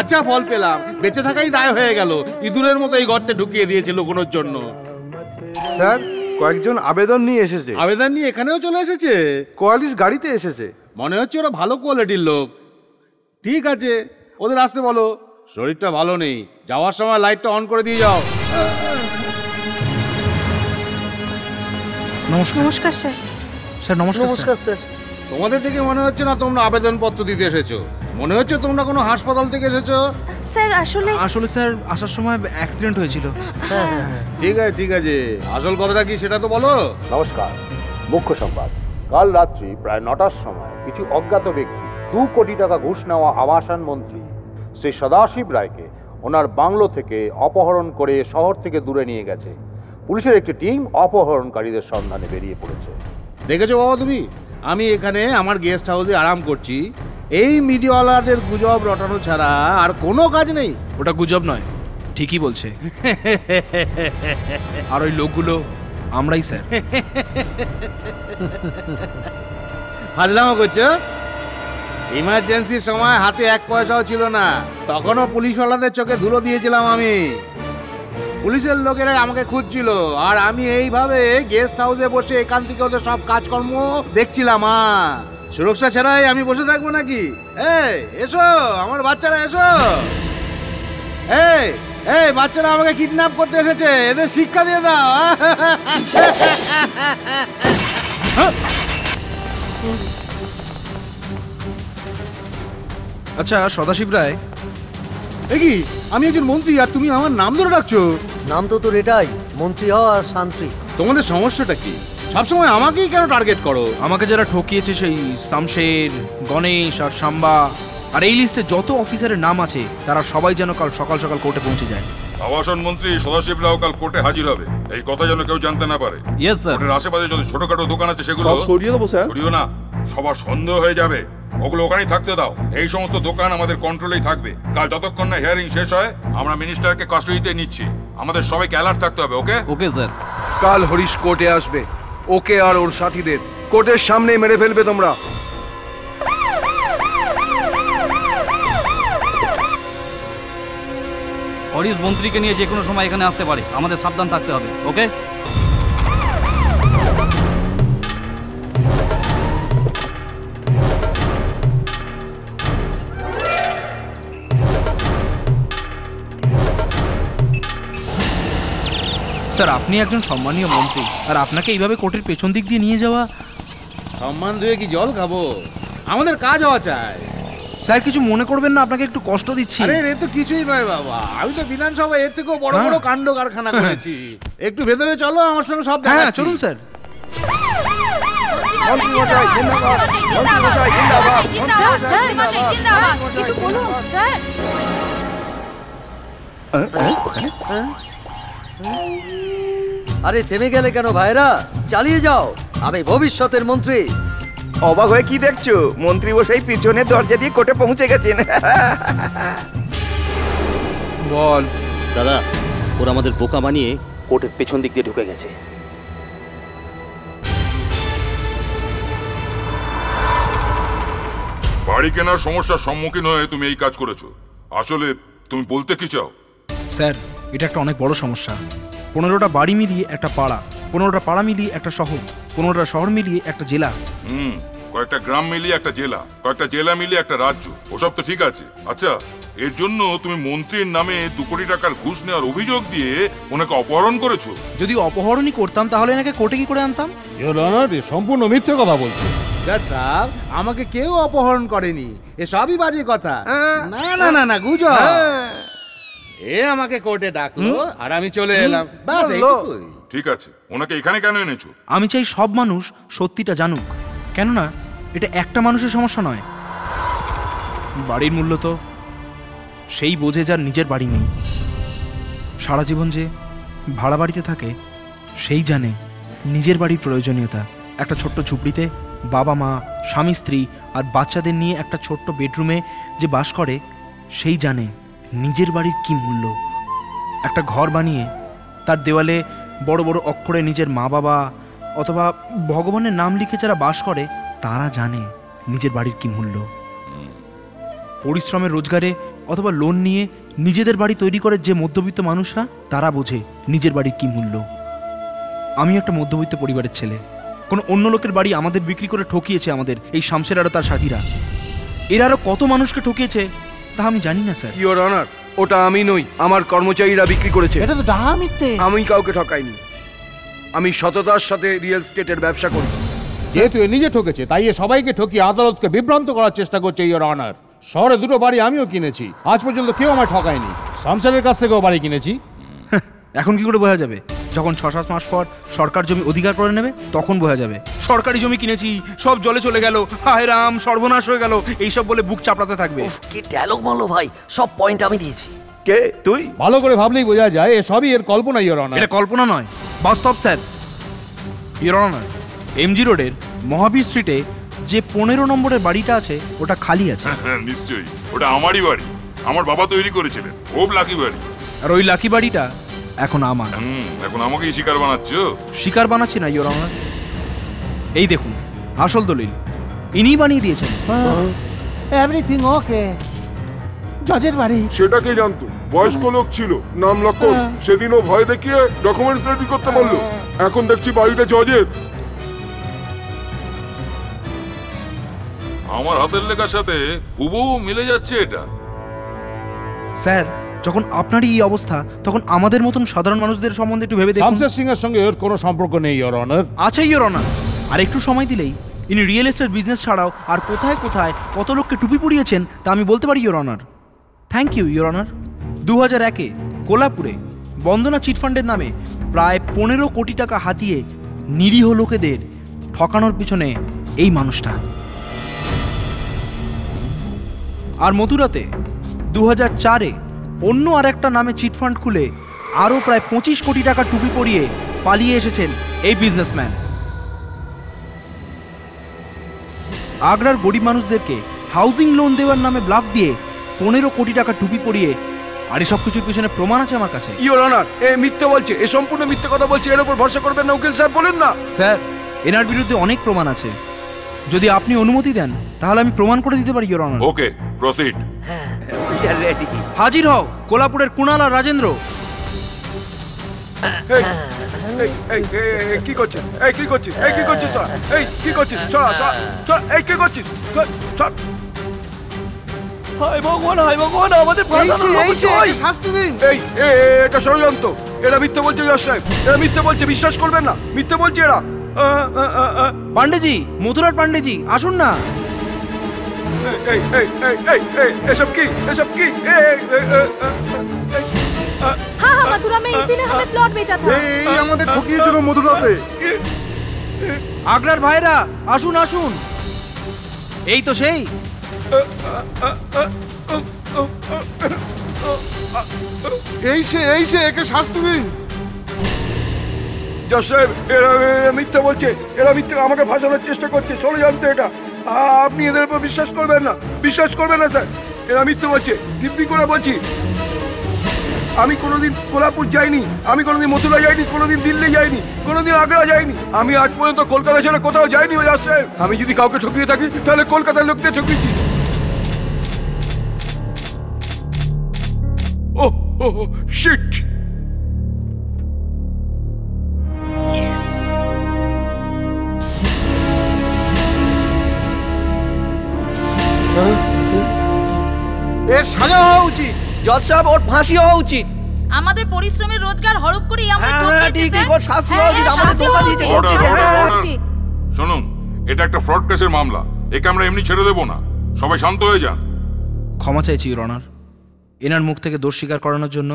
আচ্ছা ফল পেলাম, বেঁচে থাকাই দায় হয়ে গেল। ইঁদুরের মতো এই গর্তে ঢুকিয়ে দিয়েছে লুকোনোর জন্য। স্যার কয়েকজন আবেদন নিয়ে এসেছে। আবেদন নিয়ে এখানেও চলে এসেছে? কোয়ালিস গাড়িতে এসেছে। মনে হচ্ছে ওরা ভালো কোয়ালিটির লোক। ঠিক আছে, ওদের আসতে বলো। শরীরটা ভালো নেই, যাওয়ার সময় লাইটটা অন করে দিয়ে যাও। নমস্কার। নমস্কার স্যার। স্যার নমস্কার। নমস্কার স্যার। তোমাদের দেখে মনে হচ্ছে না তোমরা আবেদনপত্র দিতে এসেছো, মনে হচ্ছে তোমরা কোনো হাসপাতাল থেকে এসেছো। স্যার আসলে স্যার আসার সময় অ্যাক্সিডেন্ট হয়েছিল। ঠিক আছে ঠিক আছে, আসল কথাটা কি সেটা তো বলো। নমস্কার, মুখ্য সংবাদ। কাল রাত্রি প্রায় 9টার সময় কিছু অজ্ঞাত ব্যক্তি 2 কোটি টাকা ঘুষ নেওয়া আবাসন মন্ত্রী শ্রী সদাশিব রায়কে ওনার বাংলো থেকে অপহরণ করে শহর থেকে দূরে নিয়ে গেছে। পুলিশের একটি টিম অপহরণকারীদের সন্ধানে বেরিয়ে পড়েছে। দেখেছো বাবা তুমি, আমি এখানে আমার গেস্ট হাউসে আরাম করছি, এই মিডিয়াওয়ালাদের গুজব রটানো ছাড়া আর কোনো কাজ নেই। ওটা গুজব নয়, ঠিকই বলছে। আর ওই লোকগুলো আমরাই স্যার। ফাজলামো করছো? ইমার্জেন্সির সময় হাতে 1 পয়সাও ছিল না, তখনও পুলিশওয়ালাদের চোখে ধুলো দিয়েছিলাম আমি। পুলিশের লোকেরা আমাকে খুঁজছিল, আর আমি এইভাবে গেস্ট হাউসে বসে এখান থেকে ওদের সব কাজকর্ম দেখছিলাম। সুরক্ষা ছাড়াই আমি বসে থাকবো নাকি? এই এসো আমার বাচ্চারা, এসো। এই এই বাচ্চারা আমাকে কিডন্যাপ করতে এসেছে, এদের শিক্ষা দিয়ে দাও। আচ্ছা সদাশিব রায়, কি আমি একজন মন্ত্রী আর তুমি আমার নাম ধরে ডাকছো? নাম তো তোর এটাই, মন্ত্রী হও আর শান্তি। তোমাদের সমস্যাটা কি? সবসময় আমাকেই কেন টার্গেট করো? আমাকে যারা ঠকিয়েছে সেই শামশের, গণেশ আর সাম্বা, আর এই লিস্টে যত অফিসারের নাম আছে তারা সবাই যেন কাল সকাল সকাল কোর্টে পৌঁছে যায়। আবাসন মন্ত্রী সদাশিব রাও কাল কোর্টে হাজির হবে, এই কথা যেন কেউ জানতে না পারে। Yes sir. কোর্টের আশেপাশে যত ছোটখাটো দোকান আছে সেগুলো সব সরিয়ে দেবো স্যার। সরিও না, সবার সন্দেহ হয়ে যাবে, ওগুলো ওখানেই থাকতে দাও। এই সমস্ত দোকান আমাদের কন্ট্রোলেই থাকবে। কাল যতক্ষণ না হিয়ারিং শেষ হয় আমরা মিনিস্টারকে কাস্টডিতে নিচ্ছি। আমাদের সবাইকে অ্যালার্ট থাকতে হবে। ওকে ওকে স্যার। কাল হরিশ কোর্টে আসবে, ওকে আর ওর সাথীদের কোর্টের সামনে মেরে ফেলবে তোমরা। হরিশ মন্ত্রীকে নিয়ে যে কোনো সময় এখানে আসতে পারে, আমাদের সাবধান থাকতে হবে। ওকে স্যার, আপনি একজন সম্মানীয় মন্ত্রী, আর আপনাকে এইভাবে কোর্টের পেছন দিক দিয়ে নিয়ে যাওয়া। সম্মান দিয়ে কি জল খাবো? আমাদের কাজ হওয়া চাই। স্যার কিছু মনে করবেন না, আপনাকে একটু কষ্ট দিচ্ছি। আরে এ তো কিছুই নয় বাবা, আমি তো বিধানসভায় এর থেকেও বড় বড় কাণ্ড কারখানা করেছি। একটু ভেতরে চলো, আমার সঙ্গে সব হ্যাঁ দেখাচ্ছি। চলুন স্যার। মন্ত্রী মশাই জিন্দাবাদ, মন্ত্রী মশাই জিন্দাবাদ। কিছু বলুন স্যার। আরে থেমে গেলে কেন ভাইরা? চালিয়ে যাও, আমি ভবিষ্যতের মন্ত্রী। অবাক হয়ে কি দেখছো? মন্ত্রী বসেই পিছনে দরজা দিয়ে কোর্টে পৌঁছে গেছেন। বল দাদা, ওরা আমাদের বোকা বানিয়ে কোর্টের পেছন দিক দিয়ে ঢুকে গেছে। বাড়ি কেনার সমস্যার সম্মুখীন হয়ে তুমি এই কাজ করেছো। আসলে তুমি বলতে কি চাও? স্যার, এটা একটা অনেক বড় সমস্যা। 15টা বাড়ি মিলিয়ে একটা পাড়া, 15টা পাড়া মিলিয়ে একটা শহর, 15টা শহর মিলিয়ে একটা জেলা। কয়েকটা গ্রাম মিলিয়ে একটা জেলা, কয়েকটা জেলা মিলিয়ে একটা রাজ্য। ওসব তো ঠিক আছে। আচ্ছা, এর জন্য তুমি মন্ত্রীর নামে 2 কোটি টাকার ঘুষ নেওয়ার অভিযোগ দিয়ে ওনাকে অপহরণ করেছো। যদি অপহরণই করতাম তাহলে এনাকে কোর্টে কি করে আনতাম? ইওর অনার, সম্পূর্ণ মিথ্যে কথা বলছে। স্যার, আমাকে কেউ অপহরণ করেনি, এ সবই বাজে কথা। না না না না, গুজব। এ আমাকে কোর্টে ডাকলো আর আমি চলে এলাম, বাস এইটুকুই। ঠিক আছে, ওনাকে এখানে কেন এনেছো? আমি চাই সব মানুষ সত্যিটা জানুক, কেননা এটা একটা মানুষের সমস্যা নয়। বাড়ির মূল্য তো সেই বোঝে যার নিজের বাড়ি নেই। সারা জীবন যে ভাড়া বাড়িতে থাকে সেই জানে নিজের বাড়ির প্রয়োজনীয়তা। একটা ছোট্ট ঝুপড়িতে বাবা মা, স্বামী স্ত্রী আর বাচ্চাদের নিয়ে একটা ছোট্ট বেডরুমে যে বাস করে সেই জানে নিজের বাড়ির কি মূল্য। একটা ঘর বানিয়ে তার দেওয়ালে বড় বড় অক্ষরে নিজের মা বাবা অথবা ভগবানের নাম লিখে যারা বাস করে তারা জানে নিজের বাড়ির কি মূল্য। পরিশ্রমের রোজগারে অথবা লোন নিয়ে নিজেদের বাড়ি তৈরি করে যে মধ্যবিত্ত মানুষরা, তারা বোঝে নিজের বাড়ির কি মূল্য। আমি একটা মধ্যবিত্ত পরিবারের ছেলে। কোনো অন্য লোকের বাড়ি আমাদের বিক্রি করে ঠকিয়েছে আমাদের এই শামশের আরও তার সাথীরা। এরা আরও কত মানুষকে ঠকিয়েছে তা আমি জানি না স্যার। ইওর অনার, ওটা আমি নই, আমার কর্মচারীরা বিক্রি করেছে। এটা তো ডাহা মিথ্যে। আমি কাউকে ঠকাইনি। আমি সততার সাথে রিয়েল এস্টেটের ব্যবসা করি। যেহেতু এ নিজে ঠকেছে, তাই এ সবাইকে ঠকিয়ে আদালতকে বিভ্রান্ত করার চেষ্টা করছে। ইওর অনার, শহরে 2টো বাড়ি আমিও কিনেছি, আজ পর্যন্ত কেউ আমায় ঠকায়নি। শামশেরের কাছ থেকেও বাড়ি কিনেছি। এখন কি করে বোঝা যাবে? যখন 6-7 মাস পর সরকার জমি অধিকার করে নেবে তখন বোঝা যাবে। সরকারি জমি কিনেছি, সব জলে চলে গেল, হায় রাম সর্বনাশ হয়ে গেল, এইসব বলে বুক চাপড়াতে থাকবে। কি ডায়লগ মারলো ভাই, সব পয়েন্ট আমি দিয়েছি। কে তুই? ভালো করে ভাবলেই বোঝা যায় এ সবই এর কল্পনা। ইওর অনার, এটা কল্পনা নয়, বাস্তব স্যার। ইওর অনার, এমজি রোডের মহাবীর স্ট্রিটে যে 15 নম্বরের বাড়িটা আছে ওটা খালি আছে। নিশ্চয়ই, ওটা আমারই বাড়ি। আমার বাবা তৈরি করেছিলেন, খুব লাকি বাড়ি। আর ওই লাকি বাড়িটা এখন আমার। এখন আমাকেই শিকার বানাচ্ছো? শিকার বানাচ্ছি না ইওর অনার, এই দেখুন আসল দলিল ইনি বানিয়ে দিয়েছেন। Everything okay. জজের বাড়ি। সেটা কে জানতো? বয়স্ক লোক ছিল, নাম লক্ষণ। সেদিনও ভয় দেখিয়ে ডকুমেন্টস রেডি করতে পারলো। এখন দেখছি বাড়িটা জজের। আমার হাতের লেখার সাথে হুবহু মিলে যাচ্ছে এটা। স্যার, যখন আপনারই এই অবস্থা, তখন আমাদের মতন সাধারণ মানুষদের সম্বন্ধে একটু ভেবে দেখুন। শামশেদ সিং এর সঙ্গে এর কোনো সম্পর্ক নেই, ইওর অনার। আছে ইওর অনার। আর একটু সময় দিলেই ইনি রিয়েল এস্টেট বিজনেস ছাড়াও আর কোথায় কোথায় কত লোককে টুপি পরিয়েছেন তা আমি বলতে পারি your honour. Thank you your honour. 2001-এ কোলাপুরে বন্দনা চিটফান্ডের নামে প্রায় 15 কোটি টাকা হাতিয়ে নিরীহ লোকেদের ঠকানোর পিছনে এই মানুষটা। আর মথুরাতে 2004-এ অন্য আর একটা নামে চিটফান্ড খুলে আরও প্রায় 25 কোটি টাকা টুপি পরিয়ে পালিয়ে এসেছেন এই বিজনেসম্যান। আগ্রার গরিব মানুষদেরকে হাউজিং লোন দেওয়ার নামে ব্লাফ দিয়ে 15 কোটি টাকা টুপি পরিয়ে, আর এই সব কিছুর পিছনে প্রমাণ আছে আমার কাছে। ইওর অনার, এ মিথ্যে বলছে, এ সম্পূর্ণ মিথ্যে কথা বলছে। এর উপর ভরসা করবেন না উকিল সাহেব, বলেন না। স্যার, এনার বিরুদ্ধে অনেক প্রমাণ আছে। যদি আপনি অনুমতি দেন তাহলে আমি প্রমাণ করে দিতে পারি ইওর অনার। Okay, proceed. হাজির হও কোলাপুরের কুণাল আর রাজেন্দ্র। কি করছিস? এই কি করছিস? এই কি করছিস তোরা? এই কি করছিস? সরা সরা সরা, এই কি করছিস? হায় ভগবান, হায় ভগবান, আমাদের শাস্তি দিন। এই এটা ষড়যন্ত্র। এরা মিথ্যে বলছে জজ সাহেব, এরা মিথ্যে বলছে, বিশ্বাস করবেন না, মিথ্যে বলছে এরা। পান্ডেজি, মথুরার পান্ডেজি, আসুন না। এসব কি? এসব কি? हाँ हाँ मथुरा में इसी ने हमें प्लॉट बेचा था। এই আমাদের ঠকিয়েছিল মথুরাতে। আগ্রার ভাইরা আসুন আসুন, এই তো সেই। এই সে, একে শাস্তি দিন। জজ সাহেব, এরা মিথ্যে বলছে, এরা মিথ্যে আমাকে ফাঁসানোর চেষ্টা করছে, ষড়যন্ত্র এটা। আপনি এদের উপর বিশ্বাস করবেন না, বিশ্বাস করবেন না স্যার। এরা মিথ্যে বলছে, দিব্যি করে বলছি। আমি কোনোদিন কোলাপুর যাইনি, আমি কোনোদিন মথুরা যাইনি, কোনোদিন দিল্লি যাইনি, কোনোদিন আগ্রা যাইনি। আমি আজ পর্যন্ত কলকাতা ছেড়ে কোথাও যাইনি জজ সাহেব। আমি যদি কাউকে ঠকিয়ে থাকি তাহলে কলকাতার লোকদের ঠকিয়েছি। Oh shit. এর সাজা হওয়া উচিত। জজ সাহেব, ওর ফাঁসি হওয়া উচিত। আমাদের পরিশ্রমের রোজগার হড়প করেই আমাদের ঠকিয়েছে স্যার। ওর শাস্তি হওয়া উচিত, আমাদের ধোঁকা দিয়েছে। শুনুন, এটা একটা ফ্রড কেসের মামলা, একে আমরা এমনি ছেড়ে দেব না। সবাই শান্ত হয়ে যান। ক্ষমা চাইছি ইওর অনার। এনার মুখ থেকে দোষ স্বীকার করানোর জন্য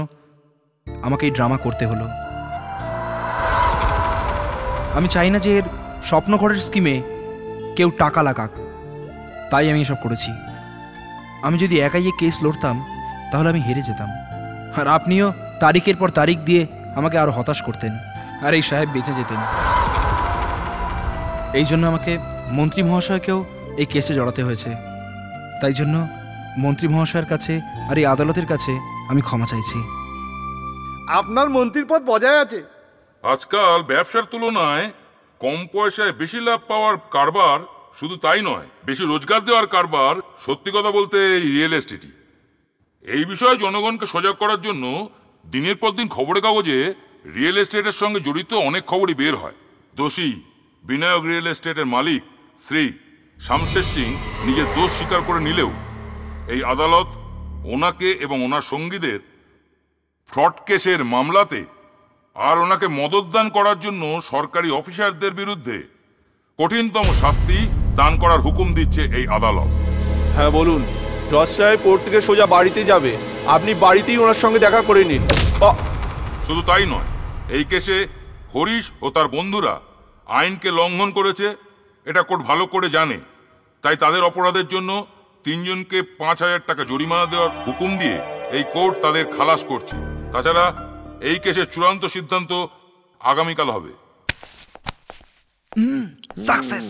আমাকে এই ড্রামা করতে হলো। আমি চাই না যে এর স্বপ্নঘরের স্কিমে কেউ টাকা লাগাক, তাই আমি এসব করেছি। আমি যদি একাই এই কেস লড়তাম তাহলে আমি হেরে যেতাম, আর আপনিও তারিখের পর তারিখ দিয়ে আমাকে আরো হতাশ করতেন, আর এই সাহেব বেঁচে যেতেন। এই জন্য আমাকে মন্ত্রী মহাশয়কেও এই কেসে জড়াতে হয়েছে। তাই জন্য মন্ত্রী মহাশয়ের কাছে আর এই আদালতের কাছে আমি ক্ষমা চাইছি। আপনার মন্ত্রীর পদ বজায় আছে। আজকাল ব্যবসার তুলনায় কম পয়সায় বেশি লাভ পাওয়ার কারবার, শুধু তাই নয়, বেশি রোজগার দেওয়ার কারবার, সত্যি কথা বলতে রিয়েল এস্টেটই। এই বিষয়ে জনগণকে সজাগ করার জন্য দিনের পর দিন খবরের কাগজে রিয়েল এস্টেটের সঙ্গে জড়িত অনেক খবরই বের হয়। দোষী বিনায়ক রিয়েল এস্টেটের মালিক শ্রী শামশেদ সিং নিজের দোষ স্বীকার করে নিলেও এই আদালত ওনাকে এবং ওনার সঙ্গীদের ফ্রড কেসের মামলাতে আর ওনাকে মদতদান করার জন্য সরকারি অফিসারদের বিরুদ্ধে কঠিনতম শাস্তি দান করার হুকুম দিচ্ছে এই আদালত। হ্যাঁ বলুন। জজ সাহেব কোর্ট থেকে সোজা বাড়িতে যাবে, আপনি বাড়িতেই ওনার সঙ্গে দেখা করে নিন। শুধু তাই নয়, এই কেসে হরিশ ও তার বন্ধুরা আইনকে লঙ্ঘন করেছে, এটা কোর্ট ভালো করে জানে। তাই তাদের অপরাধের জন্য 3 জনকে 5,000 টাকা জরিমানা দেওয়ার হুকুম দিয়ে এই কোর্ট তাদের খালাস করছে। তাছাড়া এই কেসের চূড়ান্ত সিদ্ধান্ত আগামীকাল হবে। সাকসেস।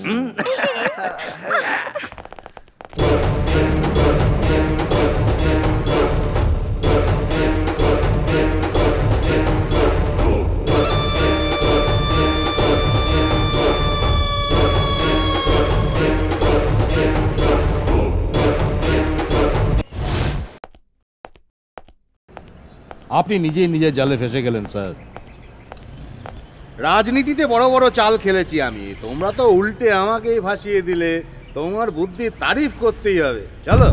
আপনি নিজেই নিজের জালে ফেসে গেলেন স্যার। রাজনীতিতে বড় বড় চাল খেলেছি আমি, তোমরা তো উল্টে আমাকেই ভাসিয়ে দিলে। তোমার বুদ্ধির তারিফ করতেই হবে। চলো।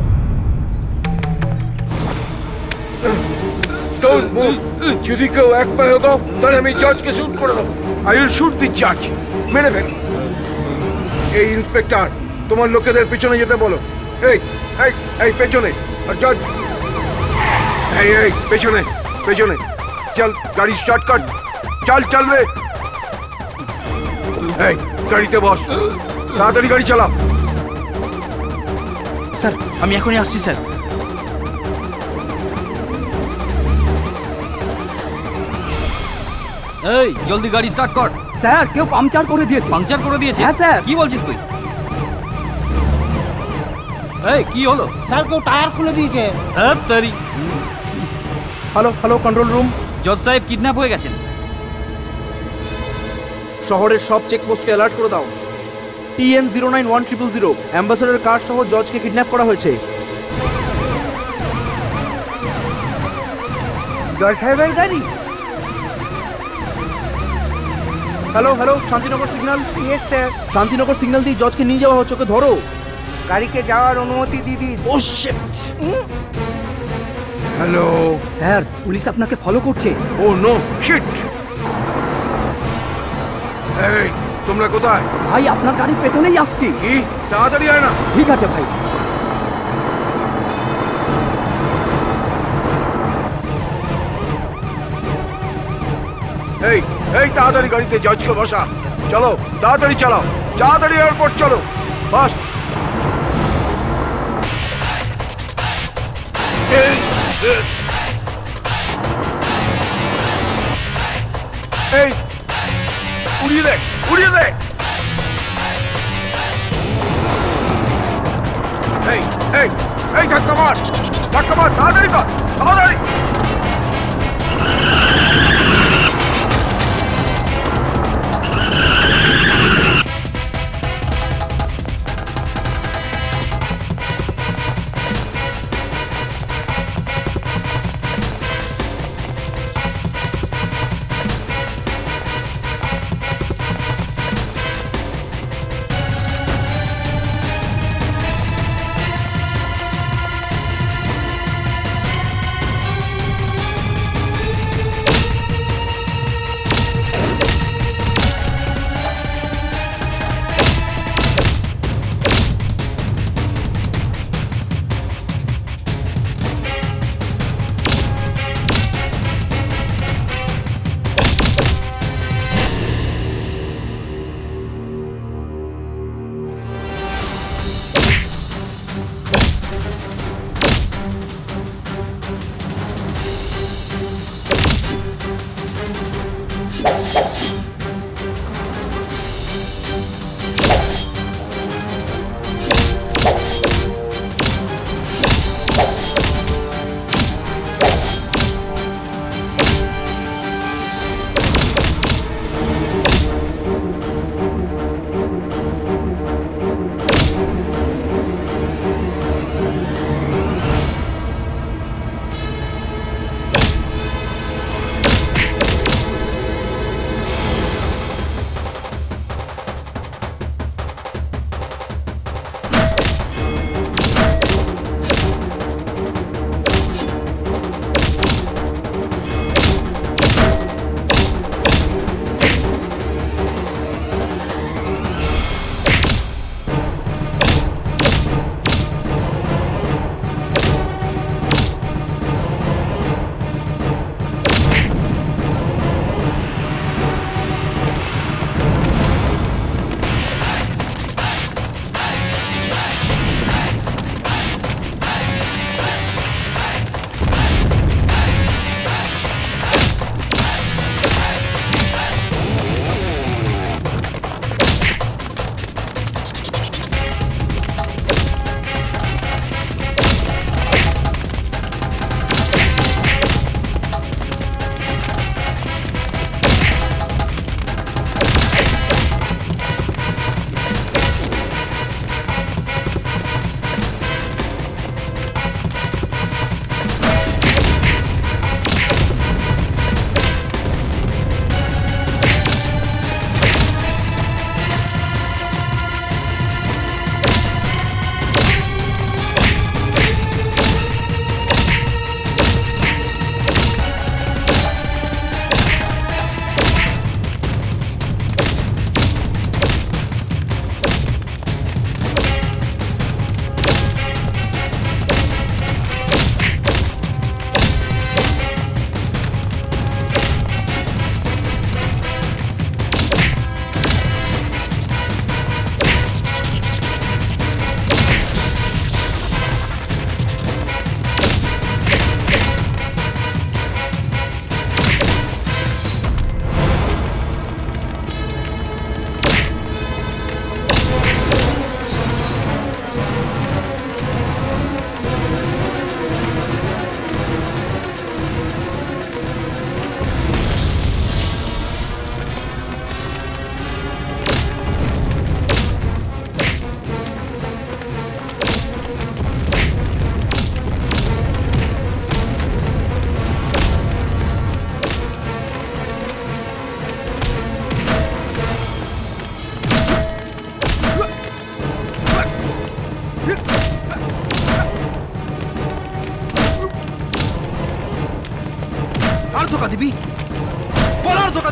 যদি কেউ এক পায়ে হতো তাহলে আমি জজকে শুট করে দেবো। আই উইল শুট দি জাজ। মেরে ফেল। এই ইন্সপেক্টর, তোমার লোকেদের পিছনে যেতে বলো। এই এই এই পেছনে। আর জজ, এই এই পেছনে পেছনে। চল গাড়ি স্টার্ট কর। চল চলবে। এই গাড়িতে বস, তাড়াতাড়ি গাড়ি চালা। স্যার আমি এখনই আসছি স্যার। এই জলদি গাড়ি স্টার্ট কর। স্যার কেউ পাংচার করে দিয়েছে। পাংচার করে দিয়েছে? হ্যাঁ স্যার। কি বলছিস তুই? এই কি হলো? স্যার কেউ টায়ার খুলে দিয়েছে। তাড়াতাড়ি। Hello hello control room. জজ সাহেব কিডন্যাপ হয়ে গেছেন। শহরের সব চেকপোস্টকে অ্যালার্ট করে দাও। TN 091000 অ্যাম্বাসেডর কার সহ জজকে কিডন্যাপ করা হয়েছে। জজ সাহেবের গাড়ি? Hello hello Shantinagar signal. Yes sir. Shantinagar signal দিয়ে জজকে নিয়ে যাওয়া হচ্ছে, ওকে ধরো। গাড়িকে যাওয়ার অনুমতি দিদি। ও শিট। হ্যালো স্যার, পুলিশ আপনাকে ফলো করছে। ও নো শিট। এই তোমরা কোথায়? ভাই আপনার গাড়ির পেছনেই আসছি। কি? তাড়াতাড়ি আয় না। ঠিক আছে ভাই। এই এই তাড়াতাড়ি গাড়িতে জজকে বসা। চলো তাড়াতাড়ি চালাও, তাড়াতাড়ি এয়ারপোর্ট চলো। বাস। এই উড়িয়ে দে, উড়িয়ে দে। এই এই এই ধাক্কা মার, ধাক্কা মার, তাড়াতাড়ি কর, তাড়াতাড়ি।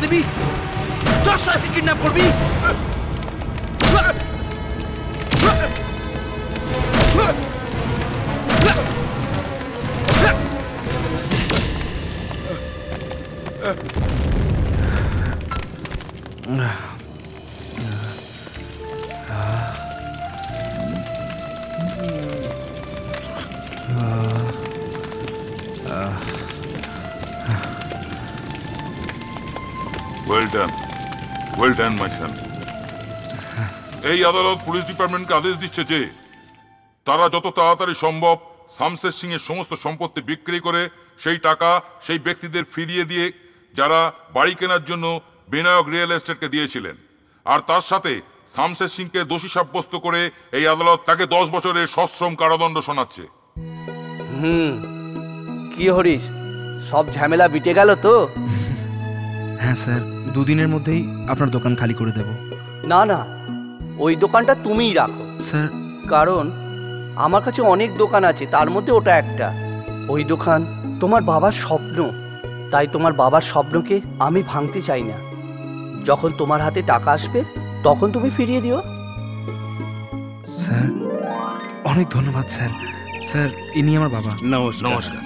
দিবি? জজ সাহেবকে কিডন্যাপ করবি? ওয়েল ডান মাই সন। এই আদালত পুলিশ ডিপার্টমেন্টকে আদেশ দিচ্ছে যে তারা যত তাড়াতাড়ি সম্ভব শামশের সিং এর সমস্ত সম্পত্তি বিক্রি করে সেই টাকা সেই ব্যক্তিদের ফিরিয়ে দিয়ে যারা বাড়ি কেনার জন্য বিনায়ক রিয়েল এস্টেটকে দিয়েছিলেন, আর তার সাথে শামশের সিংকে দোষী সাব্যস্ত করে এই আদালত তাকে 10 বছরের সশ্রম কারাদণ্ড শোনাচ্ছে। কি হরিশ, সব ঝামেলা মিটে গেল তো? হ্যাঁ স্যার, দুদিনের মধ্যেই আপনার দোকান খালি করে দেব। না না, ওই দোকানটা তুমিই রাখো স্যার। কারণ আমার কাছে অনেক দোকান আছে, তার মধ্যে ওটা একটা। ওই দোকান তোমার বাবার স্বপ্ন, তাই তোমার বাবার স্বপ্নকে আমি ভাঙতে চাই না। যখন তোমার হাতে টাকা আসবে তখন তুমি ফিরিয়ে দিও। স্যার অনেক ধন্যবাদ স্যার। স্যার ইনি আমার বাবা। নমস্কার।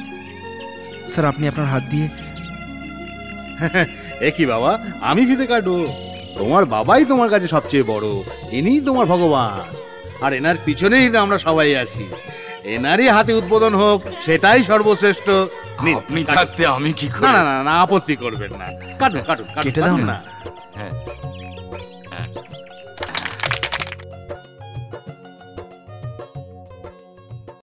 স্যার আপনি আপনার হাত দিয়ে। এ কি বাবা, আমি ফিতে কাটবো? তোমার বাবাই তোমার কাছে সবচেয়ে বড়, ইনিই তোমার ভগবান, আর এনার পিছনেই তো আমরা সবাই আছি। এনারই হাতে উদ্বোধন হোক, সেটাই সর্বশ্রেষ্ঠ। আপনি থাকতে আমি কি না না না, আপত্তি করবেন না, কাটুন কাটুন কেটে দাও না। হ্যাঁ